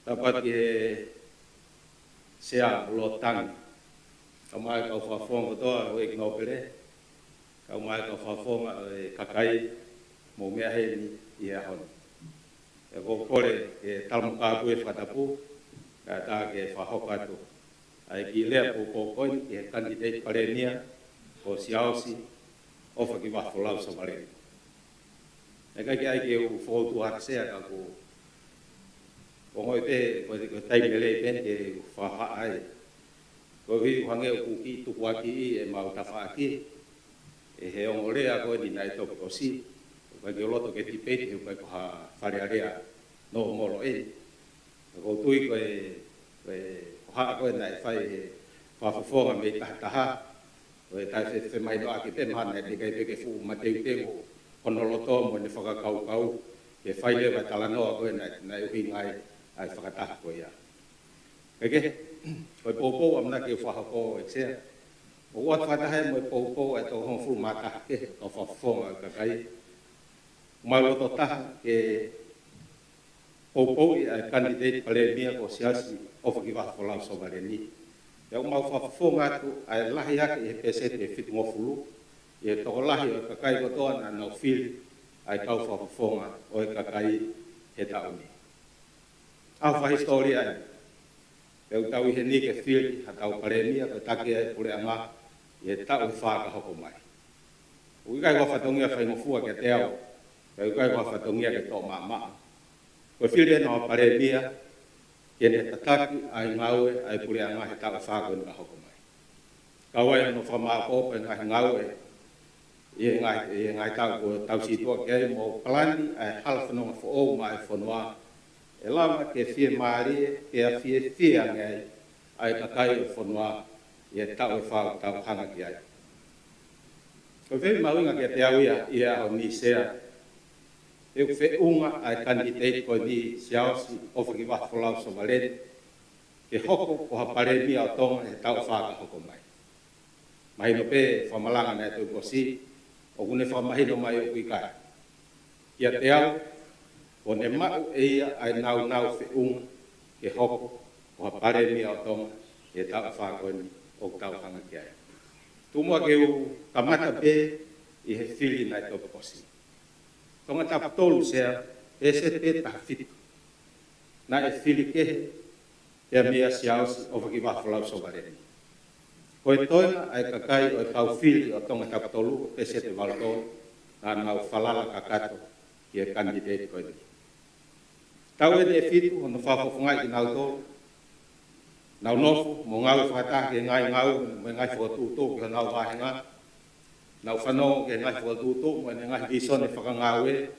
Tapi sea lo tangi, ka mai ka whawhonga toa o eki ngopere, ka mai ka whawhonga e kakai mō mea heni i a honi. E ko kore ke talamukapu e whatapu, ka tā ke whahoka atu. Ai ki lea po kōkoi ke kandidate parenia o siaosi ofa ki wahwholau sa mareni. E kai ki ai ke u whautu hakasea ka ko ngoi pe, ko taimele pen ke whaha ai. Ko hi hange o kuki tuku aki i e mau tawha aki, e he ongorea koe ni nai topo kosi, ko kai loto ke tipeti he kai koha wharearea no moro e. Ko tui koe koha koe nai whai he whawhawhonga me tahataha, koe tai whe mai no aki pe mahana e kai peke fu mateu tengo, honoloto mo ne whakakau, ke whai lewa talanoa koe nai uhi ngai ai whakataha koe ia. Keke? Koe pōpō amna ke whahako e ksea. O wat whatahe mo pōpō e tō hongfu mātaha ke o whawhonga kakai. Mauloto taha ke pōpō i a kandidate palemia ko siasi o whakiwahwholau so mareni. E o mau whawhonga atu a lahi hake e pesete e whitungofulu. E tō lahi o kakai ko toa na nau whiri ai kau whawhonga o e kakai he tauni. Au whahistoria ai. Peu tau i he ni ke whiri, ha tau paremia, ko take ai pure anga, i e tau i whaka hoko mai. Ui kai whawhatongia whaingofua ke te au, peu kai whawhatongia ke tō maa. Ko whiri e nao paremia, i ne tataki ai ngaue, ai pure anga he tau i whaka i hoko mai. Kawai no whamaa kōpa i ngahi ngaue, i ngai tau ko tau situa ke mo plani, ai halwhanonga whaou mai whanua, e lama ke whie maari, ke a whie ngai, ai kakai o whanua, i e tau e whau tau hanga ki ai. Ko whie mauinga ke te au i a o ni sea, e ku whie unga ai kandidate ko ni siaosi o whaki wahwholau so marere, ke hoko ko ha paremia o tonga e tau whaka hoko mai. Mai no pe whamalanga nei tau kosi, o kune whamahino mai o kui kai. Ia te au, o ne mau e ia ai nau whi unga, ke hoko, o ha pare mi au tonga, e tau whākoeni o tau hanga ki ai. Tumua ke u kamata pe, i he whili nai topo posi. Tonga tapu tolu sea, e se te taha whitu. Na e whili kehe, e mea si ausi o whaki wawhalau sobareni. Ko e toina ai kakai o e pau whili o tonga tapu tolu, e se te walto, na nau whalala kakato, ki e kandidate koe ni. Tau e ne whitu, o na whawhawhangai ki nau tolu, nau nofu, mo ngau whakatah ke ngai ngau, mo ngai whakatūtō ki nau wahenga, nau whanau ke ngai whakatūtō, mo ngai visone whakangau e,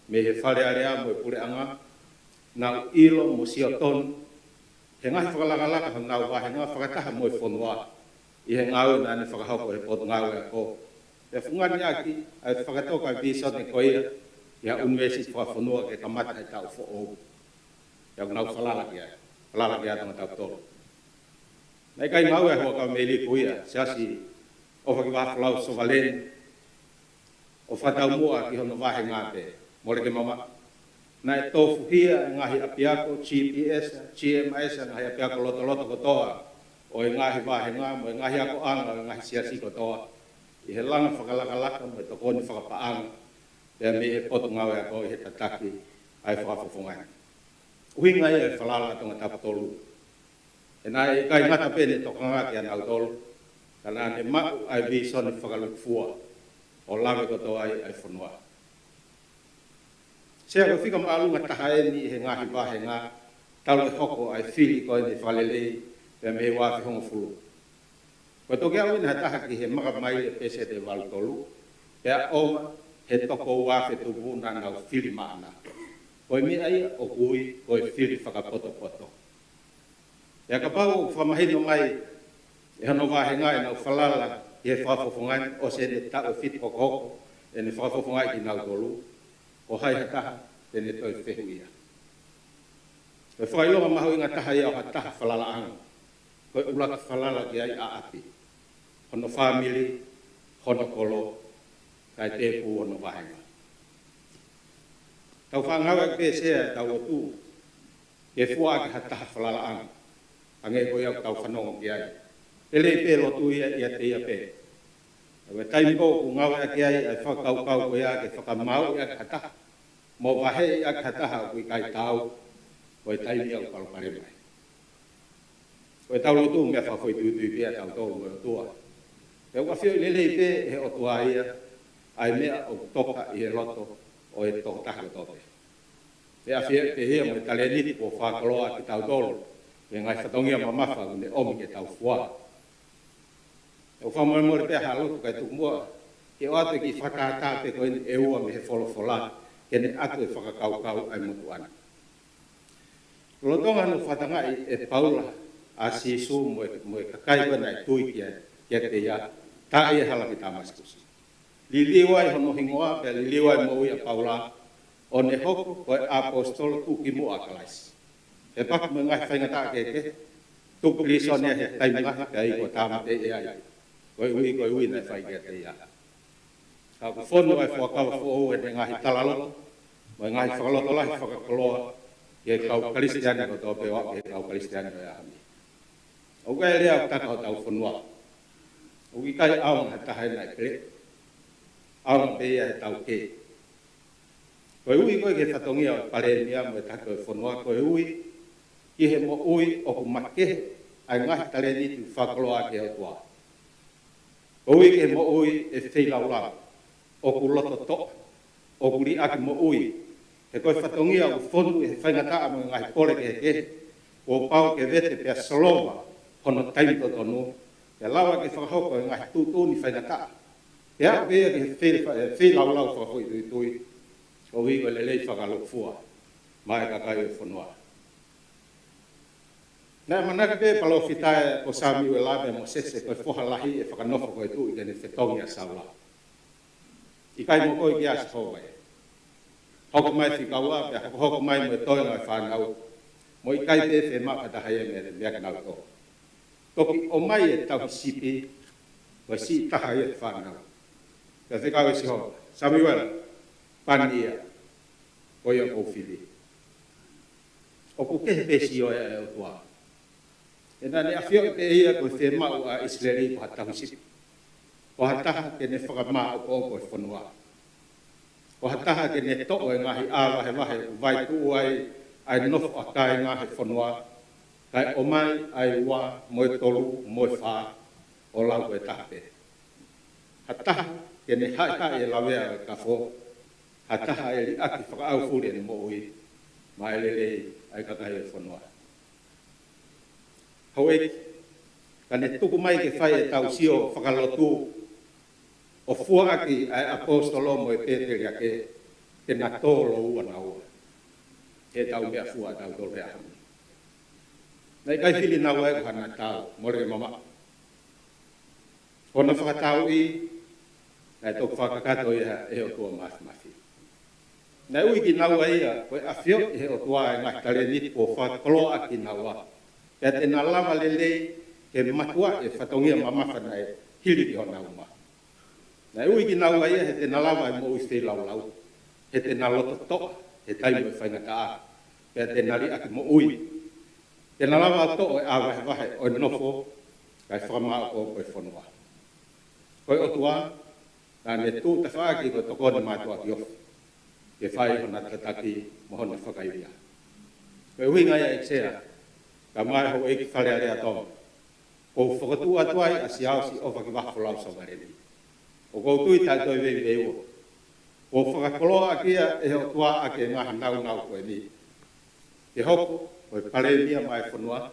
me he whare area mo e pure anga, nau ilo mo sio tonu, he ngai whakalaka ka nau wahenga, whakataha mo e whanua, i he ngau na ne whakahoko he poto ngau e ko. E whungani aki, ai whakatoka visone ko ia, ia university whanua ke kamata he tau who'ou. Ia nau whalalaki ai, whalalaki ai tanga tau toro. Nei kai ngau e hoa ka meli kuia, seasi o whaki wahawhalau so valeni, o whatau mua ki hono wahe ngā pe, mole ke mama. Nei tofu hia ngahi apiako, GPS, GMS, ngahi apiako loto kotoa, o e ngahi wahe ngā, mo e ngahi ako anga, o e ngahi siasi kotoa. I he langa whakalaka mo e tokoni whakapaanga, pia me he poto ngau e ako i he tataki, ai whakawhawhangai. Uhinga e whalala tonga tapu tolu. E nai kai ngata pene tokanga ki anau tolu, kana ne mau ai visone whakalukfua, o lame koto ai whanua. Sea ko whika maalunga tahaeni he ngahi wahe ngā, tau e hoko ai whili koe ne whalelei, pia me he wafi hongo fulu. Ko toke au ina taha ki he maka mai e pese te walu tolu, pia oma he toko wafi tupu na nau whili maana. Koe mi ai o kui koe whili whakapoto. Ia ka pau whamahino mai, e hano wahenga e nau whalala i he whawhawhangai o se ne tau whiti hoko, e ne whawhawhangai ki nau tolu, o hai hataha, e ne toi whehu ia. Koe whailoha mahu inga taha ia o hataha whalala anga, koe ulaka whalala ki ai a api, hono whamili, hono kolo, kai tepu hono wahenga. Tau whangawa ke sea tau o tū, e fua ki hataha whalala anga, ange ko ia tau whanongo ki ai. Ele pe lotu ia te ia pe. Awe taimi ko ku ngau ia ki ai, ai whakau ko ia ke whakamau ia ki hataha. Mo wahe ia ki hataha kui kai tau, ko e taimi au palopare mai. Ko e tau lotu mea whakoi tui pia tau tolu e otua. Pe wafio i lele pe he otua ia, ai mea o toka i he loto o e toko taka tope. Pe awhia pe hia mo e taleniti po whakaloa ki tau tolu, e ngai whatongia mamafa ne omi ke tau fua. E o whamore pia halotu kai tukumua, ke o atu ki whakata pe koe e ua me he wholofola, ke ne atu e whakakau ai mutu ana. Lotonga no whatangai e paula a sisu mo e kakai koe nai tui kia te ia, ta e hala ki Damaskus. Liliwai hono hingoa, pe liliwai mo ia paula, o ne hoko koe apostol uki mo akalaisi. E paku me ngai whaingata ke, tuku liso ne he taimanga, ke ai ko tamate e ai. Koe ui nei whaingia te ia. Ka ku whono ai whakawa whoou e ne ngahi talalo, mo e ngahi whakaloto lahi whakakoloa, ke kau kalistiani ko tō pe wak, ke kau kalistiani ko e ahami. O kai rea o taka o tau whanua. O ki kai aonga tahai nai pere, aonga pe ia he tau ke. Koe ui koe ke whatongia o pare mia mo e taka o whanua, koe ui, ki he mo ui o ku makehe, ai ngahi tale ni tu whakaloa ke o tua. Ui ke mo ui e wheilaula, o ku loto to, o ku ri aki mo ui, e koe whatongia o whonu e whaingataa mo ngahi pole ke o pau ke vete pia saloma, hono taimito tonu, e lawa ke whakahoko e ngahi tūtūni whaingataa. E a pia ke wheilaula whakahoi tui, o ui koe lelei whakalokfua, mai kakai o whanua. Nā manaka pe palo fitai o Sami ue lawe mo sese koe whohalahi e whakanofo koe tu i kene whetongi a saula. I kai mo koe ki asa hōwai. Hoko mai whikaua, pia hoko mai mo e toinga e whanau. Mo i kai te whe makatahai e mea mea kanau tō. Toki o mai e tau sipi, mo si tahai e whanau. Ka te kawe si ho. Samuel, pania, o ia o fili. O ku ke pesi o e o tua. E nane a fio te ia ko te mau a Israeli ko hatahu sipi. O hataha ke ne whakama o ko e whanua. O hataha ke ne to'o e ngahi āwahe wahe vai tu ai nofo a kai ngahi whanua. Kai o mai ai wā moe tolu, moe whā o lau e tape. Hataha ke ne hai e lawea ka fo. Hataha e li aki whakaau furi ne mo ui. Mai lele ai kakai e whanua. Hau eki, ka ne tuku mai ke whai e tau sio whakalotu o fua aki ai apostolo mo e Peteri ake te na tolo ua na ua. He tau mea fua tau tolo rea hamu. Nei kai whili na ua e kuhana tau, more mama. Hona whakatau i, nei toku whakakato e o tua mafi. Nei ui ki na ua ia, koe a fio e o tua e ngai tale ni po whakalo aki na ua. Pea te na lava lelei ke matua e whatongia mamawhana e hili ki hona uma. Nei ui ki na ua ia he te na lava e mo ui whi lau lau. He te na loto toa, he taimu e whaingata a. Pea te nari aki mo ui. Te na lava toa e awahe wahe o nofo, kai whakamao o koe whanua. Koe o tua, ka ne tū te whaaki koe tokone mātua ki ofu. Ke whai hona tataki mo hona whakairia. Koe hui ngai a eksea, ka mai ho eki whare area tō. Ko whakatu atuai a si ausi o whakiwaho lau sa wareni. O koutui tai toi vei vei ua. Ko whakakoloa kia e ho tua a ke ngahi nau nau koe ni. Ke hoko, koe paremia mai whanua,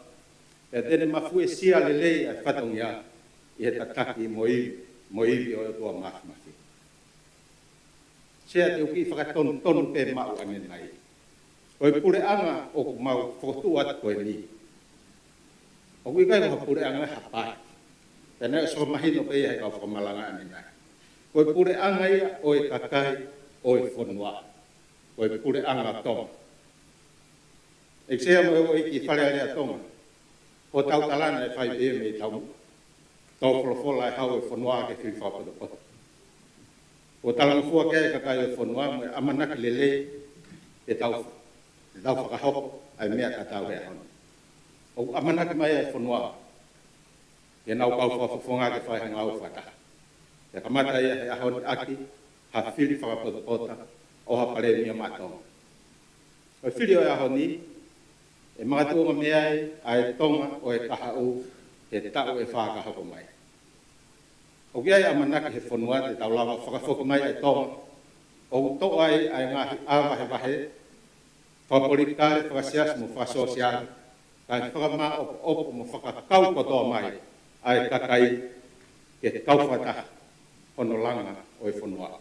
e tene mafue sia lelei a whatongia i he tataki mo iwi o tua mafi. Sea te uki whakatonu tonu pe mau ane nai. Koe pure anga o mau whakatu atu koe ni. O kui kai ko pure anga hapai. Tene o so mahino pe ia ka whamalanga ane nai. Koe pure anga ia o e kakai o e whanua. Koe pure anga tonga. E sea mo o iki whare area tonga. O tau talana e whai e me tau. Tau wholofola e hau e whanua ke whiri whapada poto. O talanga fua ke kakai o e whanua mo e amanaki lele e tau whakahoko ai mea ka tau rea hana. O amanaki mai e whanua. E nau kau whawhawhonga ke whai hanga au whataha. E kamata ia he ahoni aki, ha whiri whakapota, o ha pare mia mātonga. O whiri o e ahoni, e mga tuonga mea ai tonga o e kaha u, he tau e whakahoko mai. O kia e amanaki he whanua te tau lawa whakawhoko mai ai tonga, o to ai ngahi awahe wahe, whaporikare whakasias mo whasosial, kai whakama opo mo whakakau kotoa mai, ai kakai ke kauwhataha. Hono langa o e whanua.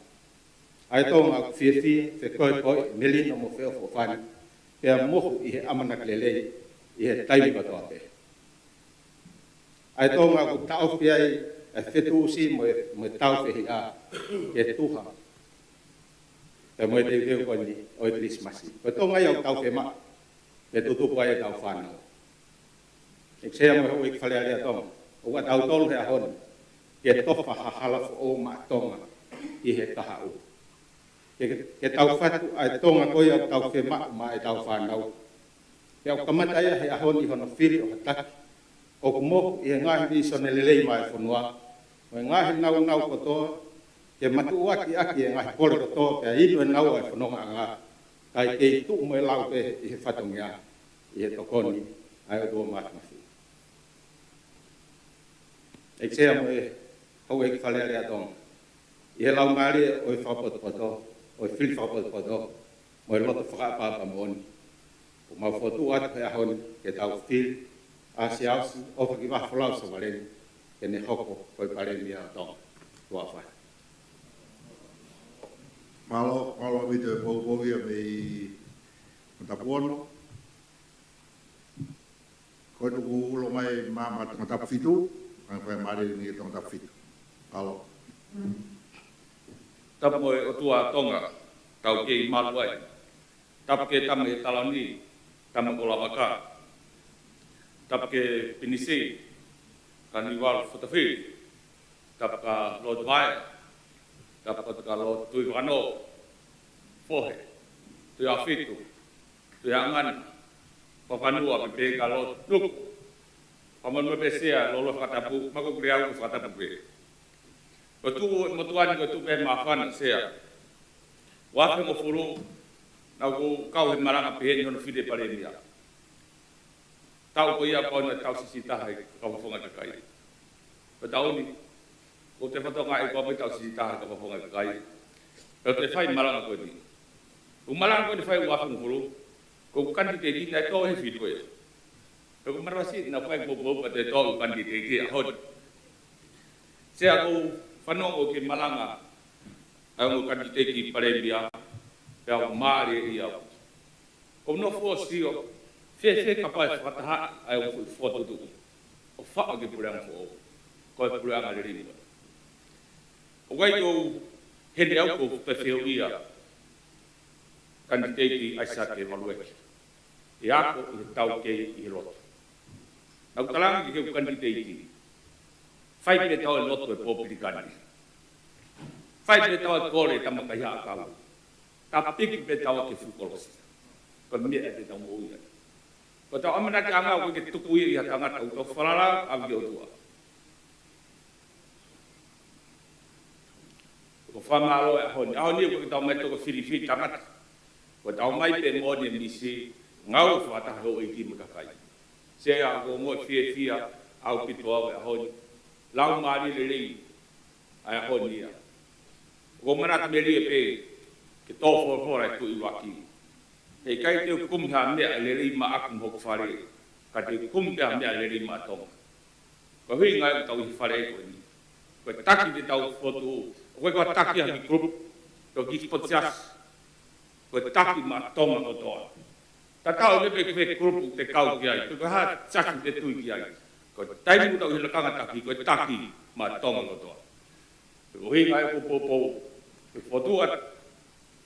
Ai tonga aku whiawhia, whekoe melina mo wheo whawhani, pia mohu i he amanak lelei, i he taimi katoa pe. Ai tonga aku tau whiai, e whetu usi mo e tau whihi a, ke tuha. Te mo e te veo koni o e Christmasi. Ko tonga i au tau whema, e tutupu ai e tau whanau. Ek sea mo e whale area tonga, o a tau tolu hea honi, ke tofa hahalafu o mātonga i he taha u. Ke tau whatu ai tonga koi au tau whema ma e tau whanau. Ke au kamataia he ahoni hono whiri o hataki. O kumoku i he ngahi viso ne lelei mai whanua. O e ngahi nau kotoa. Ke matu aki e ngahi pole kotoa. Ke inu e nau ai whanonga ngā. Kai ke i tuu mo e lau pe i he whatongia. I he tokoni ai o tua mātmafi. Ek sea mo e hau e ki whale area tonga. I he lau ngāri o e whapoto, o e whiri whapoto, mo e loto whakapapa mooni. O mau whotu atu hea honi, ke tau whiri, asi ausi, o whaki waholau sa wareni, ke ne hoko koe pareni a tonga. Tua whai. Malo vite e poupovi a mei matapuono. Koe tuku ulo mai matapufitu, ang whai maare ni e tonga tapufitu. Malo. Tapo e o tua tonga, tau ke i malu ai. Tapo ke tama e talani, tama o lawaka. Tapo ke pinisi, ka niwal whatawhiri. Tapo ka lodwaya. Dapat kalau tui wano, fohe, tui afitu, tui angan, papanua pe kalau nuk, paman bebesia lolo katapu, mako kriau katapu pe. Betul mutuan betul pe maafan sea. Wafe mo furu, aku kau maranga pe ni hono fide palemia. Tau ko ia ko na tau sisita hai kau fonga kai. Betul ni o te whatonga e kua tau sisitaha ka whaponga ka kai. Pero te whai maranga koe ni. O maranga koe ni whai uafu nguru, ko kandi te dina e tō he whit koe. Pero ko marawasi na whai kōpō pa te tō kandi te ki a hod. Sea ko whanongo ke maranga a ngu kandi te ki parembia, pe au maare i au. Ko no fō sio, whe ka pai whataha ai o whotutu. O whaa ke pureanga fō, koe pureanga le ringa. O wai tō hene au ko pewheo ia kandidati ai sa te malueki. E ako i tau kei i loto. Nau talangi ke kandidati. Whai pe tau e loto e pōpiri kani. Whai pe tau e kore tamaka ia akau. Ta piki pe tau ke whukolosi. Ko mea e te tau mo ia. Ko tau amana ki anga koe ke tuku i a tangata u tau wharara a ki o tua. Ko whamaro e honi. Aho ni ko tau mai toko whiriwhi tangata. Ko tau mai pe mōni e misi ngau whataho i ki makakai. Se a ko ngoi whia au pito au e honi. Lau maari le rei ai honi ia. Ko manat me rie pe ke tō whora e tu i waki. Hei kai te kumha mea le rei ma aku mhoku whare. Ka te kumha mea le rei ma tonga. Ko hui ngai tau i whare e koe ni. Ko taki te tau whotu. Koe kua taki a ki grup. Ko ki spotias. Ko taki ma tonga ko toa. Ta tau lepe kwe grupu te kau ki ai. Ko ha taki te tui ki ai. Ko taimu tau hila kanga taki. Ko taki ma tonga ko toa. Ko hui ngai ko popo. Ko whotu at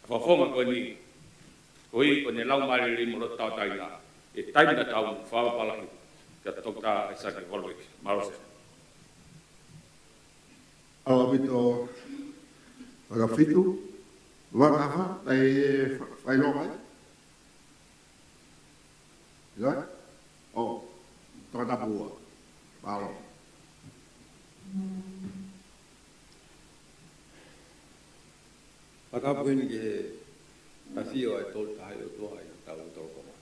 whawhonga ko ni. Ko hui ko ne lau mare ri moro tau taina. E taina tau whawapalahi. Ka toka e sake kolwek. Marose. Awa bito whakafitu, wakaha, tai whailokai. Ioi? O, tokatapua, palo. Whakapuini ki he tawhio ai tōl tahai o toa i tau o tōkoma.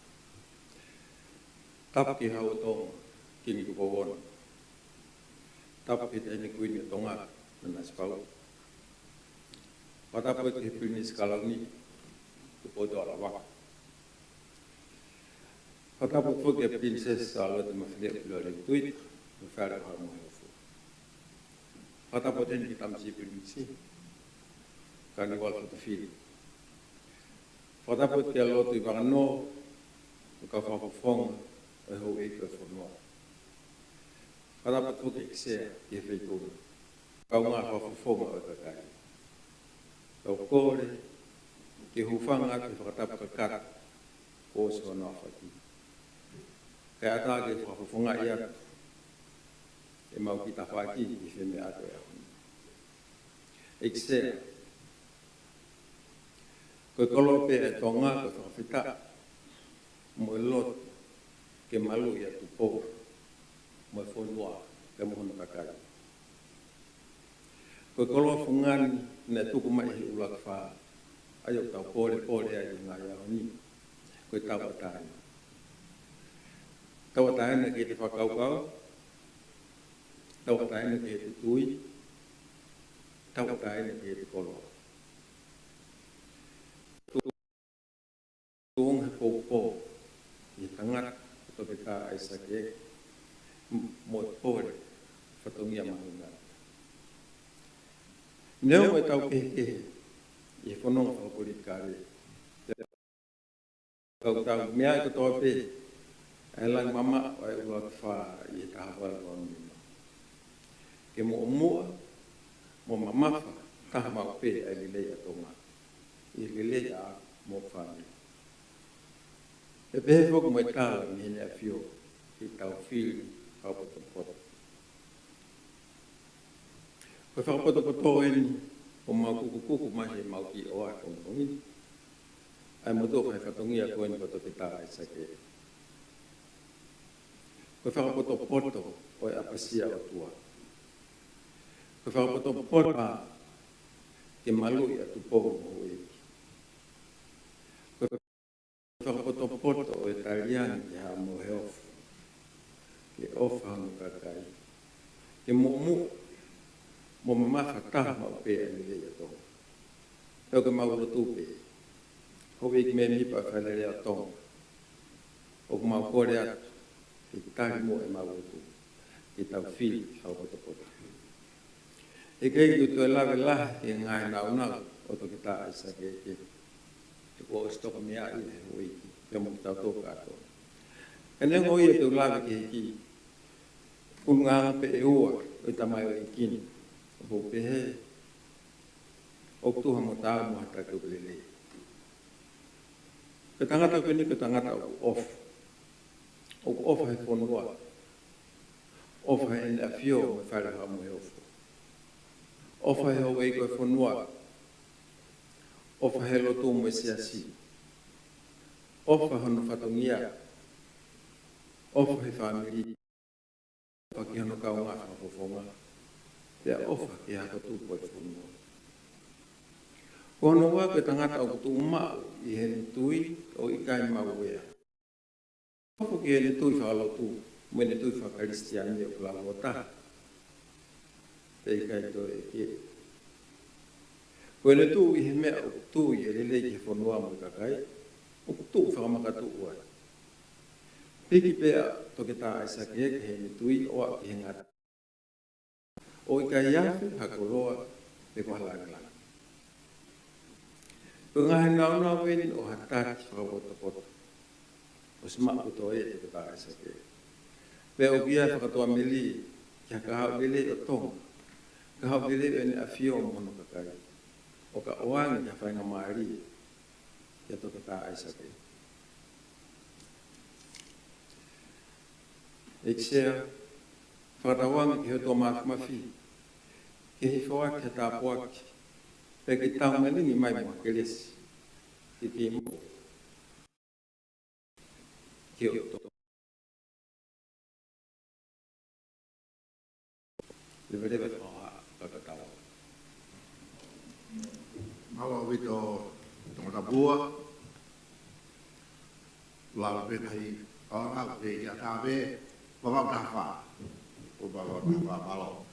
Tap ki hau o tōnga, kini kupawona. Tap ki te ene kuini o tonga, na spau. Watapo ke pini skala ni ku podo ala waka. Watapo fo ke princess ala te mafile pilo le tuit no fara ha mo fo. Watapo ten ki tam si prinsi. Kani wal fo te fili. Watapo ke lo tu vano ka fa fong e ho e ko fo no. Watapo ke se ke fe ko. Kau ngā whawhawhonga o kakai. Tau kore, ke hufanga ke whakatapu kakara, ko so nā whaki. Kai ata ke whawhawhonga i atu, e mau ki ta whaki i wheme ato e ahoni. Eksea, koe kolope e tonga ko whawhita, mo e loto, ke malu i atu pō, mo e whonua, ke mohona kakai. Koe koloa whungani ne tuku mai hi ulaka wha. Ai o tau pōre ai ngā iao ni. Koe tau ataina. Tau ataina ke te whakaukau. Tau ataina ke te tui. Tau ataina ke te koloa. Tuong he pōpō. I tangata tope tā aisa ke. Mo e pōre. Whatongia mahunga. Neo e tau kehe, i e whanonga whakapuri kāre. Tau mea e katoa pē, e lang mama o e ua wha i e tahawara o anima. Ke mo o mua, mo mamafa, taha mau pē e lilei a tonga. I lilei a mo whāne. E pehe whaku mo e tāla ni hene a whio, i tau whiri, whapoto. Koe whakapoto eni, o mau kuku mai he mau ki o a kongi ai mo to fa tongi a koen ko to kita ai sa ke ko fa poto o a pasia o tua ko fa poto ke malu ia tu po o e ko fa poto o italian ya mo he of ke ofa mo kakai ke mo mama fata ma pe ni ya to to ke ma lo tu pe ho ik me mi pa fa le ya to o ma ko le ki ta mo e ma lo tu ki ta fi ha o to poto e ke yu to la vela e nga na una o to ki ta sa ke ko sto ko mi a i ho i ke mo ta to ka to ene ngo i to la ke ki unga pe e o ta mai i kin o pe he o tu ha mo ta mo ta ko le le ke tangata ko ni ke tangata off o off he ko no off he en la fio fa la ha mo off off he o e ko fo no off he lo tu mo sia si off ha no fatongia off he family pa ki no ka nga fo fo nga ya off ki ha ko tu po fo no kono wa ke tangata o tu ma i he tui o i kai ma we ko ke le tui fa lo tu mo le tui fa cristian de la vota e kai to e ke ko le tu i me o tu i le le ke fo no ma ka kai o tu fa ma ka tu wa piki pe to ke ta sa ke he ni tui o ke nga o i kai ya ha ko lo pe ko la la pengahan na wen o hatat fa poto o sma ko to e te ta sa ke pe o bia fa to ameli ya ka ha bele o to ka ha bele en afio mo no ka kai o ka oang ya fa nga mari ya to ka ta sa ke exer fa ta wang ke to ma fi ke hi fa ka ta po pe ki tau me ni mai mo ke les ki ti mo ki o to le vede ve ka ka tau Malo vito tōna bua, la pe kai ora pe ya ta ve ba ta fa o ba malo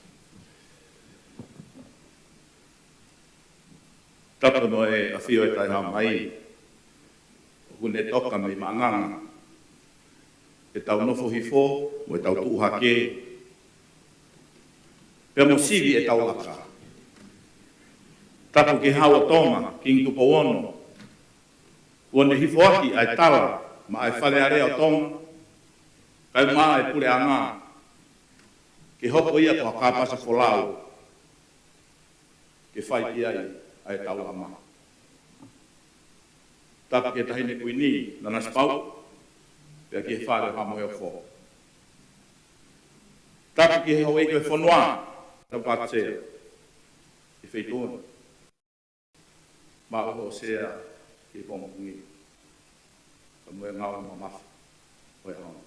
Tapa no e a fio e tai ha mai. Hune toka me manganga. E tau nofo hifo, mo e tau tuu hake. Pea mo sivi e tau laka. Tapu ke hawa toma, king tupo ono. Wane hifo aki ai tala, ma ai whale area toma. Kai maa e pure anga. Ke hoko ia ko hakapasa folau. Ke whai ki ai. Ai tau ama. Tapa ke tahine kuini, nana spau, pia ke whare hamo heo fo. Tapa ke heo eiko e whanua, tau pate, e wheitona. Ma oho sea, ke pomokungi. Ka mue ngau ma mafu, oe hao.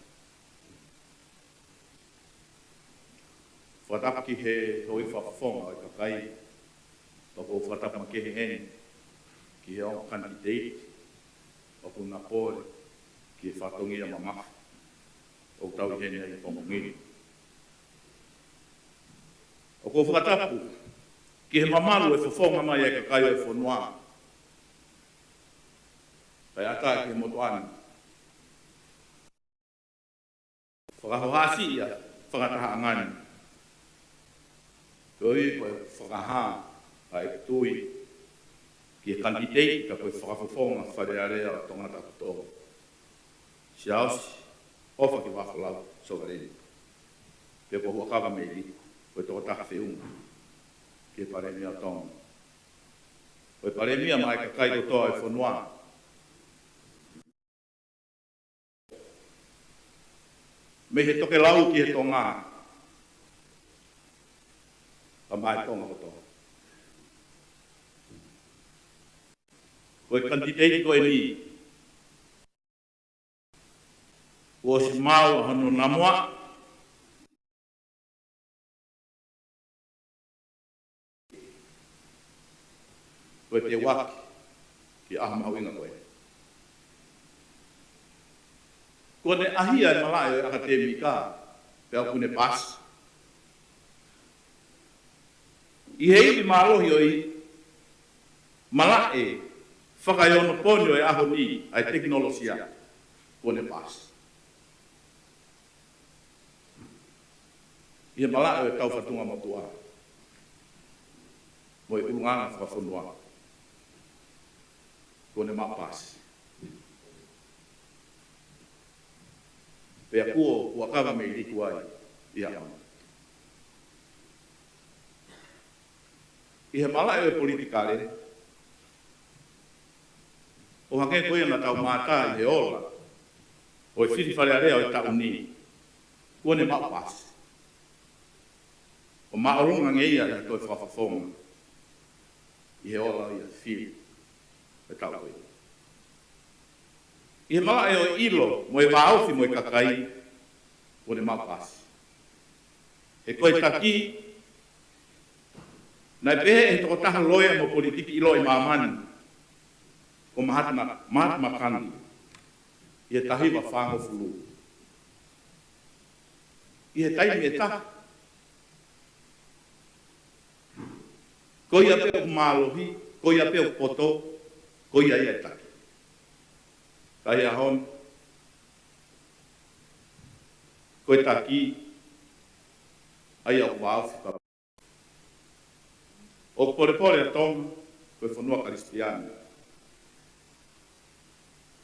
Whatapa ki he hoi whawhonga o i kakai, Toko whatapa ma kehe hene, ki he o kandidate, o kuna pōre, ki he whatongi a mamafu, o tau i hene i pomokungi. O ko whatapu, ki he mamaru e whawhonga mai e kakai o e whanua. Pai ata ki he motuani. Whakahohasi ia, whakataha angani. Toi koe whakahaa, ai tui ki e kandidate ka koe whakafofonga wharearea o tongata kutoa. Si ausi, ofa ki wafalau, sogareni. Pea ko huakawa me li, koe toko taka whiunga, ki e paremia tonga. Koe paremia mai ka kai kutoa e whanua. Me he toke lau ki he tonga. Ka mai tonga kutoa. koe kandidate koe ni. O si mau hano namoa. Koe te waki ki aha mauinga koe. Kone ahia e malai o aka te mika, pe au kune pas. I hei malohi o i malai whakaiono poni o e aho ni ai teknolosia kone pas. I malai o e tau whatunga motua. Mo i urunganga whakawhunua. Kone mapas. Pea kuo wakawa me iliku ai i hama. I he malai o e politikare, o hake koe na tau mātā i he ola, o e whiriwhare area o e tau ni, kone mapas. O maoronga ngeia i toi whawhawhonga, i he ola i a whiri. E tau koe. I he malai o ilo, mo e waofi mo e kakai, o ne mapas. E koe taki, nai pehe e toko taha loia mo politiki ilo i maamani, o Mahatma Gandhi, i he tahiwa whango fulu. I he taimi e taha. Koe a peo kumalohi, koe a peo poto, koe a ia e taki. Tai a hon, koe taki, ai au wāwhi pa. O pore a tonga, koe whanua karistiani.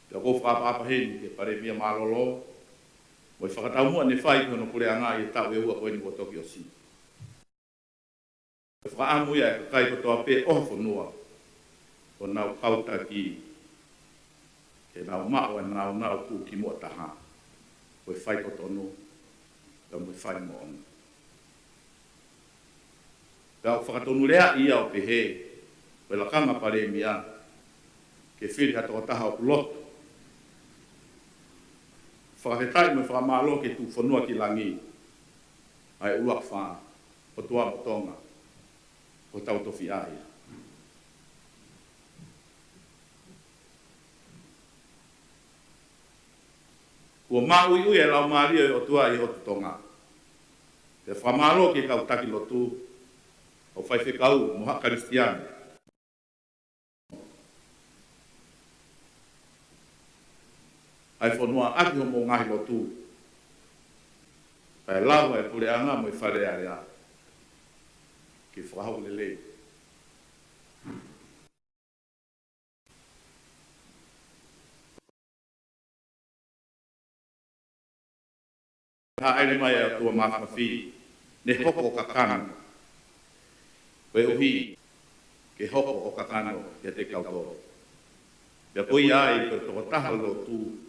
Te o whakapapa heni ke pare mia malolo, mo i whakataumua ne whai kono kure anga i tau e ua koe ni kotoki o si. Whaamu ia e kakai kotoa pe o whanua, o nau kautaki, e nau mao e nau ku ki mua taha. Koe whai kotono, ka mui whai mo ona. Ka o whakatonu rea ia o pehe, koe lakanga pare mia, ke whiri hato o taha o puloto. Whakahetai me whakamalo ke tu whanua ki langi, ai uak wha, o tua o tonga, o tau tofi aia. Kua maui ui e lau maria o tua i o tonga. Te whamalo ke kau taki lotu, o whaiwhekau moha karistiani. Ai whanua aki ho mo ngahi lotu. Ai lawa e pure anga mo i whare area. Ki whahau lele. Ha aere mai a tua mawhawhi, ne hoko o kakano. Koe uhi, ke hoko o kakano ia te kautoro. Ia koi ai koe toko taha lotu.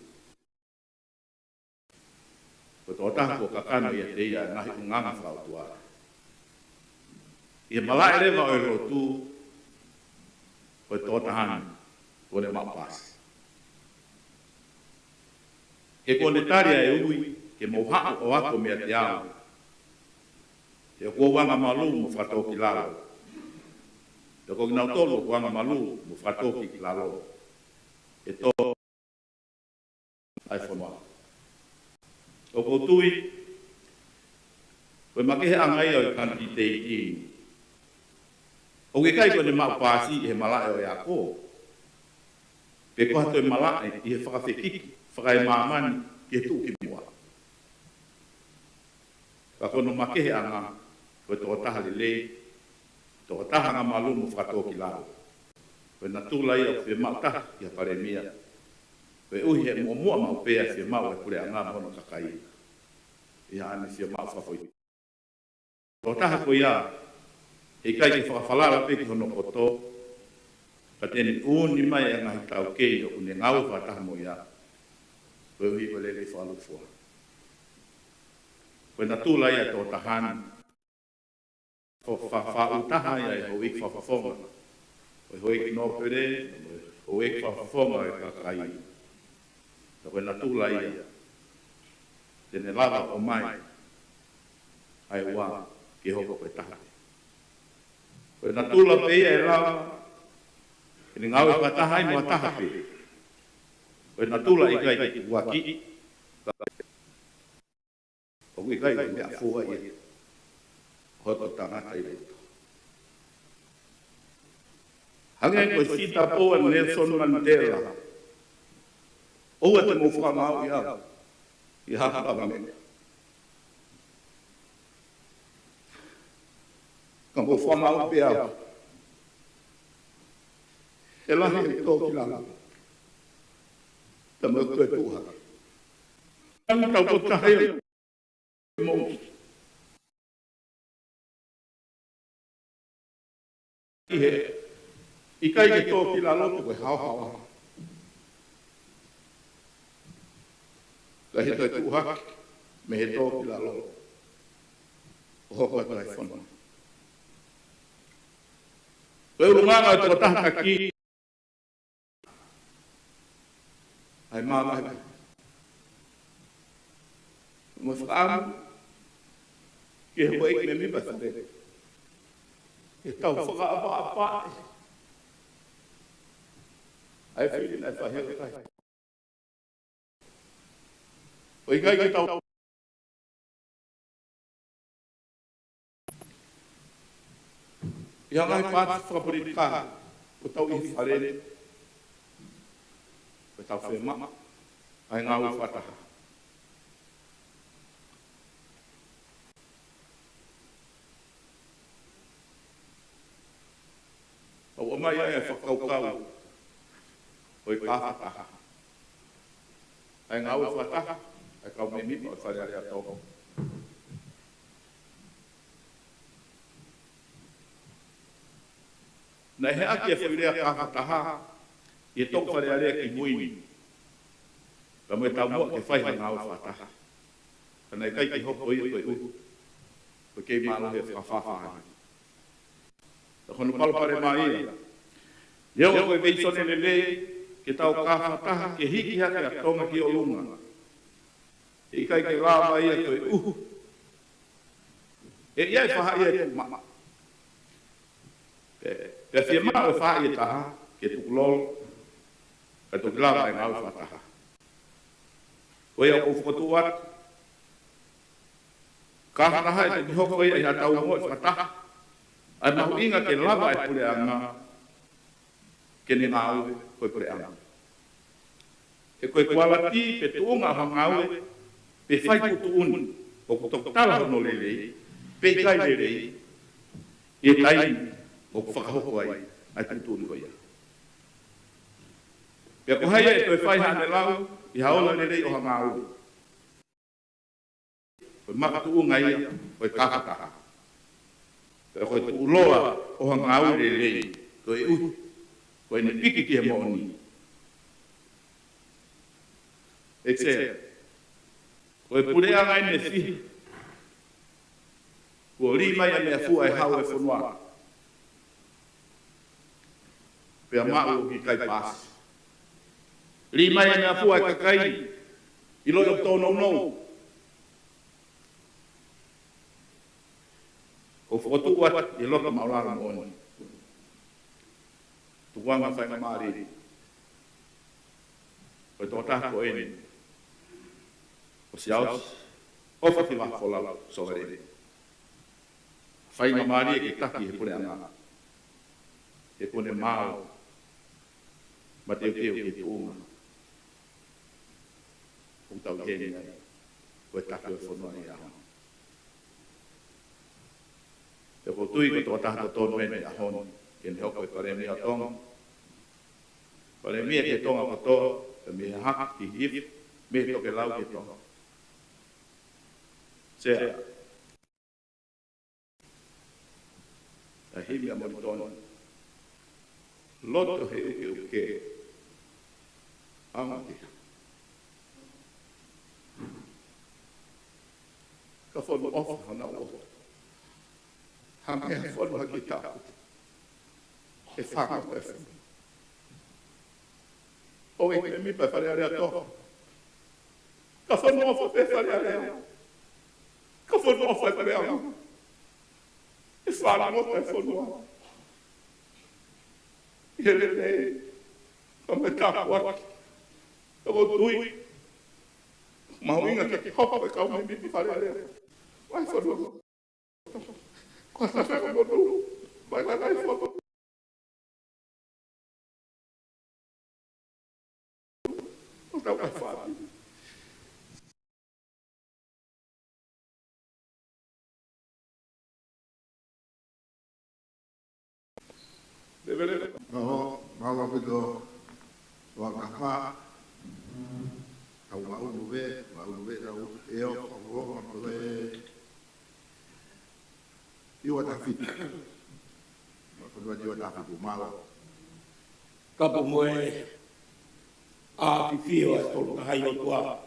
Koe toko taha ko kakano ia te ia nahi unganga whautua. Ia malai rewa o lotu, koe toko tahana, kone mapas. Ke kone taria e ui, ke moha o ako mea te ao. Te o wanga malu mo whato ki lalo. Te o nau tolo wanga malu mo whato ki lalo. E to ai whanua. O koutui, koe makehe angai o i kanti te i. O ke kai koe ne mau pāsi i he malai o e ako. Pe koha toi malai i he whakawhekiki, whakai maamani ki he tuu ki mua. Ka kono makehe anga, koe toko taha lele, toko taha nga malu mo whakatō ki laro. Koe na tūla ia o whi mau taha i a paremia. Koe uhi he mua mau pēa whi mau e kure anga mono kakai. Ia ane whi mau whawhoi. Toko taha koe ia, he kai ki whakawhalara pe ki hono koto, ka tēne uni mai e ngahi tau kei o une ngau whataha mo ia. Koe uhi koe lele whalufua. Koe na tūla ia tō tahana. Ko whautaha ia e ho ik whawhawhonga. O O hoi ki no pere, o e whawhawhonga e kakai. Ta koe na tūla ia. Tene lava o mai. Ai wā, ki hoko koe taha. Koe na tūla pe ia e lava. Kini ngau e whataha i mua taha pe. Koe na tūla i kai ki waki. O kui kai koe mea fua ia. Hoko tangata i reto. Hangen koe sita poa Nelson Mandela. Oua te mo whamau i au. I hapa me. Ka mo whamau pe au. E lahi e tōki langa. Ta mo koe tuha. Ang tau ko tahea. Mo. I kai ke tōki la loto koe hao hao. Ka he toi tuha, me he tōki la loto. O hoko e kai whana. Koe urunganga e tō tahaka ki. Ai māma he. Mo whaamu. Ki he wai me mi basare. E tau whakaapa. Ai whiri nai whahea kai. O i kai tau. I hangai pāti whakapuri kā. O tau i wharere. O tau whema. Ai ngau whataha. O mai ai e whakaukau. O i kāwhataha. Ai ngau whataha. Ai kau me mipa o whareare a tōko. Nei he aki e whairea kāwhataha. I e tōku whareare ki muini. Ka mo e tau mua ke whaiha ngau whataha. Ka nei kai ki hoko i koe uhu. Ko kei mālo he whawhawhaha. Ta honu palapare mā ia. Leo koe veisone le le, ke tau kāwhataha, ke hiki hake a tonga ki o lunga. I kai ke rāwa ia koe uhu. E iai whaha ia te maa. Pe fia maa o whaha ia taha, ke tukulolo, ka tukulala e ngau whataha. Koe au uwhakatu atu. Kāwhataha e te hoko ia i hatau mo i whataha. Ai mahu inga ke lava e pule anga, ke ni ngāu koe pule anga. E koe kualati pe tuunga ha ngāu pe whai kutu uni, o kutok tala hono lelei, pe kai lelei, e tai o whakahoko ai, ai kutu uni koe ia. Pea kuhai e koe whai hane lau, i haola lelei o ha ngāu. Koe makatu unga ia, koe kākataha. Pea koe tu uloa o ha ngāu lelei, koe uhu, koe ne piki ki he mooni. E tsea, koe purea ngai ne fihi, kua rima ia mea fua e hau e whanua. Pea mau ki kai pasi. Rima ia mea fua e kakai, i loio tōnou nou. Ko whakotuku atu, i loka maurara mooni. Tukuanga whainga maari. Koe tō tāko ene. O si aus, o whati waholau, so ere. Whainga maari e ke taki he pune anga. He pune māo. Ma teo teo ke tuunga. Kung tau kene ai. Koe taki o whanua ni ahon. Te ko tui ko tō tāko tōnu ene ahon. Kene hoko e paremi a tonga. Paremi e ke tonga kotoa. Ka me haka ki hif. Me toke lau ke tonga. Sea. A himi a mori tonu. Loto he uke uke. Anga kia. Ka whonu ofa hana ofa. Hange ha whonu haki tāku. e whanga koe whanga. O e me mipa whare area tō. Ka whanua whape whare area. Ka whanua whape area. E whana ngota e whanua. I hele nei, ka me tāku aki. Ka o tui. Mahuinga ke hopa e kau me mipi whare area. Wai whanua. Ko sa whaka mo tū. Vai whanua. Não vai falar. No, malo bedo wa kafa. Au mau ve au eu vou fazer. Eu tá fit. Eu tá fit malo. Kapo moe a fifio e tolu ka hai o tua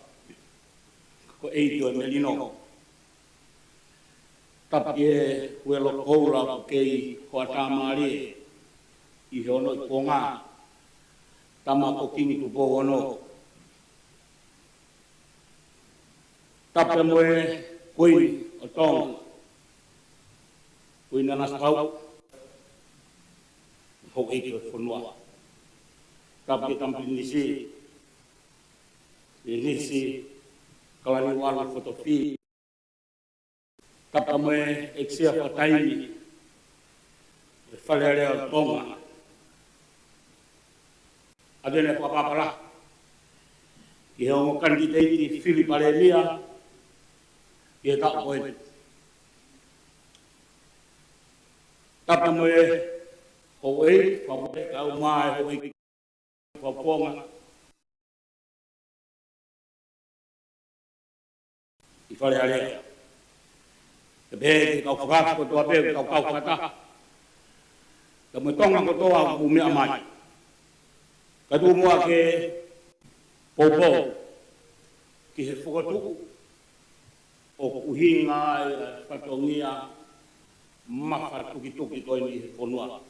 ko eito e melino. Tapi e huelo koura ko kei ko atamari i hono i ponga tama ko kingi tu pogono. Tapi moe kui o tong kui nanas pau ho eito e fonua. Tapi tampil nisi inisi kalani wala fotografi tapa me exia fatai falere tonga adene papapala e o candidate Philip Alemia e ta poe tapa me o e ka o mai o e paponga I whare area. Te pēke kau whakata ko toa pēke kau whakata. Ka me tonga ko toa ku mea mai. Ka tu mua ke popo ki he whakatuku o kuhinga e whatongia mawhatuki koe ni he whanua.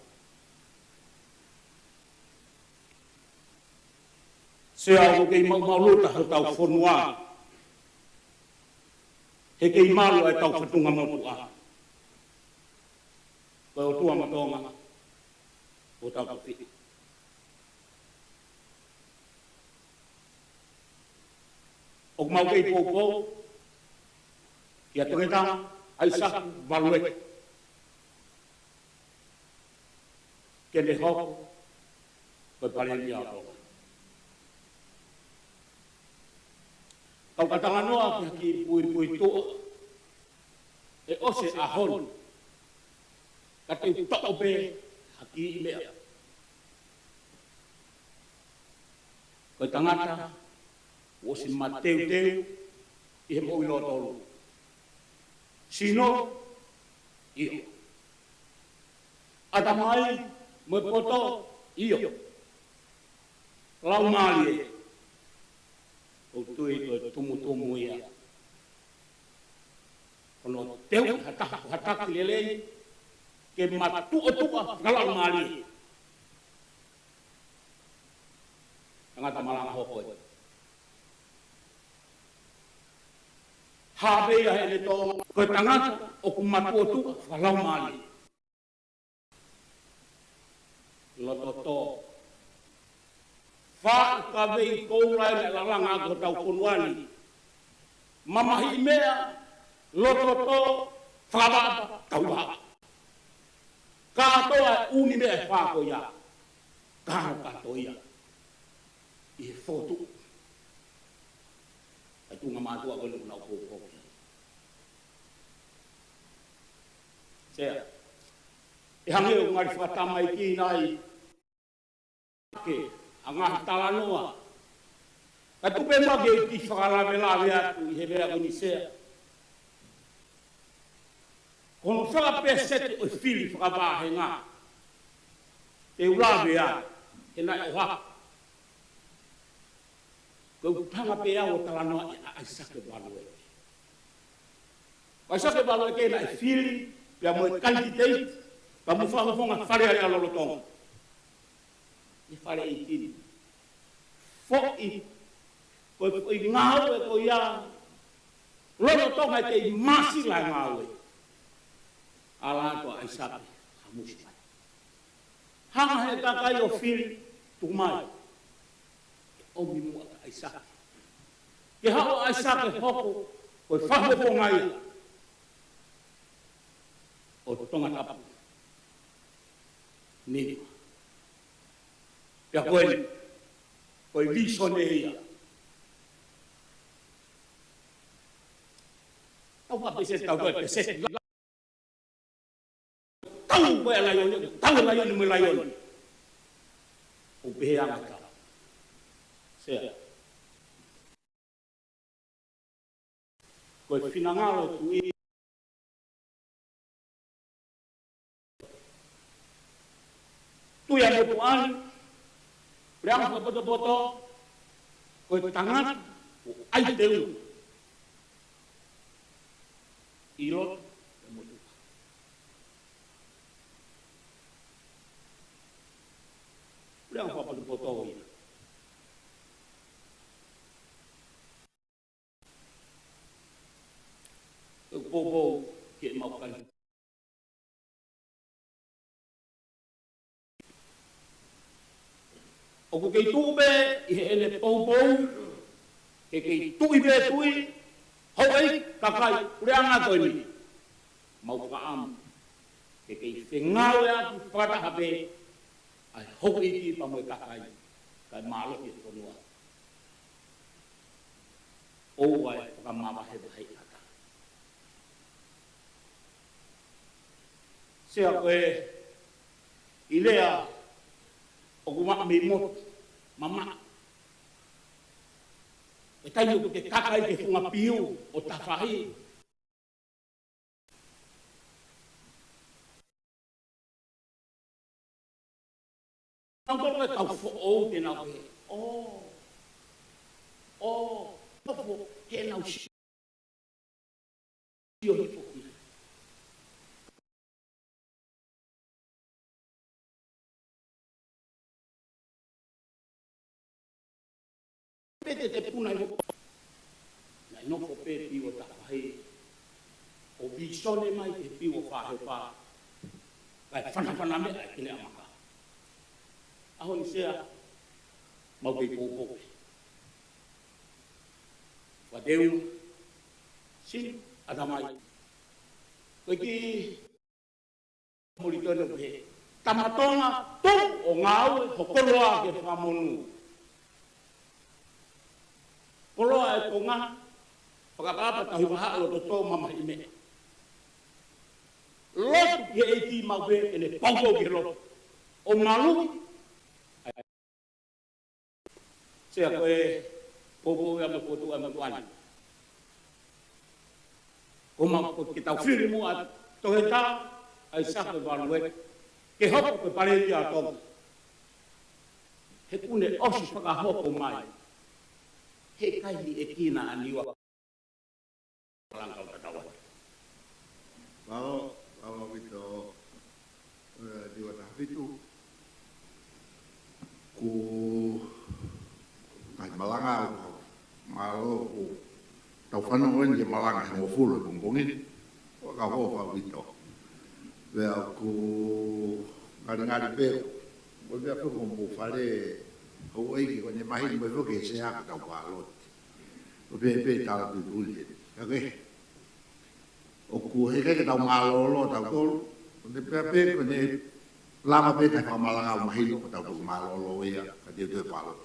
Se au kei mauluta ho tau whanua he kei malu e tau whatunga motua. Koe o tua matonga o tau kawhiti. O mau kei pōpō ki a tangeta ai saku value. Kene hoko koe pareni a tonga. Kau katanga noa ki pui toa e ose ahon ka te to'o pe haki I mea. Koe tangata ose mateu I he mo ilo tolu. Sino iyo. Atamai mo poto iyo. Lau mali o tui to tumu ia. Kono teu hataki lelei ke matu o tua galau mali. Tangata malanga hoko. Habe ia hele to ko tangata o ku matu o tua galau mali. Lototo fa ka vei koura e lalanga ko tau konuani. Mamahi mea, lototo, whakababa, tauha. Katoa uni mea whako ia. Kano kato ia. I he whotu. Ai tunga mātua koe nuku nau kōkō. Sea. E hange o ngari whakatamai ki nai. Ke. A ngā tala noa. Ka tupe mage ki whakalawelawe atu I he mea koni sea. Kono whakapesete o whiri whakawāhe ngā. Te ulawe a, he nai o haka. Kau tanga pe au tala noa ai sake walue. Ai sake walue ke nai whiri, pia moe candidate, pa mu whakafonga whare ale alolotonga. I whare I tini. Fo'i, koe ngāu e koe ia, lono tonga te I masi lai ngāu e. Ala koa ai sape, ha musi mai. Hanga he kakai o whiri, tukumai. O mi mua ka ai sape. Ke hao ai sape hoko, koe whahopo ngai. O tonga tapu. Ni. Pea koe liso ne ia. Tau pa pese tau koe pese. Tau koe laioni, tau laioni me laioni. O pehe anga ka. Sea. Koe finangalo tu i. Tu ia motu ani. Preanga koe poto-poto. Koe tangat. O ai teu. I lot. Preanga koe poto-poto i. Bobo ke mau kan. O ko kei tube I ele bobo ke kei tui be tui hoi kakai ureanga ko ni mau ka am ke kei fengau ya pada habe ai hoi ki pa mo kakai kai malo ki ko lua o ai ka mama he hai Sea koe ilea o kuma me mo mama e tai o ke kakai ke funga piu o tawhahi Ang koe tau fo te na koe tau he nau si o ni fo Pete te puna I hoko. Nai noko pe piwa tawhahi. O bisone mai te piwa whahepa. Kai whanawhana me ai kene amaka. Aho ni sea, mau kei kōkope. Wadeu, sin, adamai. Koe ki moritone koe. Tamatonga tō o ngāu hokoloa ke whamonu. Koloa e konga, whakapapa tahi waha o to tō mama I me. Lotu ki e ti mawe e ne pauko ki lotu. O malu, sea koe kōpō ea me kotu ea me tuani. Ko ki tau whiri mua tohe tā, ai sako waluwe, ke hoko koe pareti a tōku. He kune osis whakahoko mai. He kai e kina aniwa. Langkau tatawa. Mau wito diwa tafitu. Ku ai malanga malo tau whanu wen je malanga mo fulu bongongi. Ka ho fa wito. Vea ku ngari be. Mo vea ko mo fare o ei ko ne mai mo ke se ha ka pa lo o pe ta du duli okay o ku he ke ta malo lo ta ko ne pe ko ne la ma pe ta ka malanga mai lo ta ko malo lo ya ka de pa lo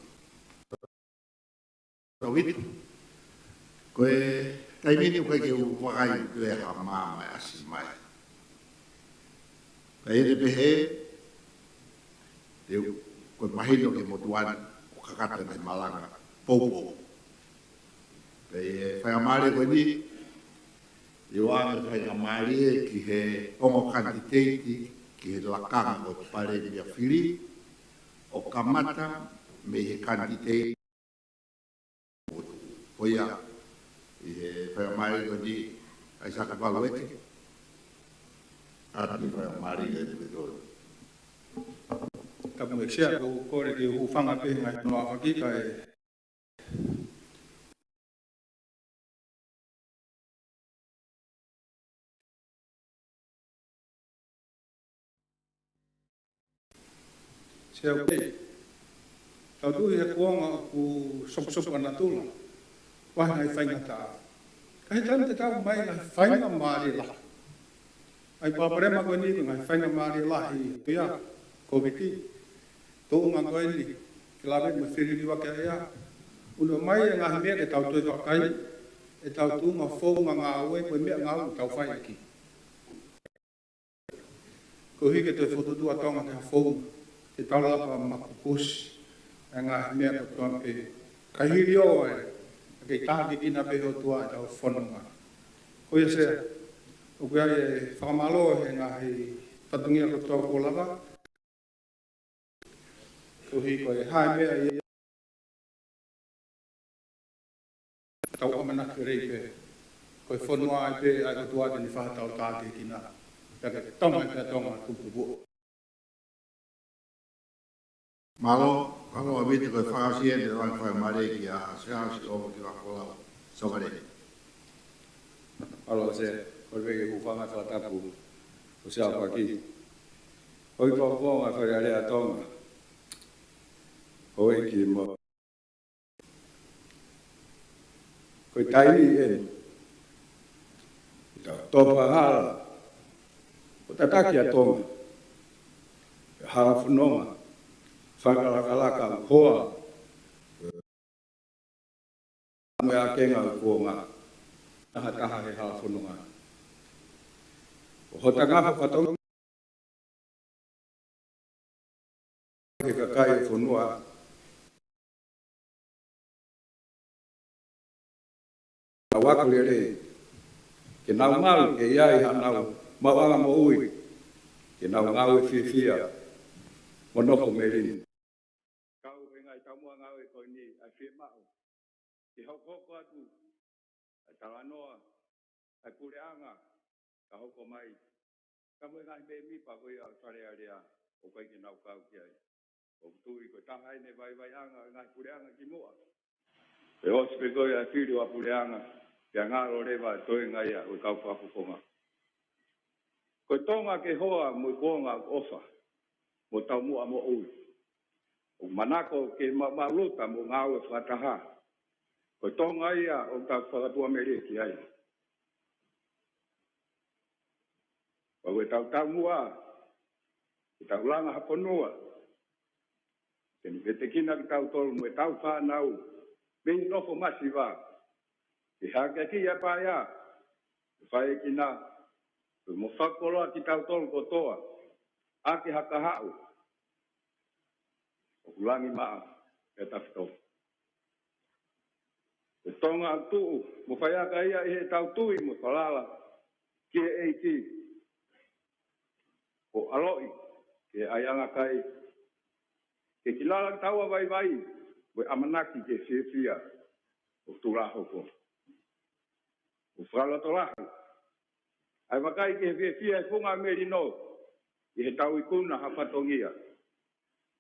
to wit ko tai ni ko ke u wa ai ko ha ma ma asi mai ka e pe he ko mahino ke motuan o kakata mai malanga popo pe fa amare ko ni yo ame fa amare ki he ongo kantiteiti ki he lakanga o pare dia fili o kamata me he kantiteiti o ya e fa amare ko ni ai sa ka valuete a ti fa amare ke do tapu e sea ko kore ki hufanga pe ngai noa whakika e sea o kei. Tau tui he kuonga ku sopu ana tula. Wahi ngai whainga taa. Kai tana te tau mai ngai whainga maari la. Ai paparema koe ni ngai whainga maari la i pia COVID-19. Tō ngā koe ni, ki lawe me whiriri wake ea. Uno mai e ngahi mea ke tau tui whakai, e tau tū ngā whōunga ngā ue, koe mea ngā u tau whai aki. Ko hike te whotutua tonga te whōunga, te taulapa makukusi, e ngahi mea ko toa pe. Kai hiri o e, kei tāki kina pe ho tua e tau whanunga. Ko ia se, o kia e whakamalo e ngahi whatungia ko toa ko lava, ko hi ko e hae mea i tau amanaki rei pe, ko e whanua ai pe ai ko tuate ni whahatau tāke ki nā. Peka ke tonga e pia tonga kupupu. Malo, kalo a vite ko e whakasi e te rai whai mare ki a seasi o ki a kola sokare. Alo se, kore veke hufanga whatapu, o se apa ki. Hoi whakonga whare tonga. Hoi ki mo. Koe taini e. Topa hala. O tataki a tonga. Hala whanonga. Whakalakalaka hoa. Mwe a kenga o kuonga. Taha he hala whanonga. O hota ngafa whatonga. Ke kakai o whanua. Waka lere, ke nau ngau, ke iai ha nau, mawanga mo ui, ke nau ngau e whiwhia, mo noko me rini. Kau e ngai taumua ngau e koe ni, ai whie mao, ke hoko atu, ai talanoa, ai pureanga, ka hoko mai, ka mo ngai me mipa koe au whare area, o koe ke nau kau ki ai. O tui koe tahai ne vai anga, ngai pureanga ki mua. E ospe koe ai whiri wa pureanga, kia ngaro rewa toi ngai a ui kau whakukonga. Koe tonga ke hoa mui kuonga ofa, mo tau mua mo ui. O manako ke maluta mo ngau e whataha. Koe tonga ia o tau whakatua meri ki ai. Koe tau mua, ke tau langa haponua. Ke ni vetekina ki tau tolu mo e tau whanau, mei nofo masiva. Ke hake ki a paia, whae ki nā, mo whakoloa ki tau tolu kotoa, ake haka hau, o kulangi maa, e tafito. E tonga tuu, mo whae aka ia i he tau tui mo whalala, ki e eiti, o aloi, ke ai anga kai, ke kilala taua vai, we amanaki ke whiwhia, o tūrahoko. O whala tolahi. Ai wakai ke whiwhia e whunga meri no. I he tau ikuna hawhatongia.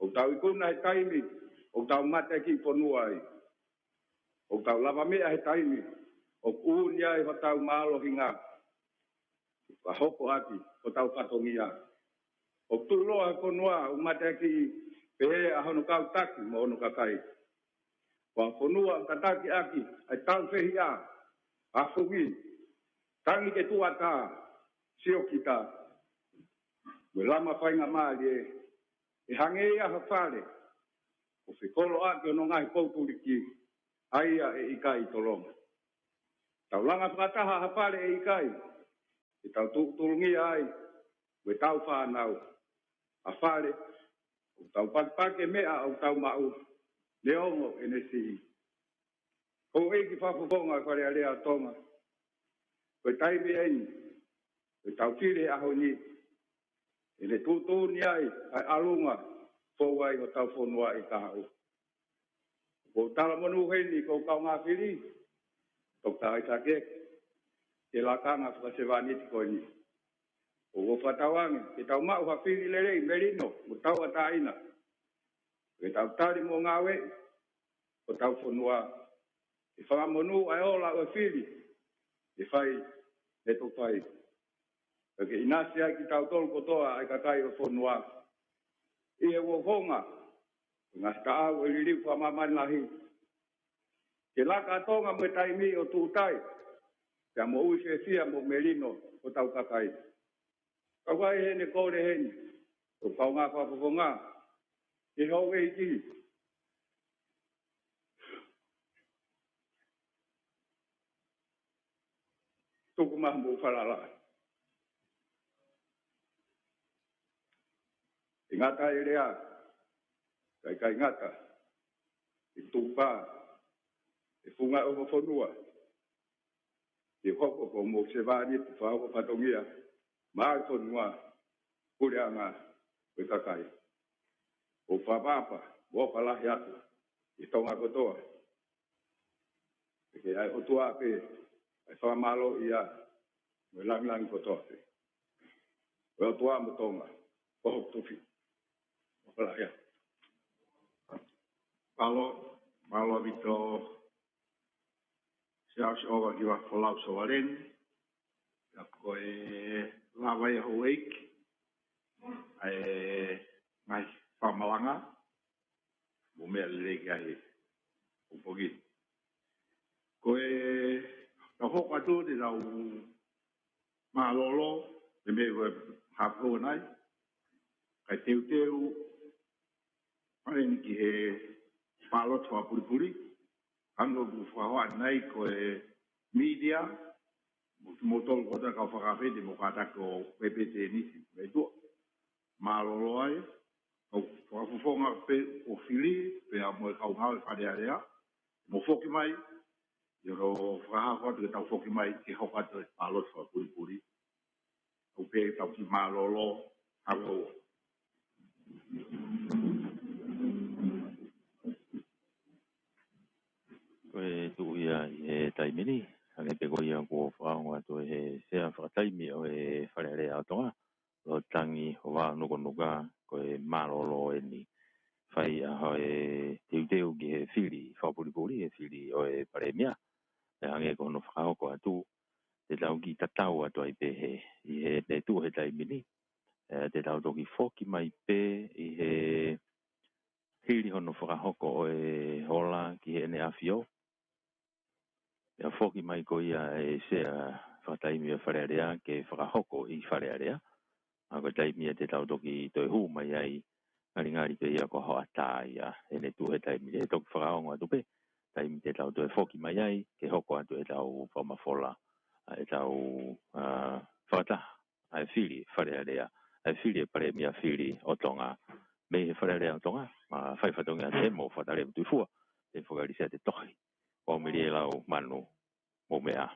O tau ikuna he taimi. O tau mate ki whanua ai. O tau lava mea he taimi. O kuunia e tau malo hinga. Wa hoko ati. O tau whatongia. O tuloa he whanua. O mate ki pehe a hono kau taki. Mo hono kakai. Wa whanua tataki aki. Ai tau whehi a. Afugi, tangi ke tuata, sio kita. We lama whainga maali e hange ia hawhare. O whikolo ake o no ngai pouturiki, aia e ikai tolonga. Tau langa whataha hawhare e ikai. E tau turungia ai, we tau whanau. Hawhare, o tau pakpake mea o tau mau, leongo e nesihi. Ko eki whafukonga kore alea tonga. Koe taimi ei, koe tau kire aho ni. E le tūtū ni ai alunga, fōwai o tau whonua i kahau. Ko tala monu heni, ko kau ngā whiri, tok tāi take, ke lakanga whakasewani koe ni. O whatawangi, ke tau mau hawhiri lerei merino, mo tau a tāina. ke tau tari mo ngawe o tau fonua e whamonu ai ola o whiri e whai e to whai ke inasi ai ki tau tolu kotoa ai kakai o fonua i e wohonga ngā ska au e liriu whamamani lahi ke laka tonga me taimi o tūtai kia mo ui se fia mo merino o tau kakai kawai hene kore hene o pau ngā whapaponga e hau e ki tuku maha mo whalala e ngata e rea kai ngata e tūpā e funga o whonua e hoko ko mo se vani tu whao patongia mai whonua kureanga e kakai o whapapa o whalahi atu e tonga kotoa e ke ai o tua pe ai whamalo ia me lang kotoa pe o tua mo tonga o tufi o whalahi atu malo vito siaus oga ki wa folau so valen ya ko e lava e hoek ai mai famalanga mo me le gai o pogi ko e no ho ka tu de la malolo de me ha pro nai kai teu ai ni ki he palo twa puri ando bu fawa nai ko e media mo tol ko da ka fa fe de mo ka ta ko PPT ni si me do malolo ai o fo nga pe o fili pe a mo ka ha fa de area mo foki mai yo ro fa ha ko de ta foki mai ki ho ka de palo twa puri o pe ta ki malolo ha ko e tu ia e taimini ane pe goia ko whaonga to e sea whakataimi o e whareare atonga o tangi o wā nuka ko e marolo e ni whai aho e teuteu ki he whiri whapuripuri e whiri o e paremia e ange ko no whakaoko atu te tau ki tatau atu ai pe he i he te tu he taimini te tau toki whoki mai pe i he hiri hono whakahoko o e hola ki he ne awhio ia foki mai ko ia e sea whataimi a wharearea ke whakahoko i wharearea. A ko taimi te tau toki toi hū mai ai ngari pe ia ko hoa tā ia e ne tu he taimi e toki whakaonga tupe. Taimi te tau toi foki mai ai ke hoko atu e tau whamawhola e tau whakata ai whiri wharearea. Ai whiri e pare mia whiri o tonga me he wharearea o tonga ma whaiwhatonga te mo whatare mtu fua te whakarisea te tohi. O miri e lau manu o mea.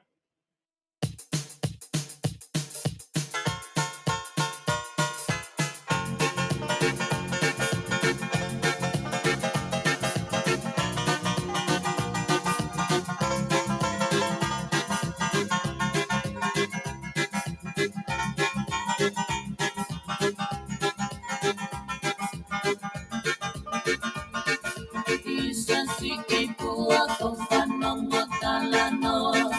Isa si que pua con fanong makalano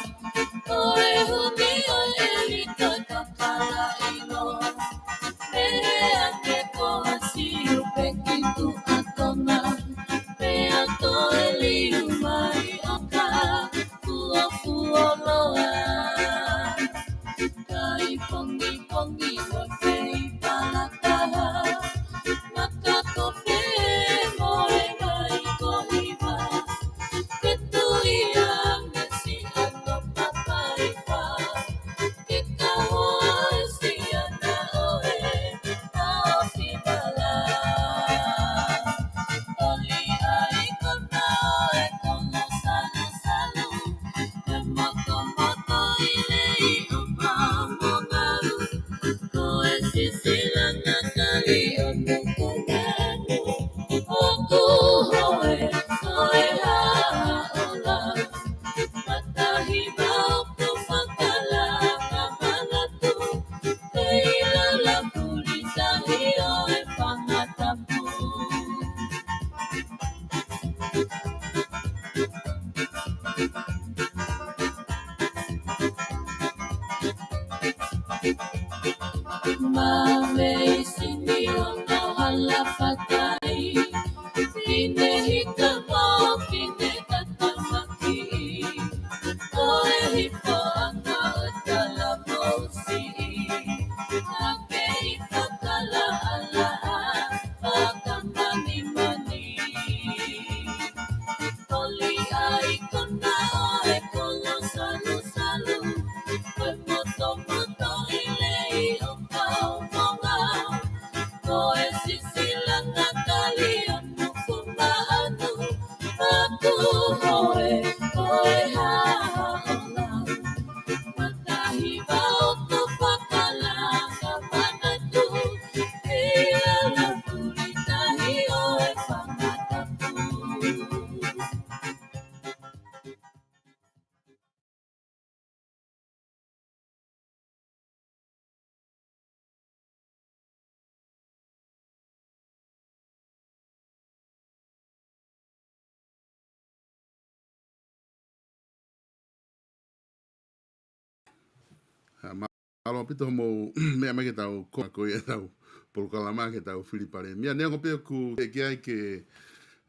Alo pito mo me ama ke tau ko e tau por kalama ke tau Filipare. Mia ne ngo pe ku e ai ke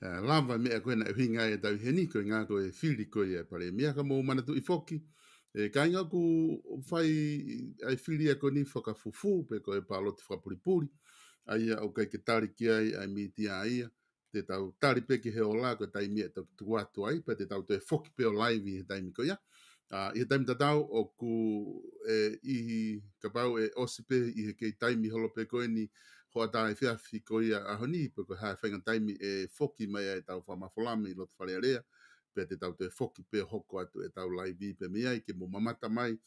lava me ko na hinga e tau heni ko nga ko e fili ko e pare. Mia ka mo mana tu ifoki. E ka nga ku fai ai fili e ko ni foka fufu pe ko e palo te fa puri. Ai o kai ke tari ki ai mi ti ai te tau tari pe ki he ola ko tai mi to tu atu ai pe te tau te foki pe o live e tai mi ko ya. I he taimi tatau o ku i ka pau e osipe i he kei taimi holo pe koe ni hoa tā e whiawhi ko ia ahoni pe ko hae whainga taimi e foki mai e tau whamafolami i loto whare area pe te tau te foki pe hoko atu e tau laivi pe mea i ke mo mamata mai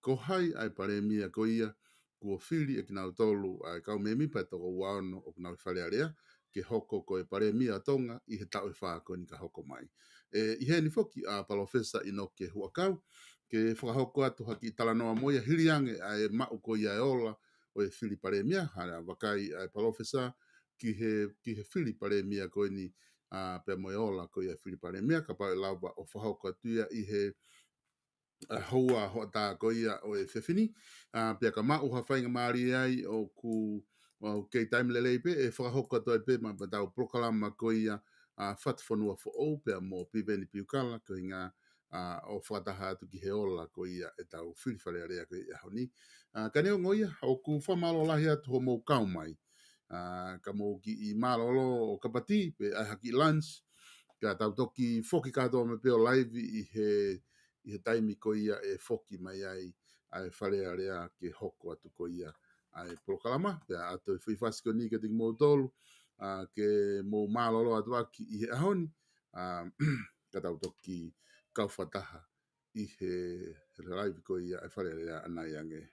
ko hai ai pare mia ko ia kua whiri e kinau tolu ai kau memi pa toko uaono o kinau whare area ke hoko ko e pare mia tonga i he tau e whaa ko ni ka hoko mai. I he ni foki a palofesa ino ke huakau, ke whakahoko atu haki i talanoa moia hiriange a e mau ko ia e ola o e whiri pare mia, hana wakai a e palofesa ki he whiri pare mia ko ni pe moe ola ko ia whiri pare mia, ka pau e lawa o whahoko atu ia i he hoa hoa tā ko ia o e whiwhini, pia ka mau hawhainga maari ai o ku kei taimi lelei pe e whakahoko atu ai pe ma tau prokalama ko ia whatwhanua fo o pia mo piveni piukala ko inga o whataha atu ki he ola ko ia e tau whiriwhare area ko ia honi. Ka neo ngoia, o ku whamalo lahi atu ho mou kau mai. Ka mou ki i malolo o kapati pe ai haki lunch, ka tau toki foki katoa me peo live i he taimi ko ia e foki mai ai whare area ke hoko atu ko ia ai prokalama, pia atu e whiwhasiko ni ke tiki mou tolu, ke mo malolo atu aki i he ahoni, ka tau toki kau whataha i he live ko ia e whare rea anai ange.